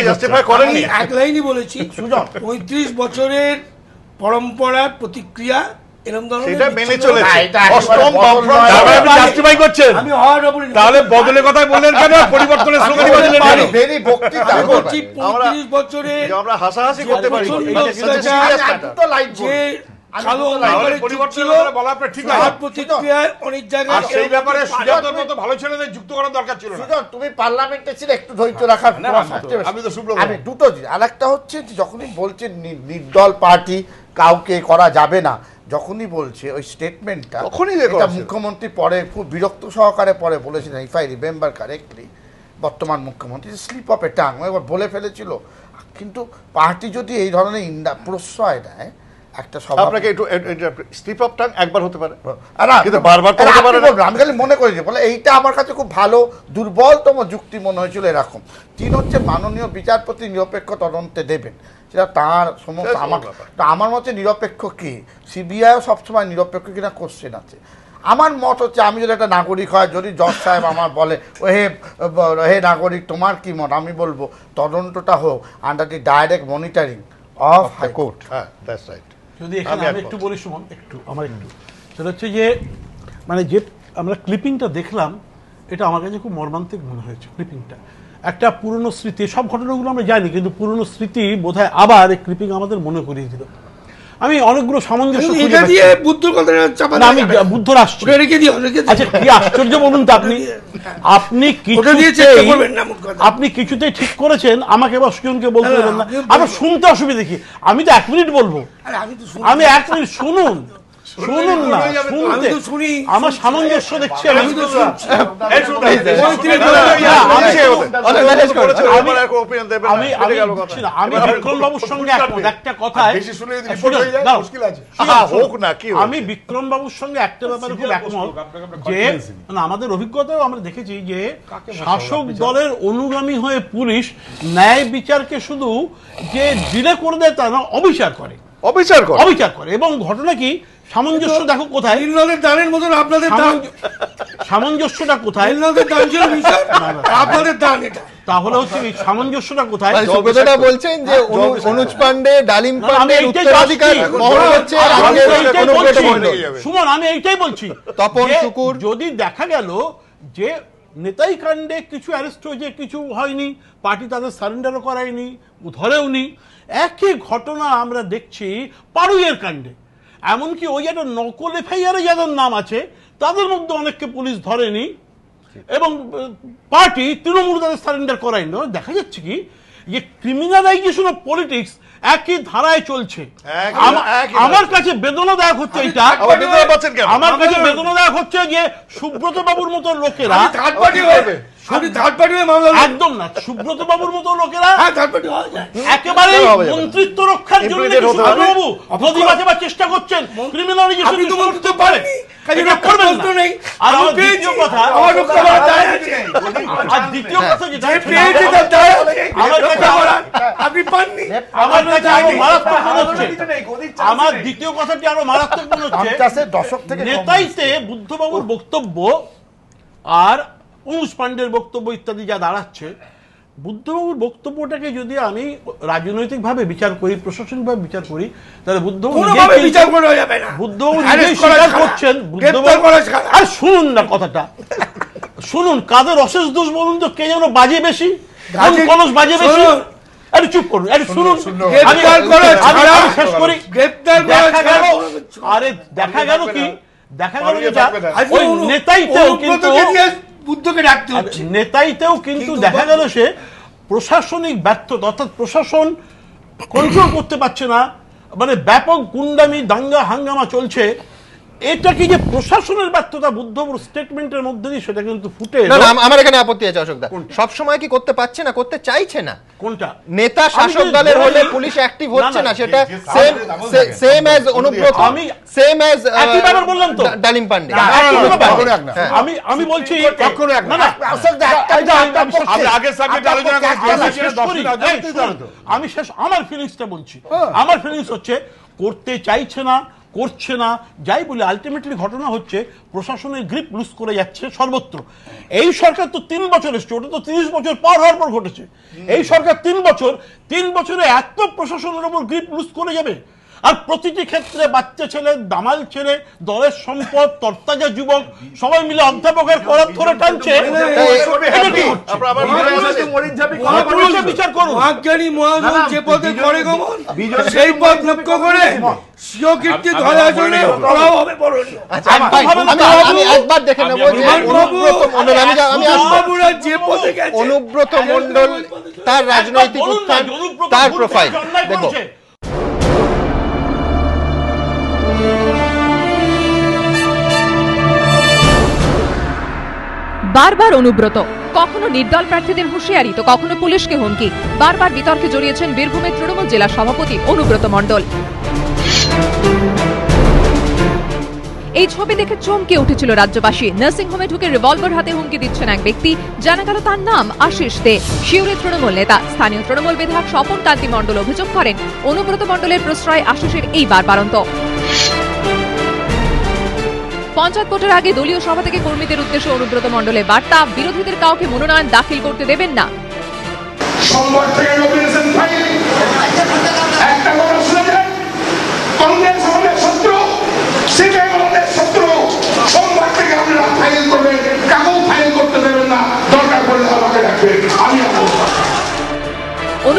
জাস্টিফাই করেননি, এক লাইনই বলেছি, 35 বছরের পরম্পরার প্রতিক্রিয়া এরকম ধরনের সেটা মেনে চলেছে। অষ্টম বামফ্রন্ট জাস্টিফাই করছেন, আমি হওয়ার উপর তাহলে বদলের কথাই বললেন কেন, পরিবর্তনের স্লোগান দিলেন কেন? ভেরি বক্তৃতা আমি বলছি 35 বছরে আমরা হাসাহাসি করতে পারি, দুটো লাইন যে কালো অনেক জায়গায় সেই ব্যাপারে সুজাতার মতো ভালো ছেলেদের যুক্ত করার দরকার ছিল না। তুমি পার্লামেন্টে ছিলে, একটু ধৈর্য রাখার। আমি দুটো আর একটা হচ্ছে যখনই বলছে নির্দল পার্টি কাউকে করা যাবে না, যখনই বলছে ওই স্টেটমেন্টটা, এটা মুখ্যমন্ত্রী পরে খুব বিরক্ত সহকারে পরে বলেছিলেন, ইফ আই রিমেম্বার কারেক্টলি, বর্তমান মুখ্যমন্ত্রী স্লিপ অফ এ টাং একবার বলে ফেলেছিল। কিন্তু পার্টি যদি এই ধরনের প্রশ্রয় দেয়, একটা আপনাকে একটু স্লিপ অফ টাং একবার হতে পারে, কিন্তু বারবার তো হতে পারে না। আমি খালি মনে করেছি বলে এইটা আমার কাছে খুব ভালো দুর্বলতম যুক্তি মনে হয়েছিল এরকম। 3 হচ্ছে মাননীয় বিচারপতি নিরপেক্ষ তদন্তে দেবেন, সেটা তার সমস্ত। আমার মতে নিরপেক্ষ কি, সিবিআইও সবসময় নিরপেক্ষ কিনা কোশ্চেন আছে। আমার মত হচ্ছে আমি যদি একটা নাগরিক হয়, যদি জজ সাহেব আমার বলে হে নাগরিক তোমার কি মত, আমি বলবো তদন্তটা হোক under the direct monitoring of high court. হ্যাঁ, দ্যাটস রাইট। যদি এখানে আমি একটু বলি সুমন, আমার একটু সেটা হচ্ছে যে মানে যে আমরা ক্লিপিংটা দেখলাম, এটা আমার কাছে খুব মর্মান্তিক মনে হয়েছে। ক্লিপিংটা একটা পুরনো স্মৃতি, সব ঘটনাগুলো আমরা জানি, কিন্তু পুরনো স্মৃতি বোধহয় আবার এই ক্লিপিং আমাদের মনে করিয়ে দিল। আমি অনেকগুলো সামঞ্জস্য আমি বুদ্ধর আসছি। আচ্ছা কি আশ্চর্য বলুন তো, আপনি কিছুতেই ঠিক করেছেন, আমাকে বা সুজনকে বলতে দেবেন না। আমার শুনতে অসুবিধা দেখি, আমি তো 1 মিনিট বলবো, আমি 1 মিনিট শুনুন। শুনুন না, শুনতে আমার সামঞ্জস্য দেখছি আমি। আমি বিক্রম বাবুর সঙ্গে একটা কথায় আমি বিক্রম বাবুর সঙ্গে একটা ব্যাপারে খুব একমত যে আমাদের অভিজ্ঞতাও আমরা দেখেছি যে শাসক দলের অনুগামী হয়ে পুলিশ ন্যায় বিচারকে শুধু যে ডিলে করে দেয় তা না, অবিচার করে। এবং ঘটনা কি, সামঞ্জস্য দেখো কোথায়, দানের মতন আপনাদের সামঞ্জস্যটা কোথায়, আপনাদের দান এটা তাহলে হচ্ছে সামঞ্জস্যটা কোথায়? সুব্রতদা বলছেন যে অনুজ পান্ডে, ডালিম পান্ডের উত্তরাধিকার মহল হচ্ছে সুমন, আমি এইটাই বলছি। তপন শুকুর, যদি দেখা গেল যে নেতাই কাণ্ডে কিছু অ্যারেস্ট হয়েছে, কিছু হয়নি, পার্টি তাদের সারেন্ডারও করায়নি, ধরেওনি, একই ঘটনা আমরা দেখছি পাড়ুইয়ের কাণ্ডে। এমনকি ওই একটা নকল এফআইআরে যাদের নাম আছে তাদের মধ্যে অনেককে পুলিশ ধরেনি এবং পার্টি তৃণমূল তাদের সারেন্ডার করায়নি। দেখা যাচ্ছে কি যে ক্রিমিনালাইজেশন অফ পলিটিক্স একই ধারায় চলছে। আমার কাছে বেদনাদায়ক হচ্ছে এটা, আমার কাছে বেদনাদায়ক হচ্ছে যে সুব্রত বাবুর মতো লোকেরা একদম না, সুব্রত বাবুর মতো লোকেরা একেবারে মন্ত্রিত্ব রক্ষার জন্য বাবু নদী বাঁচাবার চেষ্টা করছেন, ক্রিমিনালাইজেশন করতে পারেন। আর দ্বিতীয় কথা যেটা আমার কাছে আরো মারাত্মক মনে হচ্ছে, আমার দ্বিতীয় কথাটি আরো মারাত্মক মনে হচ্ছে, নেতাইতে বুদ্ধবাবুর বক্তব্য আর অনুজ পান্ডের বক্তব্য ইত্যাদি যা দাঁড়াচ্ছে, বুদ্ধবাবুর বক্তব্যটাকে যদি আমি রাজনৈতিকভাবে বিচার করি, প্রশাসনিকভাবে বিচার করি, তাহলে বুদ্ধবাবু নিজেই স্বীকার করছেন। আর শুনুন না কথাটা, শুনুন, কাদের অশেষ দোষ বলুন তো, কে যেন বাজে বেশি, কলস বাজে বেশি। আরে চুপ করুন, আরে শুনুন, আমি শেষ করি। আরে দেখা গেল কি, দেখা গেল যেটা ওই নেতাইতেও কিন্তু নেতাইতেও কিন্তু দেখা গেল সে প্রশাসনিক ব্যর্থতা, অর্থাৎ প্রশাসন কন্ট্রোল করতে পারছে না, মানে ব্যাপক গুন্ডামি, দাঙ্গা হাঙ্গামা চলছে। এটা কি যে প্রশাসনের ব্যর্থতা বুদ্ধবাবুর স্টেটমেন্টের মধ্যে দিয়ে সেটা কিন্তু ফুটে। আমার এখানে আপত্তি আছে অশোকদা, সব সময় কি করতে পারছে না, করতে চাইছে না। কোনটা? নেতা শাসক দলের হলে পুলিশ অ্যাক্টিভ হচ্ছে না, সেটা same as Anubrata, same as একইবার বললাম তো ডালিম পান্ডে। আমি বলছি আমি শেষ আমার ফিলিংসটা বলছি। আমার ফিলিংস হচ্ছে করতে চাইছে না, করছে না, যাই বলে আলটিমেটলি ঘটনা হচ্ছে প্রশাসনের গ্রিপ লুজ করে যাচ্ছে সর্বত্র। এই সরকার তো 3 বছর এসছে, ওটা তো 30 বছর পর হওয়ার পর ঘটেছে। এই সরকার 3 বছরে এত প্রশাসনের উপর গ্রিপ লুজ করে যাবে, আর প্রতিটি ক্ষেত্রে বাচ্চা ছেলে, দামাল ছেলে, দলের সম্পদ, তরতাজা যুবক সবাই মিলে অধ্যাপকের কলার ধরে টানছে। বিচার করুন, যে পদে করে গমন সেই পদ লক্ষ্য করে স্বীকৃতি ধরার জন্য আমি একবার দেখে নেব যে অনুব্রত মণ্ডল, তার রাজনৈতিক উত্থান, তার প্রোফাইল দেখো। বারবার অনুব্রত, কখনো নির্দল প্রার্থীদের হুঁশিয়ারি তো কখনো পুলিশকে হুমকি, বারবার বিতর্কে জড়িয়েছেন বীরভূমের তৃণমূল জেলা সভাপতি অনুব্রত মণ্ডল। এই ছবি দেখে চমকে উঠেছিল রাজ্যবাসী। নার্সিংহোমে ঢুকে রিভলভার হাতে হুমকি দিচ্ছেন এক ব্যক্তি, জানা গেল তার নাম আশিস দে, শিউরের তৃণমূল নেতা। স্থানীয় তৃণমূল বিধায়ক স্বপন কান্তি মণ্ডল অভিযোগ করেন অনুব্রত মণ্ডলের প্রশ্রয় আশিসের এই বারবারন্ত। পঞ্চায়েত ভোটের আগে দলীয় সভা থেকে কর্মীদের উদ্দেশ্যে অনুব্রত মণ্ডলের বার্তা, বিরোধীদের কাউকে মনোনয়ন দাখিল করতে দেবেন না।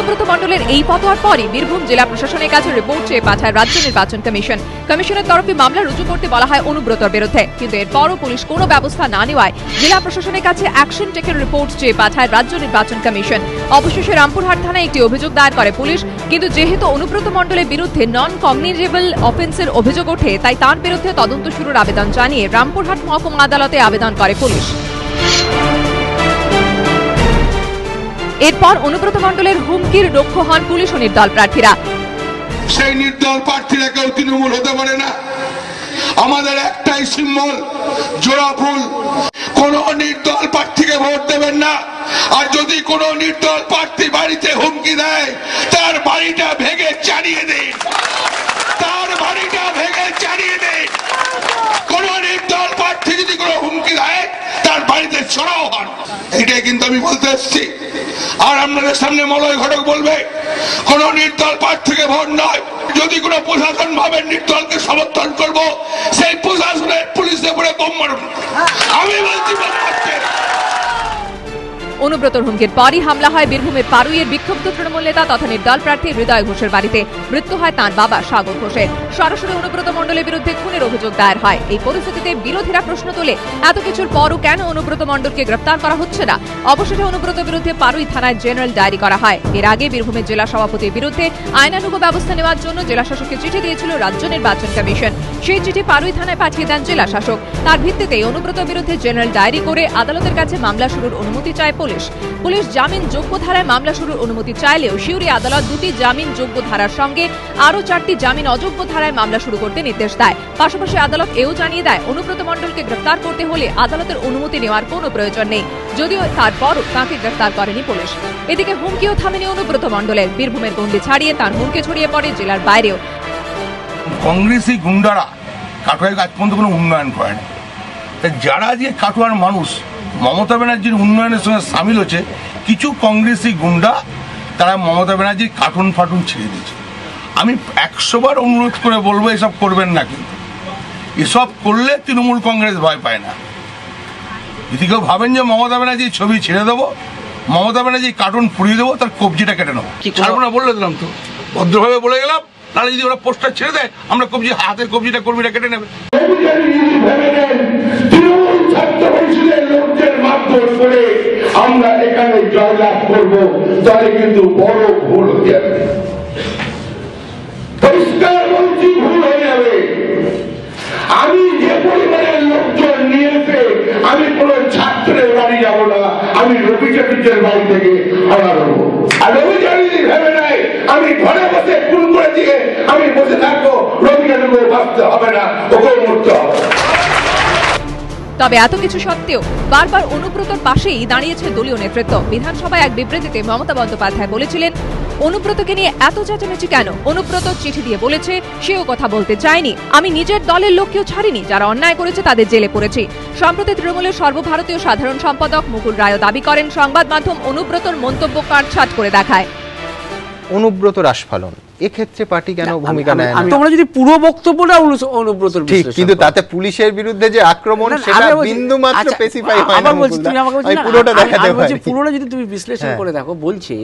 অনুব্রত মণ্ডলের এই ফতোয়ার পরই বীরভূম জেলা প্রশাসনের কাছে রিপোর্ট চেয়ে পাঠায় রাজ্য নির্বাচন কমিশন। কমিশনের তরফে মামলা রুজু করতে বলা হয় অনুব্রতর বিরুদ্ধে, কিন্তু এরপরও পুলিশ কোনো ব্যবস্থা না নেওয়ায় জেলা প্রশাসনের কাছে অ্যাকশন টেকের রিপোর্ট চেয়ে পাঠায় রাজ্য নির্বাচন কমিশন। অবশেষে রামপুরহাট থানায় একটি অভিযোগ দায়ের করে পুলিশ, কিন্তু যেহেতু অনুব্রত মণ্ডলের বিরুদ্ধে নন কগনিজেবল অফেন্সের অভিযোগ ওঠে, তাই তার বিরুদ্ধে তদন্ত শুরুর আবেদন জানিয়ে রামপুরহাট মহকুমা আদালতে আবেদন করে পুলিশ। এরপর অনুব্রত মণ্ডলের হুমকির লক্ষ্য হন পুলিশ ও নির্দল প্রার্থীরা। সেই নির্দল প্রার্থীরা কেউ তৃণমূল হতে পারে না। আমাদের একটাই সিম্বল, জোড়া ফুল। কোন নির্দল প্রার্থীকে ভোট দেবেন না। আর যদি কোন নির্দল প্রার্থী বাড়িতে হুমকি দেয়, তার বাড়িটা ভেঙে চালিয়ে দিন, তার বাড়িটা ভেঙে চালিয়ে দিন। কোন নির্দল প্রার্থী যদি কোনো হুমকি দেয়, তার বাড়িতে চড়াও হন। এটাই কিন্তু আমি বলতে এসেছি। আর আপনাদের সামনে মলয় ঘটক বলবে কোন নির্দল প্রার্থীকে ভোট নয়। যদি কোনো প্রশাসন ভাবে নির্দলকে সমর্থন করব, সেই প্রশাসনের পুলিশের উপরে বোম মারুন। আমি বলছি অনুব্রতর হুমকির পরই হামলা হয় বীরভূমের পারুইয়ের বিক্ষুব্ধ তৃণমূল নেতা তথা নির্দল প্রার্থী হৃদয় ঘোষের বাড়িতে। মৃত্যু হয় তাঁর বাবা সাগর ঘোষের। সরাসরি অনুব্রত মণ্ডলের বিরুদ্ধে খুনের অভিযোগ দায়ের হয়। এই পরিস্থিতিতে বিরোধীরা প্রশ্ন তোলে, এত কিছুর পরও কেন অনুব্রত মণ্ডলকে গ্রেফতার করা হচ্ছে না? অবশেষে অনুব্রতের বিরুদ্ধে পারুই থানায় জেনারেল ডায়েরি করা হয়। এর আগে বীরভূমের জেলা সভাপতির বিরুদ্ধে আইনানুগ ব্যবস্থা নেওয়ার জন্য জেলা শাসককে চিঠি দিয়েছিল রাজ্য নির্বাচন কমিশন। সেই চিঠি পারুই থানায় পাঠিয়ে দেন জেলা শাসক। তার ভিত্তিতেই অনুব্রতের বিরুদ্ধে জেনারেল ডায়েরি করে আদালতের কাছে মামলা শুরুর অনুমতি চায় পুলিশ। পুলিশ জামিন যোগ্য ধারায় মামলা শুরুর অনুমতি চাইলেও সিউড়ি আদালত 2টি জামিন যোগ্য ধারার সঙ্গে আরও 4টি জামিন অযোগ্য ধারায় মামলা শুরু করতে নির্দেশ দেয়। পাশাপাশি আদালত এও জানিয়ে দেয়, অনুব্রত মণ্ডলকে গ্রেফতার করতে হলে আদালতের অনুমতি নেওয়ার কোনো প্রয়োজন নেই, যদিও তারপরও তাঁকে গ্রেফতার করেনি পুলিশ। এদিকে হুমকিও থামেনি অনুব্রত মণ্ডলের। বীরভূমের গণ্ডি ছাড়িয়ে তার হুমকি ছড়িয়ে পড়ে জেলার বাইরেও। কংগ্রেসী গুন্ডারা কাটোয়ায় আজ পর্যন্ত কোনো উন্নয়ন করেনি। যারা যে কাটোয়ার মানুষ মমতা ব্যানার্জির উন্নয়নের সঙ্গে সামিল হচ্ছে, কিছু কংগ্রেসী গুন্ডা তারা মমতা ব্যানার্জির কার্টুন ফাটুন ছেড়ে দিয়েছে। আমি 100 বার অনুরোধ করে বলবো, এসব করবেন না। কিন্তু এসব করলে তৃণমূল কংগ্রেস ভয় পায় না। যদি কেউ ভাবেন যে মমতা ব্যানার্জির ছবি ছেড়ে দেবো, মমতা ব্যানার্জির কার্টুন পুড়িয়ে দেবো, তার কবজিটা কেটে নেবো। ছাড়বো না বলে দিলাম তো, ভদ্রভাবে বলে গেলাম। তাহলে যদি ওরা পোস্টার ছেড়ে দেয়, আমরা কবজি হাতের কবজিটা কর্মীরা কেটে নেবে। আমরা এখানে জয়লাভ করবো, তাহলে কিন্তু বড় ভুল হয়ে যাবে। পরিষ্কার বলছি, ভুল হয়ে যাবে। আমি যে পরিমাণের লোকজন নিয়েছে, আমি কোন ছাত্রের বাড়ি যাব না, আমি রবি চাটুর্যের বাড়ি থেকে আনা দেবো। আর রবি চাটুর্য ভেবে নাই আমি ঘরে বসে খুন করে দিয়ে আমি বসে থাকবো, রবি চাটুর্য বাঁচতে হবে না, ওকেও মরতে হবে। তবে এত কিছু সত্ত্বেও বারবার অনুব্রতর পাশেই দাঁড়িয়েছে দলীয় নেতৃত্ব। বিধানসভায় এক বিবৃতিতে মমতা বন্দ্যোপাধ্যায় বলেছিলেন, অনুব্রতকে নিয়ে এত চেঁচামেচি কেন? অনুব্রত চিঠি দিয়ে বলেছে সেও কথা বলতে চায়নি। আমি নিজের দলের লোককেও ছাড়িনি, যারা অন্যায় করেছে তাদের জেলে পড়েছি। সম্প্রতি তৃণমূলের সর্বভারতীয় সাধারণ সম্পাদক মুকুল রায় দাবি করেন, সংবাদ মাধ্যম অনুব্রতর মন্তব্য কাটছাঁট করে দেখায়। অনুব্রত রাসফলন এক্ষেত্রে পার্টি কেন ভূমিকা নেয় না? তোমরা যদি পুরো বক্তব্যটা অনুব্রতর ঠিক, কিন্তু তাতে পুলিশের বিরুদ্ধে যে আক্রমণ সেটা বিন্দু মাত্র স্পেসিফাই হয় না। তুমি আমাকে বলছো পুরোটা দেখাতে পারি, পুরোটা যদি তুমি বিশ্লেষণ করে দেখো, বলছে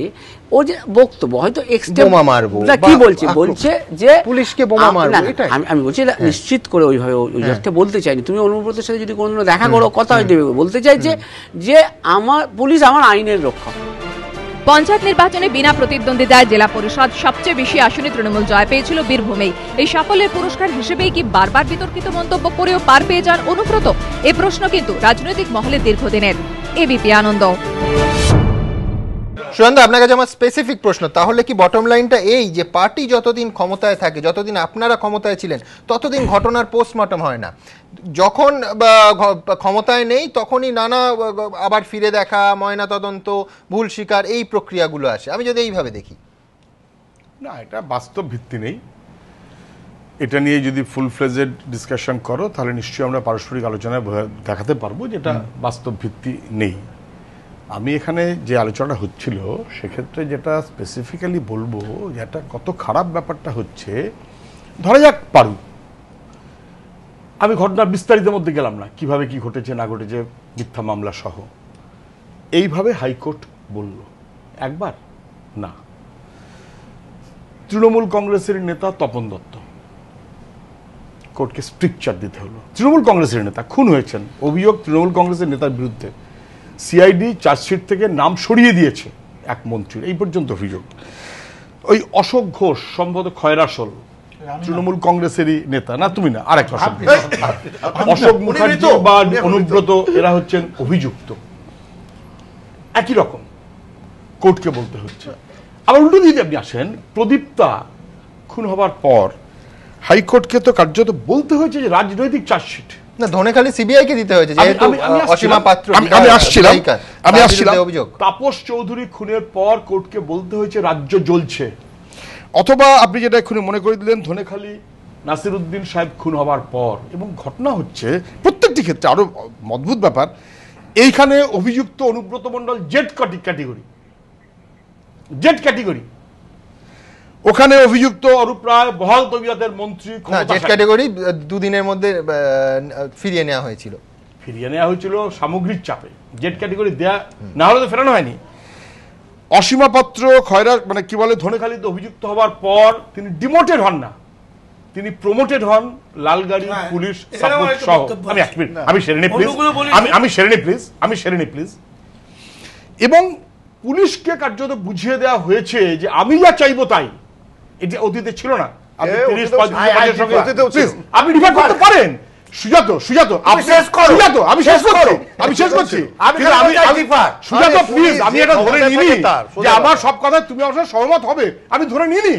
ও যে বক্তব্য হয়তো এক্সট্রিম বোমা মারবো, কি বলছে? বলছে যে পুলিশকে বোমা মারবো। এটাই আমি বলছি, নিশ্চিত করে ওইভাবে ওই অর্থে বলতে চাইনি। তুমি অনুব্রতের সাথে যদি কোনোদিনও দেখা করো, কথা হয়ে দেবে, বলতে চাইছে যে আমার পুলিশ আমার আইনের রক্ষক। পঞ্চায়েত নির্বাচনে বিনা প্রতিদ্বন্দ্বিতায় জেলা পরিষদ সবচেয়ে বেশি আসনে তৃণমূল জয় পেয়েছিল বীরভূমেই। এই সাফল্যের পুরস্কার হিসেবেই কি বারবার বিতর্কিত মন্তব্য করেও পার পেয়ে যান অনুব্রত? এ প্রশ্ন কিন্তু রাজনৈতিক মহলে দীর্ঘদিনের। এবিপি আনন্দ। সুনন্দা, আপনার কাছে আমার স্পেসিফিক প্রশ্ন, তাহলে কি বটম লাইনটা এই যে পার্টি যতদিন ক্ষমতায় থাকে, যতদিন আপনারা ক্ষমতায় ছিলেন, ততদিন ঘটনার পোস্টমর্টম হয় না, যখন ক্ষমতায় নেই তখনই নানা আবার ফিরে দেখা, ময়না তদন্ত, ভুল স্বীকার, এই প্রক্রিয়াগুলো আসে? আমি যদি এইভাবে দেখি, না, এটা বাস্তব ভিত্তি নেই। এটা নিয়ে যদি ফুল ফ্লেজেড ডিসকাশন করো, তাহলে নিশ্চয়ই আমরা পারস্পরিক আলোচনায় দেখাতে পারবো যেটা বাস্তব ভিত্তি নেই। আমি এখানে যে আলোচনাটা হচ্ছিল সেক্ষেত্রে যেটা স্পেসিফিক্যালি বলবো, যেটা কত খারাপ ব্যাপারটা হচ্ছে, ধরা যাক পারু, আমি ঘটনার বিস্তারিতের মধ্যে গেলাম না, কিভাবে কি ঘটেছে না ঘটেছে, মিথ্যা মামলা সহ। এইভাবে হাইকোর্ট বলল একবার, না তৃণমূল কংগ্রেসের নেতা তপন দত্ত, কোর্টকে স্ট্রিকচার দিতে হলো। তৃণমূল কংগ্রেসের নেতা খুন হয়েছেন, অভিযোগ তৃণমূল কংগ্রেসের নেতার বিরুদ্ধে। সিআইডি চার্জশিট থেকে নাম সরিয়ে দিয়েছে এক মন্ত্রীর, এই পর্যন্ত অভিযোগ। ওই অশোক ঘোষ সম্ভবত খয়রাসল, তৃণমূল কংগ্রেসেরই নেতা, না তুমি না, আরেক অশোক মুখার্জি বা অনুব্রত, এরা হচ্ছেন অভিযুক্ত। একই রকম কোর্টকে বলতে হচ্ছে। আবার উল্টো দিকে আপনি আসেন, প্রদীপ্তা খুন হবার পর হাইকোর্টকে তো কার্যত বলতে হয়েছে যে রাজনৈতিক চার্জশিট না, ধনেখালি সিবিআইকে দিতে হয়েছে, যেহেতু অসীমা পাত্র। আমি আসছিলাম তাপস চৌধুরী খুনের পর কোর্টকে বলতে হয়েছে রাজ্য জ্বলছে, অথবা আপনি যেটা এক্ষুনি মনে করে দিলেন ধনেখালি নাসিরউদ্দিন সাহেব খুন হবার পর। এবং ঘটনা হচ্ছে প্রত্যেকটি ক্ষেত্রে আরো অদ্ভুত ব্যাপার, এইখানে অভিযুক্ত অনুব্রত মণ্ডল জেড ক্যাটেগরি, ওখানে অভিযুক্ত অরূপ রায় বহাল তবিয়তের মন্ত্রী, জেড ক্যাটেগরি দুদিনের মধ্যে ফিরিয়ে নেওয়া হয়েছিল সামগ্রিক চাপে। জেড ক্যাটেগরি দেয়া না হলে তো ফেরানো হয়নি। অসীমা পাত্র মানে কি বলে, ধনেখালিতে অভিযুক্ত হবার পর তিনি ডিমোটেড হন না, তিনি প্রমোটেড হন লালগাড়ি পুলিশ সাপোর্ট সহ। আমি সেরে নি প্লিজ। এবং পুলিশকে কার্যত বুঝিয়ে দেওয়া হয়েছে যে আমি যা চাইবো তাই, এটা অতীতে ছিল না। আপনি ডিফার করতে পারেন। সুজাত আমি শেষ করছি। সুজাত প্লিজ, আমি এটা ধরে নিনি যে আমার সব কথা তুমি আমার সাথে সহমত হবে, আমি ধরে নিনি।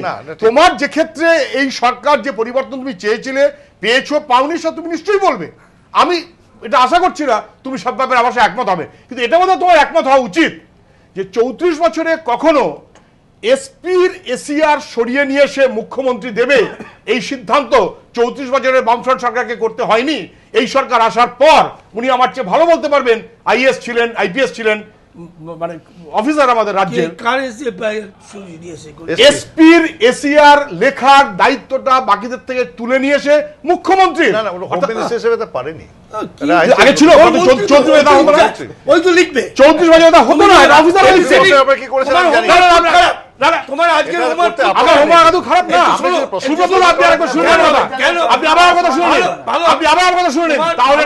তোমার যে ক্ষেত্রে এই সরকার যে পরিবর্তন তুমি চেয়েছিলে, পেয়েছো, পাওনি, সব তুমি নিশ্চয়ই বলবে। আমি এটা আশা করছি না তুমি সব ব্যাপারে আমার সাথে একমত হবে, কিন্তু এটা বোধহয় তোমার একমত হওয়া উচিত যে 34 বছরে কখনো এসপির এসিআর সরিয়ে নিয়ে এসে মুখ্যমন্ত্রী দেবে এই সিদ্ধান্ত 34 বছরের বামফ্রন্ট সরকারকে করতে হয়নি। এই সরকার আসার পর উনি আমার চেয়ে ভালো বলতে পারবেন, আইএস ছিলেন, আইপিএস ছিলেন, মানে অফিসার আমাদের রাজ্যের। এসপির এসিআর লেখার দায়িত্বটা বাকিদের থেকে তুলে নিয়ে এসে মুখ্যমন্ত্রী হিসেবে তো পারেনি, আগে ছিল 34 বছর হতো না, অফিসার কি করেছেন তোমার আজকের আমার খারাপ না। আপনি আবার কথা শুনলেন, তাহলে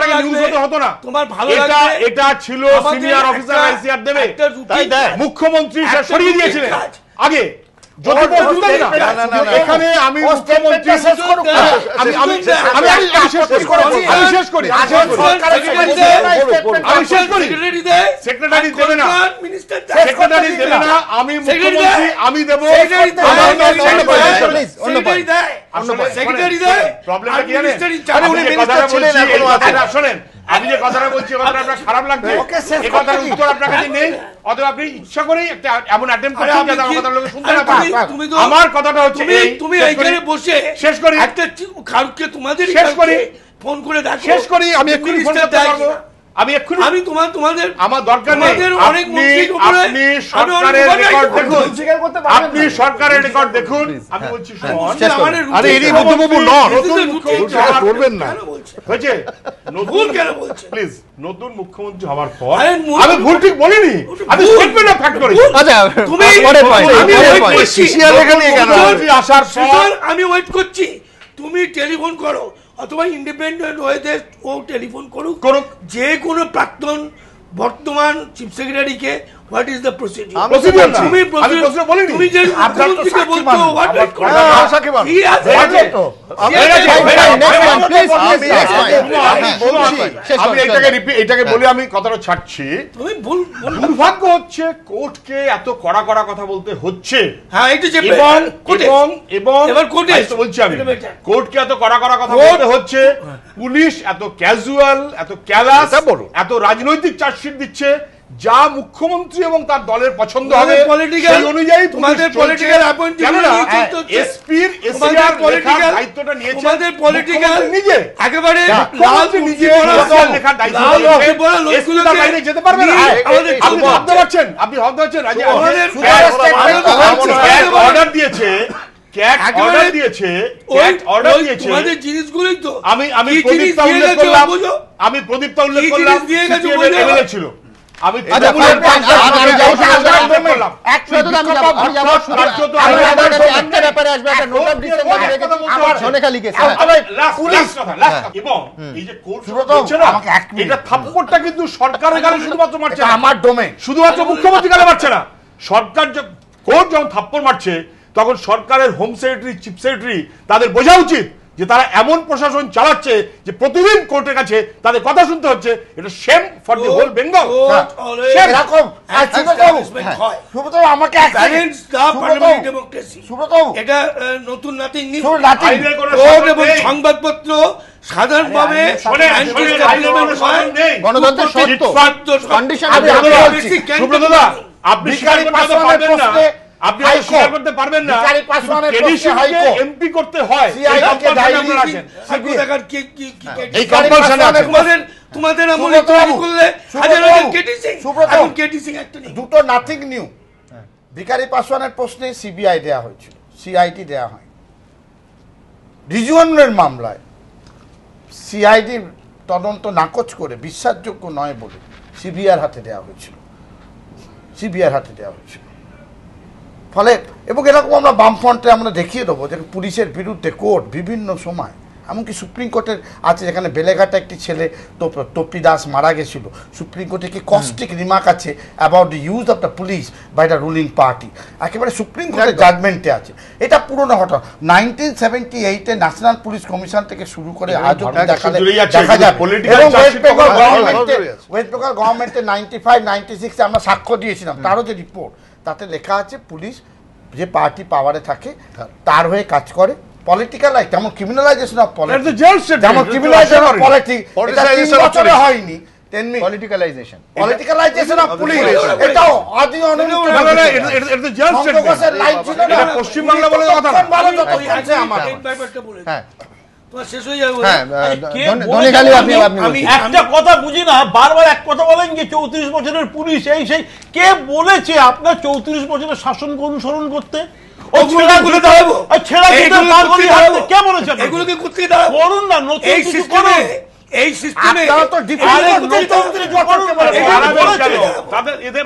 হতো না। এটা ছিল সিনিয়র অফিসার আইসিআর দেবে, মুখ্যমন্ত্রী সরিয়ে দিয়েছিলেন আগে। এখানে আমি মুখ্যমন্ত্রী সেক্রেটারি দেবে না, আমি মুখ্যমন্ত্রী, আমি দেবো। শোনেন, আমি যে কথাটা বলছি কথাটা আপনার খারাপ লাগছে, এই কথার উত্তর আপনার কাছে নেই, অথবা আপনি ইচ্ছা করেই একটা এমন অ্যাটেম্প করছেন যাতে আমার কথার লোকে শুনতে না পায়। আমার কথাটা হচ্ছে তুমি এইখানে বসে শেষ করি, একটা কারুকে তোমাদের শেষ করি, ফোন করে দেখো, শেষ করি। আমি এক্ষুনি ফোন করতে পারবো, আমি তোমাদের আমার দরকার নেই। আপনি সরকারের রেকর্ড দেখুন, আপনি সরকারের রেকর্ড দেখুন। আমি বলছি করবেন না, হয়েছে প্লিজ। নতুন মুখ্যমন্ত্রী হওয়ার পর আমি ভুল ঠিক বলিনি, আমি স্টেটমেন্ট অফ ফ্যাক্ট করেছি। আমি ওয়েট করছি, তুমি টেলিফোন করো, অথবা ইন্ডিপেন্ডেন্ট ওয়েতে ও টেলিফোন করুক, যে কোনো প্রাক্তন বর্তমান চিফ সেক্রেটারিকে হোয়াট ইজ দ্য প্রসিডিউর। তুমি যে মুখ্যমন্ত্রীকে বলছো এটাকে বলে আমি কথাটা ছাড়ছি। দুর্ভাগ্য হচ্ছে কোর্টকে এত কড়া কড়া কথা বলতে হচ্ছে, বলছি আমি কোর্টকে এত কড়া কড়া কথা বলতে হচ্ছে, পুলিশ এত ক্যাজুয়াল, এত ক্যালাস, এত রাজনৈতিক চার্জশিট দিচ্ছে যা মুখ্যমন্ত্রী এবং তার দলের পছন্দ হবে সেই অনুযায়ী তোমাদের পলিটিক্যাল এসপির এসিআর লেখার দায়িত্বটা নিয়েছে তোমাদের পলিটিক্যাল নিজে, একেবারে নিজে লেখার দায়িত্ব এসপির বাইরে যেতে পারবে না। আপনি ভাবতে পারছেন, অর্ডার দিয়েছে, জিনিসগুলোই তো আমি প্রদীপ্তা উল্লেখ করলাম, ছিল আমি এবং এই যে এটা থাপ্পড়টা কিন্তু সরকারের গালে শুধুমাত্র মারছে না, আমার ডোমেন, শুধুমাত্র মুখ্যমন্ত্রী গালে মারছে না, সরকার কোর্ট যখন থাপ্পড় মারছে তখন সরকারের হোম সেক্রেটারি, চিফ সেক্রেটারি তাদের বোঝা উচিত যে তারা এমন প্রশাসন চালাচ্ছে যে প্রতিদিন কোর্টের কাছে তাদের কথা শুনতে হচ্ছে। এটা shame for the whole Bengal. এরকম আমাকে এটা নতুন নাথিং নিউ এবং সংবাদপত্র সাধারণভাবে গণতন্ত্রের শর্ত কন্ডিশন। আপনি স্বীকার করতে পারবেন না, আপনি স্বীকার করতে পারবেন না, এমপি করতে হয় তোমাদের আমলে তৈরি করলে দুটো নাথিং নিউ। ভিখারি পাসওয়ানের প্রশ্নে সিবিআই দেয়া হয়েছিল, সিআইডি দেয়া হয়। রিজওয়ানের মামলায় সিআইডি তদন্ত নাকচ করে বিশ্বাসযোগ্য নয় বলে সিবিআইয়ের হাতে দেওয়া হয়েছিল, সিবিআইয়ের হাতে দেওয়া হয়েছিল। ফলে এবং এরকম আমরা বামফ্রন্টে আমরা দেখিয়ে দেবো যে পুলিশের বিরুদ্ধে কোর্ট বিভিন্ন সময়, এমনকি সুপ্রিম কোর্টের আছে যেখানে বেলেঘাটা একটি ছেলে তপি দাস মারা গেছিল, সুপ্রিম কোর্টে কি কস্টিক রিমার্ক আছে about the use of the police by the ruling party, একেবারে সুপ্রিম কোর্টের জাজমেন্টে আছে। এটা পুরনো ঘটনা। 1978-এ ন্যাশনাল পুলিশ কমিশন থেকে শুরু করে আজ অবধি দেখা যায়। এবং ওয়েস্ট বেঙ্গল গভর্নমেন্টে 95-96-এ আমরা সাক্ষ্য দিয়েছিলাম, তারও যে রিপোর্ট তাতে লেখা আছে পুলিশ যে পার্টি পাওয়ারে থাকে তার হয়ে কাজ করে। পলিটিক্যাল যেমন ক্রিমিনালাইজেশন অফ পলিটিক্স, যেমন ক্রিমিনালাইজেশন অফ পলিটিক্স এটা 3 বছরে হয়নি, পলিটিক্যালাইজেশন অফ পুলিশ এটাও আদি পশ্চিম বাংলা বলে কথা আমি একটা কথা বুঝি না, বারবার এক কথা বলেন যে 34 বছরের পুলিশ এই সেই, কে বলেছে আপনার 34 বছরের শাসনকে অনুসরণ করতে?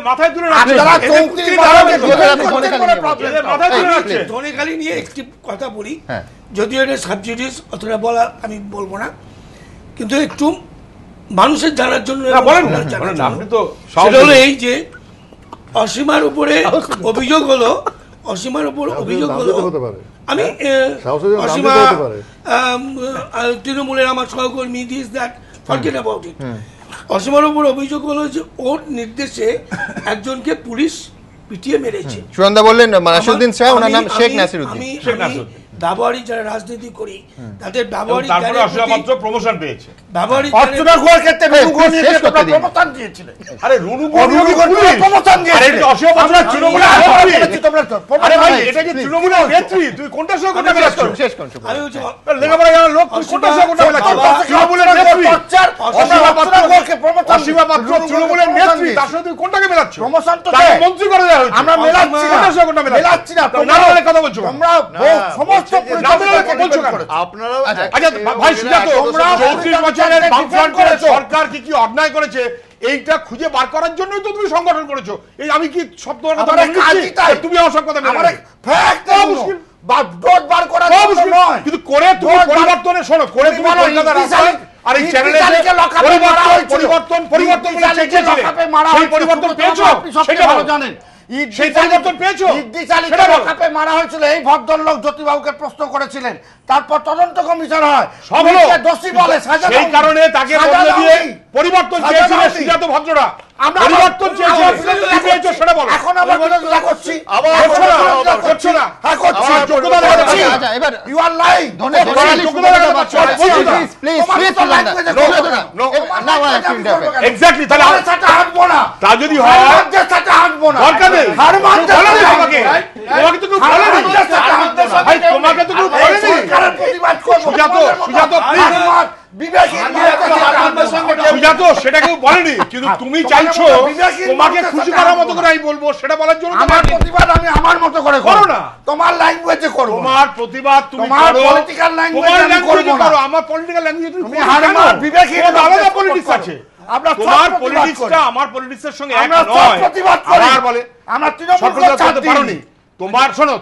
মাথায় তুলে ধনেখালি নিয়ে একটি কথা বলি, যদিও এটা সাবজুডিস অতটা বলা আমি বলবো না, কিন্তু একটু মানুষের জানার জন্য এই যে অসীমার উপরে অভিযোগ হলো, অসীমার উপর অভিযোগ হলো, আমি অসীমা তৃণমূলের আমার সহকর্মী this that forget about it. অসীমার উপর অভিযোগ হলো যে ওর নির্দেশে একজনকে পুলিশ পিটিয়ে মেরেছে। সুরন্দা বললেন নাসিরউদ্দিন শাহ, ওনার নাম শেখ নাসিরউদ্দিন। ব্যবহারিক যারা রাজনীতি করি তাদের ব্যবহারিক প্রমোশন পেয়েছে, ব্যবহারিক সরকার কি অন্যায় করেছে এইটা খুঁজে বার করার জন্যই তো তুমি সংগঠন করেছো। এই আমি কি সব তোমার কথা তুমি আমার সব কথা কিন্তু করে তুমি পরিবর্তনের শোনো, করে তুমি আর এই চ্যানেলে পরিবর্তন পরিবর্তন পেয়েছো, সেটা ভালো জানেন। মারা হয়েছিল এই ভদ্রলোক জ্যোতিবাবুকে প্রশ্ন করেছিলেন, তারপর তদন্ত কমিশন হয়, দোষী বলে সেই কারণে তাকে বদলে দিয়ে পরিবর্তন চেয়েছিলেন সুজাত ভদ্ররা। পরিবর্তন চেয়েছিলেন, সেটা বলো। এখন আবার বিরোধিতা করছি, করছো না, এবার ইউ আর লাইং। এক্স্যাক্টলি, তাহলে হাঁটবো না, তা যদি হয় হাঁটবো না, দরকার নেই। তোমাকে তো কেউ বলেনি, তোমাকে তো কেউ বলেনি। সুজাত সেটা কেউ বলেনি, কিন্তু তুমি চাইছো তোমাকে খুশি করার মতো করে আমি বলবো, সেটা বলার জন্য আমার প্রতিবাদ আমি আমার মতো করে করো না, তোমার ল্যাঙ্গুয়েজে করো। তোমার প্রতিবাদ তুমি করো, পলিটিক্যাল ল্যাঙ্গুয়েজে করো, আমার পলিটিক্যাল ল্যাঙ্গুয়েজে তুমি বিবেকহীন আলাদা পলিটিক্স আছে। তোমার পলিটিক্সটা আমার পলিটিক্সের সঙ্গে এক নয়। আবার বলে আমরা তৃণমূল ছাড়তে পারোনি। তোমার শোনো,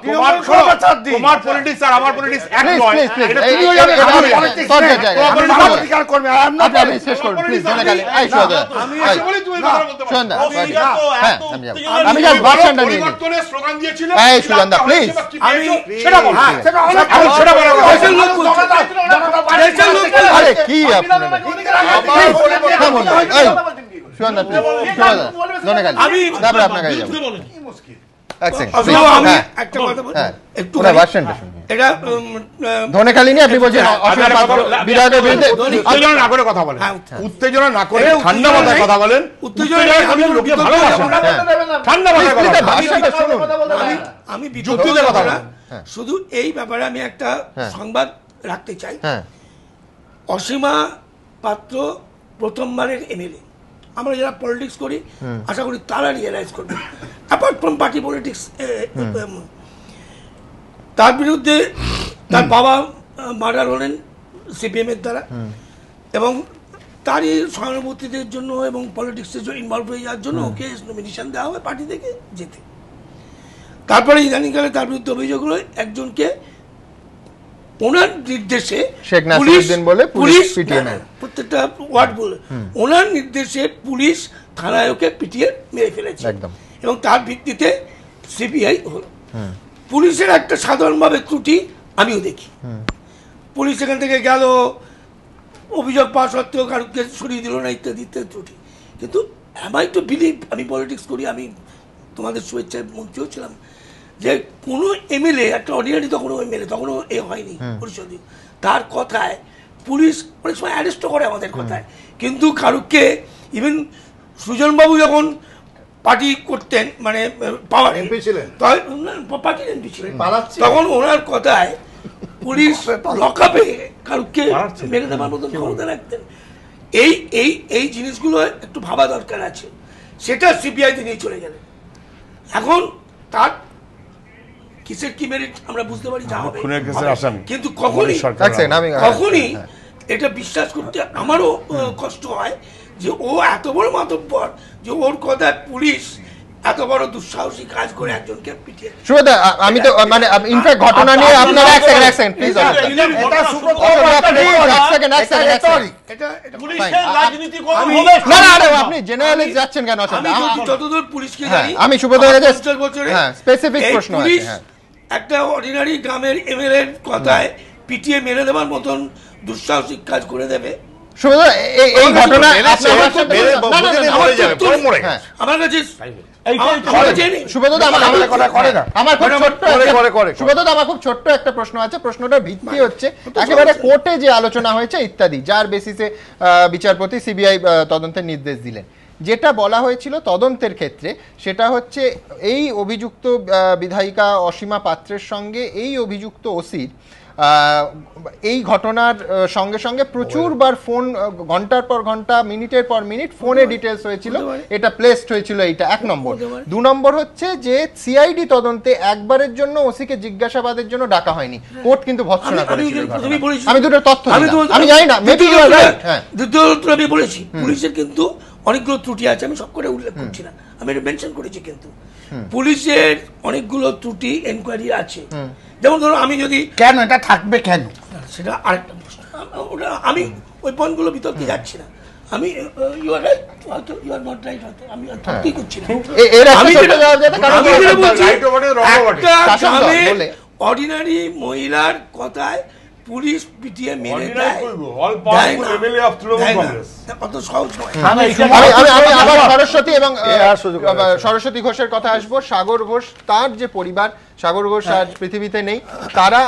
তোমার পলিটিক্স আর আমার পলিটিক্স এক নয়। এটা তুমিও জানো, আমিও জানি। অধিকার করবে আপনি শেষ করুন প্লিজ। এই শোনা আমি এসে বলি তুমি কথা বলতে পারো। শোনা আমি জাস্ট ভাষণটা নিয়ে পরিবর্তনের স্লোগান দিয়েছিল। এই সুজনদা প্লিজ আমি সেটা বল। হ্যাঁ আমি সেটা বল। আরে কি আপনারা থামুন। এই সুজনদা প্লিজ সুজনদা ধন্যবাদ। আমি তারপরে আপনার কাছে যাব। একটা কথা বলি একটু ভাষণটা শুনুন। এটা ধনেখালি নিয়ে আপনি বলছেন বিধায়কের বিরুদ্ধে উত্তেজনা না করে কথা বলেন, উত্তেজনা না করে ঠান্ডা মাথায় কথা বলেন। উত্তেজনা আমি লোকে ভালোবাসেন, ঠান্ডা মাথায় কথা বলেন। ভাষণটা শুনুন। আমি যুক্তিতে কথা বলেন। শুধু এই ব্যাপারে আমি একটা সংবাদ রাখতে চাই। অসীমা পাত্র প্রথমবারের এমএলএ। আমরা যারা পলিটিক্স করি আশা করি তারা রিয়েলাইজ করবে, অ্যাপার্ট ফ্রম পার্টি পলিটিক্স। তার বিরুদ্ধে তার বাবা মার্ডার হলেন সিপিএম এর দ্বারা, এবং তারই সহানুভূতিদের জন্য এবং পলিটিক্সের জন্য ইনভলভ হয়ে যাওয়ার জন্য ওকে নমিনেশন দেওয়া হয় পার্টি থেকে যেতে। তারপরে ইদানিংকালে তার বিরুদ্ধে অভিযোগ হলো একজনকে ওনার নির্দেশে পুলিশ প্রত্যেকটা ওয়ার্ড বলে ওনার নির্দেশে পুলিশ থানায় ওকে পিটিয়ে মেরে ফেলেছে এবং তার ভিত্তিতে সিবিআই হলো। পুলিশের একটা সাধারণভাবে ত্রুটি আমিও দেখি। পুলিশ এখান থেকে গেল, অভিযোগ পাওয়া সত্ত্বেও কারুকে সরিয়ে দিল না, ইত্যাদি ইত্যাদি ত্রুটি। কিন্তু আই টু বিলিভ, আমি পলিটিক্স করি, আমি তোমাদের শুভেচ্ছায় মন্ত্রীও ছিলাম, যে কোনো এমএলএ একটা অর্ডিনারি তখনও এমএলএ তখনও এ হয়নি পরিষদীয়, তার কথায় পুলিশ অনেক সময় অ্যারেস্টও করে আমাদের কথায়। কিন্তু কারুকে ইভেন সুজনবাবু যখন পার্টি করতেন, মানে পাওয়ার এমপি ছিলেন, পার্টির এমপি ছিলেন, তখন ওনার কথায় পুলিশ লকআপে কারুকে মেরে দেওয়ার মতন ক্ষমতা রাখতেন। এই এই এই জিনিসগুলো একটু ভাবা দরকার আছে। সেটা সিবিআইতে নিয়ে চলে গেলেন। এখন তার কিসের কি মেরিট আমরা বুঝতে পারি, যা হবে, কিন্তু কখনই এটা বিশ্বাস করতে আমারও কষ্ট হয় যে ও এত বড় মাতব্বর যে ওর কথায় পুলিশ এত বড় দুঃসাহসী কাজ করে একজনকে পিটিয়ে। সুব্রত, আমি তো মানে ইনফ্যাক্ট ঘটনা নিয়ে আপনারা এক সেকেন্ড প্লিজ, এটা সুব্রত এক সেকেন্ড এটা পুলিশের রাজনীতি কোন হবে না না না, আপনি জেনারেলি যাচ্ছেন কেন? আমি যতদূর পুলিশকে জানি, আমি সুব্রত স্পেসিফিক প্রশ্ন আছে। একটা অর্ডিনারি গ্রামের এমএলএ কথায় পিটিয়ে মেরে দেওয়ার মতন দুঃসাহসিক কাজ করে দেবে। এই ঘটনা আমার কাছে আমার খুব ছোট্ট একটা প্রশ্ন আছে। প্রশ্নটার ভিত্তি হচ্ছে একেবারে কোর্টে যে আলোচনা হয়েছে ইত্যাদি, যার বেসিসে বিচারপতি সিবিআই তদন্তের নির্দেশ দিলেন। যেটা বলা হয়েছিল তদন্তের ক্ষেত্রে সেটা হচ্ছে এই অভিযুক্ত বিধায়িকা অসীমা পাত্রের সঙ্গে এই অভিযুক্ত ওসির এই ঘটনার সঙ্গে সঙ্গে প্রচুরবার ফোন, ঘন্টার পর ঘন্টা, মিনিটের পর মিনিট ফোনে ডিটেলস হয়েছিল, এটা প্লেসড হয়েছিল। এইটা এক নম্বর। দু নম্বর হচ্ছে যে সিআইডি তদন্তে একবারের জন্য ওসিকে জিজ্ঞাসাবাদের জন্য ডাকা হয়নি, কোর্ট কিন্তু ভৎসনা করেছিল। আমি দুটো তথ্য আমি জানি না, মেবি ইউ আর রাইট। হ্যাঁ, দ্বিতীয়ত আমি বলেছি পুলিশের কিন্তু অনেকগুলো ত্রুটি আছে, আমি সব করে উল্লেখ করছি না, আমি এটা মেনশন করেছি। কিন্তু পুলিশের অনেকগুলো ত্রুটি এনকোয়ারি আছে। যেমন ধরো আমি যদি কেন এটা থাকবে কেন, সেটা আরেকটা প্রশ্ন, ওটা আমি ওই পয়েন্টগুলো বিতর্কে যাচ্ছি না। আমি ইউ আর রাইট, হয়তো ইউ আর নট রাইট, হয়তো আমি তর্কই করছি না। অর্ডিনারি মহিলার কথায় পুলিশ পিটিয়ে মেরে দেয়, অত সহজ নয়। আবার সরস্বতী এবং সরস্বতী ঘোষের কথা আসবো। সাগর ঘোষ, তার যে পরিবার, সাগর ঘোষ আজ পৃথিবীতে নেই, তারা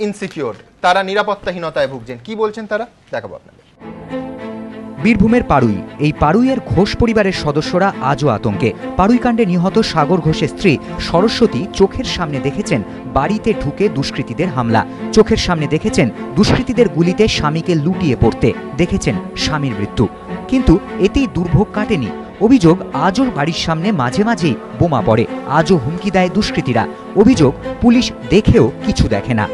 ইনসিকিউর, তারা নিরাপত্তাহীনতায় ভুগছেন। কি বলছেন তারা, দেখাবো আপনাদের। বীরভূমের পাড়ুই, এই পাড়ুইয়ের ঘোষ পরিবারের সদস্যরা আজও আতঙ্কে। পাড়ুইকাণ্ডে নিহত সাগর ঘোষের স্ত্রী সরস্বতী চোখের সামনে দেখেছেন বাড়িতে ঢুকে দুষ্কৃতীদের হামলা, চোখের সামনে দেখেছেন দুষ্কৃতীদের গুলিতে স্বামীকে লুটিয়ে পড়তে, দেখেছেন স্বামীর মৃত্যু। কিন্তু এতেই দুর্ভোগ কাটেনি। অভিযোগ, আজও বাড়ির সামনে মাঝে মাঝেই বোমা পড়ে, আজও হুমকি দেয় দুষ্কৃতীরা। অভিযোগ, পুলিশ দেখেও কিছু দেখে না।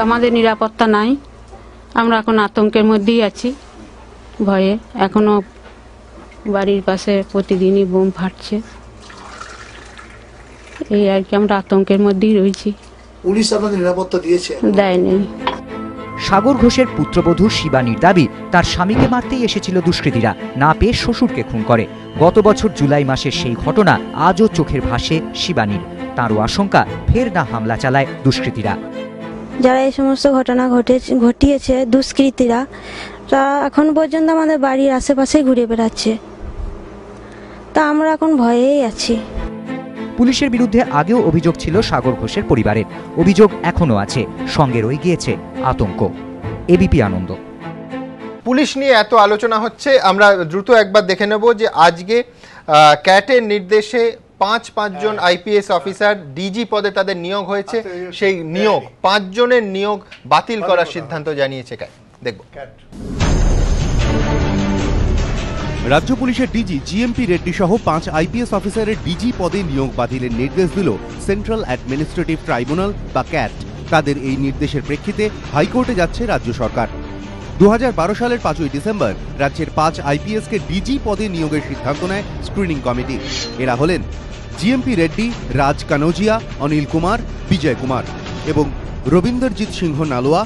আমাদের নিরাপত্তা নাই, আমরা এখন আতঙ্কের মধ্যেই আছি, ভয়ে। এখনো বাড়ির পাশে প্রতিদিনই বোম ফাটছে, এই আর কি, আমরা আতঙ্কের মধ্যেই রয়েছি। পুলিশ আপনাদের নিরাপত্তা দিয়েছে? দেয়নি। সাগর ঘোষের পুত্রবধূ শিবানীর দাবি, তার স্বামীকে মারতেই এসেছিল দুষ্কৃতীরা, না পেয়ে শ্বশুরকে খুন করে। গত বছর জুলাই মাসের সেই ঘটনা আজও চোখের ভাসে শিবানীর। তাঁরও আশঙ্কা ফের না হামলা চালায় দুষ্কৃতীরা। যারা এই সমস্ত ঘটনা ঘটিয়েছে দুষ্কৃতীরা, তা এখন পর্যন্ত আমাদের বাড়ির আশেপাশে ঘুরে বেড়াচ্ছে, তা আমরা এখন ভয়েই আছি। পুলিশের বিরুদ্ধে আগেও অভিযোগ ছিল সাগর ঘোষের পরিবারের, অভিযোগ এখনো আছে, সঙ্গে রয়ে গিয়েছে আতঙ্ক। এবিপি আনন্দ। পুলিশ নিয়ে এত আলোচনা হচ্ছে, আমরা দ্রুত একবার দেখে নেব যে আজকে ক্যাটের নির্দেশে পাঁচজন আইপিএস অফিসার ডিজি পদে তাদের নিয়োগ হয়েছে। সেই নিয়োগ 5 জনের নিয়োগ বাতিল করার সিদ্ধান্ত জানিয়েছে ক্যাট। দেখব। রাজ্য পুলিশের ডিজি জিএমপি রেড্ডি সহ 5 আইপিএস অফিসারের ডিজি পদে নিয়োগ বাতিলের নির্দেশ দিল সেন্ট্রাল অ্যাডমিনিস্ট্রেটিভ ট্রাইব্যুনাল বা ক্যাট। তাদের এই নির্দেশের প্রেক্ষিতে হাইকোর্টে যাচ্ছে রাজ্য সরকার। 2012 সালের 5ই ডিসেম্বর রাজ্যের 5 আইপিএসকে ডিজি পদে নিয়োগের সিদ্ধান্ত নেয় স্ক্রিনিং কমিটি। এরা হলেন জিএমপি রেড্ডি, রাজ কানোজিয়া, অনিল কুমার, বিজয় কুমার এবং রবীন্দ্রজিৎ সিংহ নালোয়া।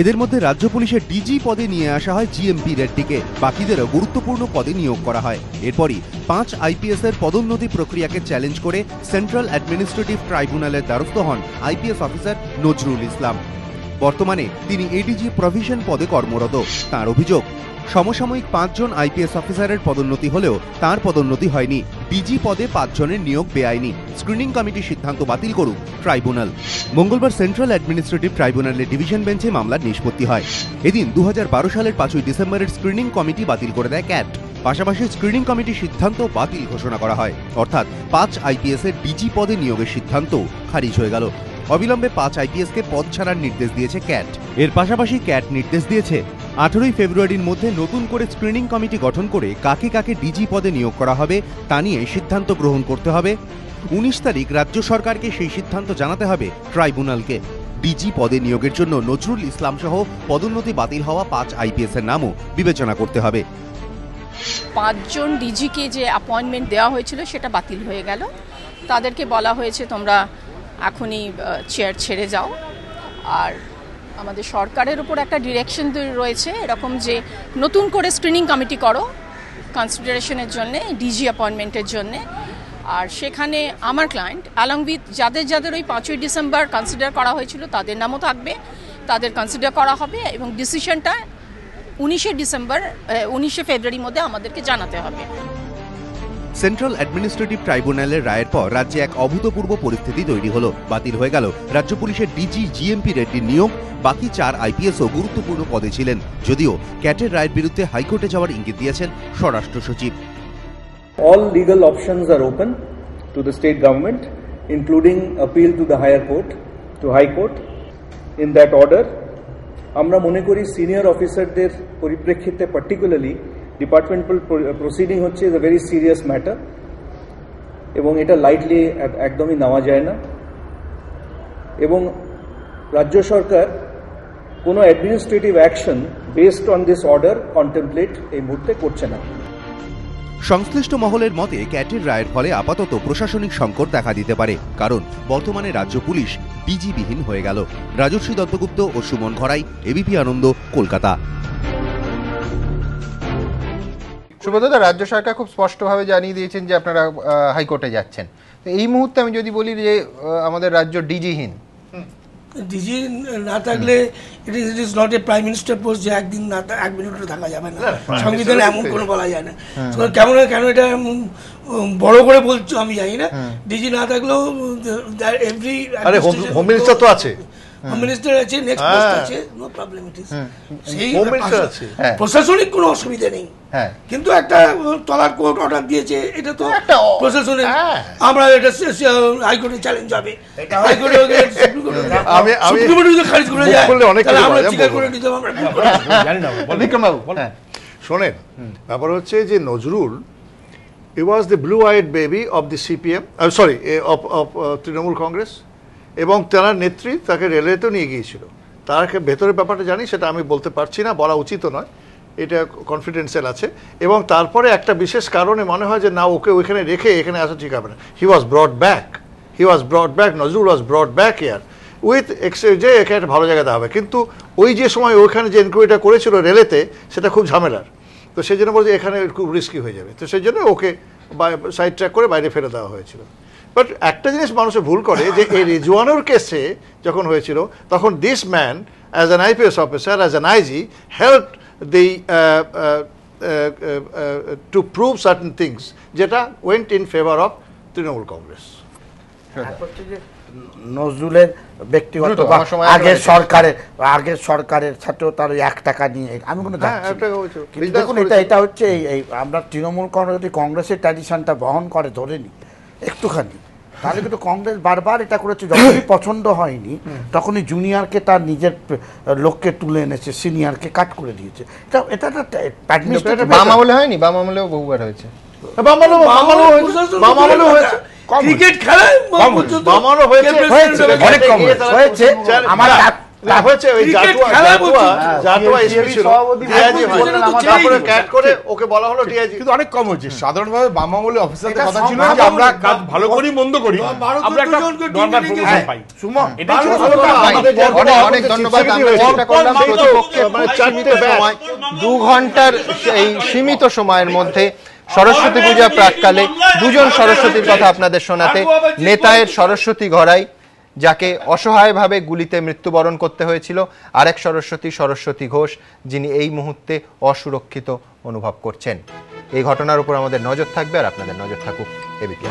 এদের মধ্যে রাজ্য পুলিশের ডিজি পদে নিয়ে আসা হয় জিএমপি রেড্ডিকে, বাকিদেরও গুরুত্বপূর্ণ পদে নিয়োগ করা হয়। এরপরই 5 আইপিএস এর পদোন্নতি প্রক্রিয়াকে চ্যালেঞ্জ করে সেন্ট্রাল অ্যাডমিনিস্ট্রেটিভ ট্রাইব্যুনালের দ্বারস্থ হন আইপিএস অফিসার নজরুল ইসলাম। বর্তমানে তিনি এডিজি প্রভিশন পদে কর্মরত। তার অভিযোগ, সমসাময়িক 5 জন আইপিএস অফিসারের পদোন্নতি হলেও তার পদোন্নতি হয়নি। ডিজি পদে 5 জনের নিয়োগ বেআইনি। স্ক্রিনিং কমিটির সিদ্ধান্ত বাতিল করুক ট্রাইব্যুনাল। মঙ্গলবার সেন্ট্রাল অ্যাডমিনিস্ট্রেটিভ ট্রাইব্যুনালের ডিভিশন বেঞ্চে মামলার নিষ্পত্তি হয়। এদিন 2012 সালের 5ই ডিসেম্বরের স্ক্রিনিং কমিটি বাতিল করে দেয় ক্যাট। পাশাপাশি স্ক্রিনিং কমিটির সিদ্ধান্ত বাতিল ঘোষণা করা হয়, অর্থাৎ 5 আইপিএস এর ডিজি পদে নিয়োগের সিদ্ধান্ত খারিজ হয়ে গেল। অবিলম্বে 5 আইপিএসকে পদ ছাড়ার নির্দেশ দিয়েছে ক্যাট। এর পাশাপাশি ক্যাট নির্দেশ দিয়েছে 18ই ফেব্রুয়ারির মধ্যে নতুন করে স্ক্রিনিং কমিটি গঠন করে কাকে কাকে ডিজি পদে নিয়োগ করা হবে তা নিয়ে সিদ্ধান্ত গ্রহণ করতে হবে। 19 তারিখ রাজ্য সরকারকে সেই সিদ্ধান্ত জানাতে হবে ট্রাইব্যুনালকে। ডিজি পদে নিয়োগের জন্য নজরুল ইসলাম সহ পদোন্নতি বাতিল হওয়া 5 আইপিএস এর নামও বিবেচনা করতে হবে। 5 জন ডিজিকে যে অ্যাপয়েন্টমেন্ট দেওয়া হয়েছিল সেটা বাতিল হয়ে গেল। তাদেরকে বলা হয়েছে তোমরা এখনই চেয়ার ছেড়ে যাও। আর আমাদের সরকারের উপর একটা ডিরেকশন রয়েছে এরকম যে নতুন করে স্ক্রিনিং কমিটি করো কনসিডারেশনের জন্য, ডিজি অ্যাপয়েন্টমেন্টের জন্য। আর সেখানে আমার ক্লায়েন্ট অ্যালং উইথ যাদের ওই 5ই ডিসেম্বর কনসিডার করা হয়েছিল তাদের নামও থাকবে, তাদের কনসিডার করা হবে এবং ডিসিশনটা 19 ফেব্রুয়ারির মধ্যে আমাদেরকে জানাতে হবে। সেন্ট্রাল অ্যাডমিনিস্ট্রেটিভ ট্রাইব্যুনালের রায়ের পর রাজ্যে এক অভূতপূর্ব পরিস্থিতি তৈরি হলো। বাতিল হয়ে গেল রাজ্য পুলিশের ডিজি জিএমপি রেড্ডির নিয়োগ। বাকি 4 আইপিএসও গুরুত্বপূর্ণ পদে ছিলেন, যদিও ক্যাটের রায়ের বিরুদ্ধে হাইকোর্টে যাওয়ার ইঙ্গিত দিয়েছেন স্বরাষ্ট্র সচিব। All legal options are open to the state government, including appeal to the higher court, to high court. In that order, আমরা মনে করি সিনিয়র অফিসারদের পরিপ্রেক্ষিতে পার্টিকুলারলি ডিপার্টমেন্টাল প্রসিডিং হচ্ছে is a very serious matter এবং এটা লাইটলি একদমই নেওয়া যায় না। এবং রাজ্য সরকার কোনো administrative action based on this order contemplate এই মুহূর্তে করছে না। সংশ্লিষ্ট মহলের মতে ক্যাটের রায়ের ফলে আপাতত প্রশাসনিক সংকট দেখা দিতে পারে, কারণ বর্তমানে রাজ্য পুলিশ ডিজিবিহীন হয়ে গেল। রাজশ্রী দত্তগুপ্ত ও সুমন ঘরাই, এবিপি আনন্দ, কলকাতা। সুব্রতদা, রাজ্য সরকার খুব স্পষ্টভাবে জানিয়ে দিয়েছেন যে আপনারা হাইকোর্টে যাচ্ছেন। এই মুহূর্তে আমি যদি বলি যে আমাদের রাজ্য ডিজিহীন, ডিজি না থাকলে it is not a prime minister post যে একদিন না 1 মিনিটও থাকা যাবে না, সংবিধানে এমন কোনো বলা যায় না। কেন এটা বড় করে বলছো আমি জানি না। ডিজি না থাকলেও এভরি হোম মিনিস্টার তো আছে, হোম মিনিস্টার আছে, নেক্সট পোস্ট আছে, নো প্রবলেম ইট ইজ। সেই প্রশাসনিক কোনো অসুবিধা নেই, কিন্তু একটা তলার কোর্ট অর্ডার দিয়েছে, এটা তো প্রশাসনের, আমরা এটা হাইকোর্টে চ্যালেঞ্জ হবে, হাইকোর্টে সুপ্রিম কোর্টে যদি খারিজ করে যায় তাহলে আমরা স্বীকার করে নিতে আমরা জানি না। বিক্রম বাবু শোনেন, ব্যাপার হচ্ছে যে Nazrul he was the blue eyed baby of the CPM, sorry of Trinamool Congress, এবং তার নেত্রী তাকে রেলওয়েতেও নিয়ে গিয়েছিল। তার ভেতরের ব্যাপারটা জানি, সেটা আমি বলতে পারছি না, বলা উচিত নয়। এটা কনফিডেন্সিয়াল আছে, এবং তারপরে একটা বিশেষ কারণে মনে হয় যে না, ওকে ওইখানে রেখে এখানে আসা ঠিক হবে না। He was brought back, Nazrul was brought back year with যে এখানে একটা ভালো জায়গাতে হবে। কিন্তু ওই যে সময় ওইখানে যে এনকোয়ারিটা করেছিল রেলেতে, সেটা খুব ঝামেলার, তো সেই জন্য বলছে এখানে খুব রিস্কি হয়ে যাবে, তো সেই জন্য ওকে সাইড ট্র্যাক করে বাইরে ফেলে দেওয়া হয়েছিল। বাট একটা জিনিস মানুষে ভুল করে, যে এই রিজওয়ানুর কেসে যখন হয়েছিল তখন this man as an IPS officer, as an IG, help the to prove certain things, যেটা went in favour of Trinamool Congress. নজরুলের ব্যক্তিগত আগের সরকারের সাথেও তার 1 টাকা নিয়ে আমি কোনো দেখুন, এটা হচ্ছে এই আমরা তৃণমূল কংগ্রেস যদি কংগ্রেসের ট্র্যাডিশনটা বহন করে ধরে নিই একটুখানি, তাহলে কিন্তু কংগ্রেস বারবার এটা করেছে, যখনই পছন্দ হয়নি তখনই জুনিয়রকে তার নিজের লোককে তুলে এনেছে, সিনিয়রকে কাট করে দিয়েছে। এটা বাম আমলে হয়নি, বাম আমলেও বহুবার হয়েছে, ক্রিকেট খেলায় অনেক কম হয়েছে। আমার কিন্তু অনেক কম হয়েছে। সাধারণভাবে বাম আমলে অফিসারদের কথা ছিল যে আমরা কাজ ভালো করি মন্দ করি, আমরা একটা নরমাল প্রমোশন পাই। অনেক ধন্যবাদ। আমরা চেষ্টা করলাম প্রতিপক্ষের 2 ঘন্টার এই সীমিত সময়ের মধ্যে সরস্বতী পূজা প্রাককালে 2 জন সরস্বতীর কথা আপনাদের শোনাতে। নেতায়ের সরস্বতী ঘরাই, যাকে অসহায়ভাবে গুলিতে মৃত্যুবরণ করতে হয়েছিল, আরেক সরস্বতী ঘোষ, যিনি এই মুহূর্তে অসুরক্ষিত অনুভব করছেন। এই ঘটনার উপর আমাদের নজর থাকবে, আর আপনাদের নজর থাকুক এবিপি।